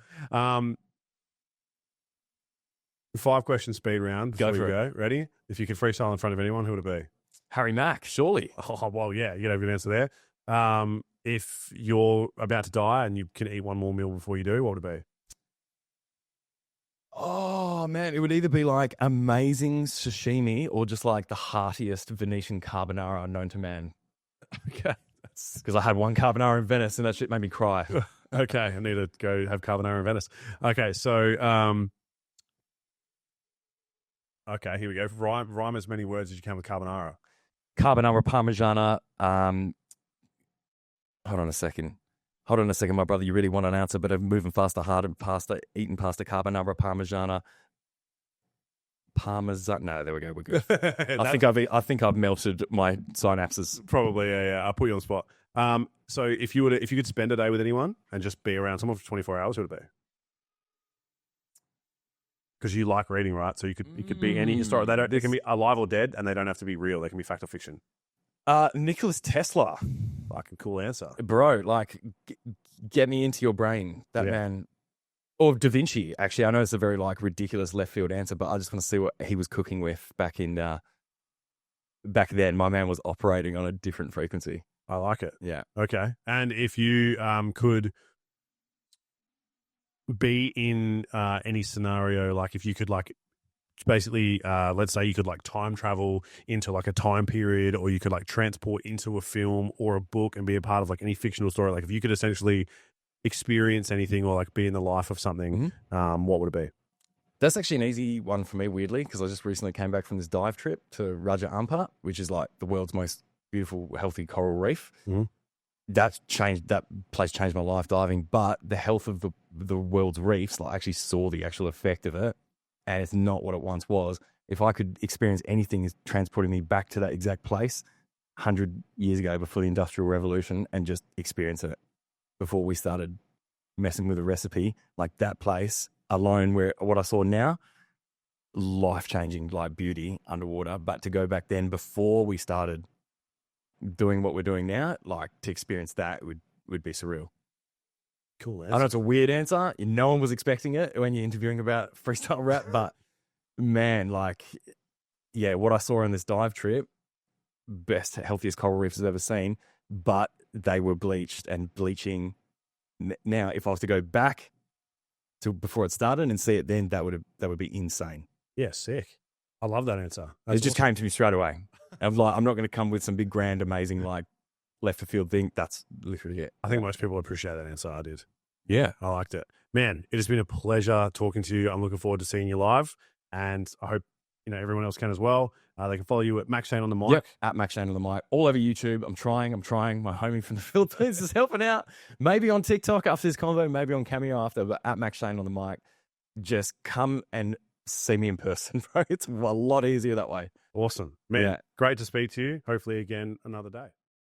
5-question speed round. Go for it. Ready? If you could freestyle in front of anyone, who would it be? Harry Mack, surely. Oh, well, yeah. You don't have an answer there. If you're about to die and you can eat one more meal before you do, what would it be? Oh, man. It would either be like amazing sashimi or just like the heartiest Venetian carbonara known to man. Okay. Because I had one carbonara in Venice and that shit made me cry. Okay. I need to go have carbonara in Venice. Okay. So, okay, here we go. Rhyme as many words as you can with carbonara. Carbonara Parmigiana. Hold on a second, my brother. You really want an answer, but I'm moving faster, harder, eating pasta, carbonara Parmigiana. Parmesan. No, there we go. We're good. I think I've melted my synapses. Probably, yeah. I'll put you on the spot. So if you could spend a day with anyone and just be around someone for 24 hours, who would it be? Because you like reading, right? So it could be any story. They can be alive or dead, and they don't have to be real. They can be fact or fiction. Nicholas Tesla. Fucking cool answer, bro. Like, get me into your brain. That man, or Da Vinci. Actually, I know it's a very like ridiculous left field answer, but I just want to see what he was cooking with back then. My man was operating on a different frequency. I like it. Yeah. Okay. And if you could be in any scenario, like if you could like basically let's say you could like time travel into like a time period, or you could like transport into a film or a book and be a part of like any fictional story, like if you could essentially experience anything or like be in the life of something, what would it be? That's actually an easy one for me, weirdly, because I just recently came back from this dive trip to Raja Ampat, which is like the world's most beautiful, healthy coral reef. Mhm. That place changed my life diving, but the health of the world's reefs, like, I actually saw the actual effect of it, and it's not what it once was. If I could experience anything is transporting me back to that exact place 100 years ago before the Industrial Revolution and just experience it before we started messing with the recipe, like that place alone, where what I saw now, life-changing, like beauty underwater. But to go back then before we started doing what we're doing now, like to experience that would be surreal. Cool. I know it's a weird answer. No one was expecting it when you're interviewing about freestyle rap, but man, like, yeah, what I saw on this dive trip, best, healthiest coral reefs I've ever seen, but they were bleached and bleaching. Now, if I was to go back to before it started and see it then, that would be insane. Yeah, sick. I love that answer. It just came to me straight away. I'm like, I'm not going to come with some big, grand, amazing, like, left of field thing. That's literally it. I think most people appreciate that answer. I did. Yeah. I liked it. Man, it has been a pleasure talking to you. I'm looking forward to seeing you live, and I hope everyone else can as well. They can follow you at Max Shane on the mic. Yep, at Max Shane on the mic. All over YouTube. I'm trying. My homie from the Philippines is helping out. Maybe on TikTok after this convo, maybe on Cameo after, but at Max Shane on the mic. Just come and see me in person, bro. It's a lot easier that way. Awesome. Man, Yeah. great to speak to you. Hopefully again another day.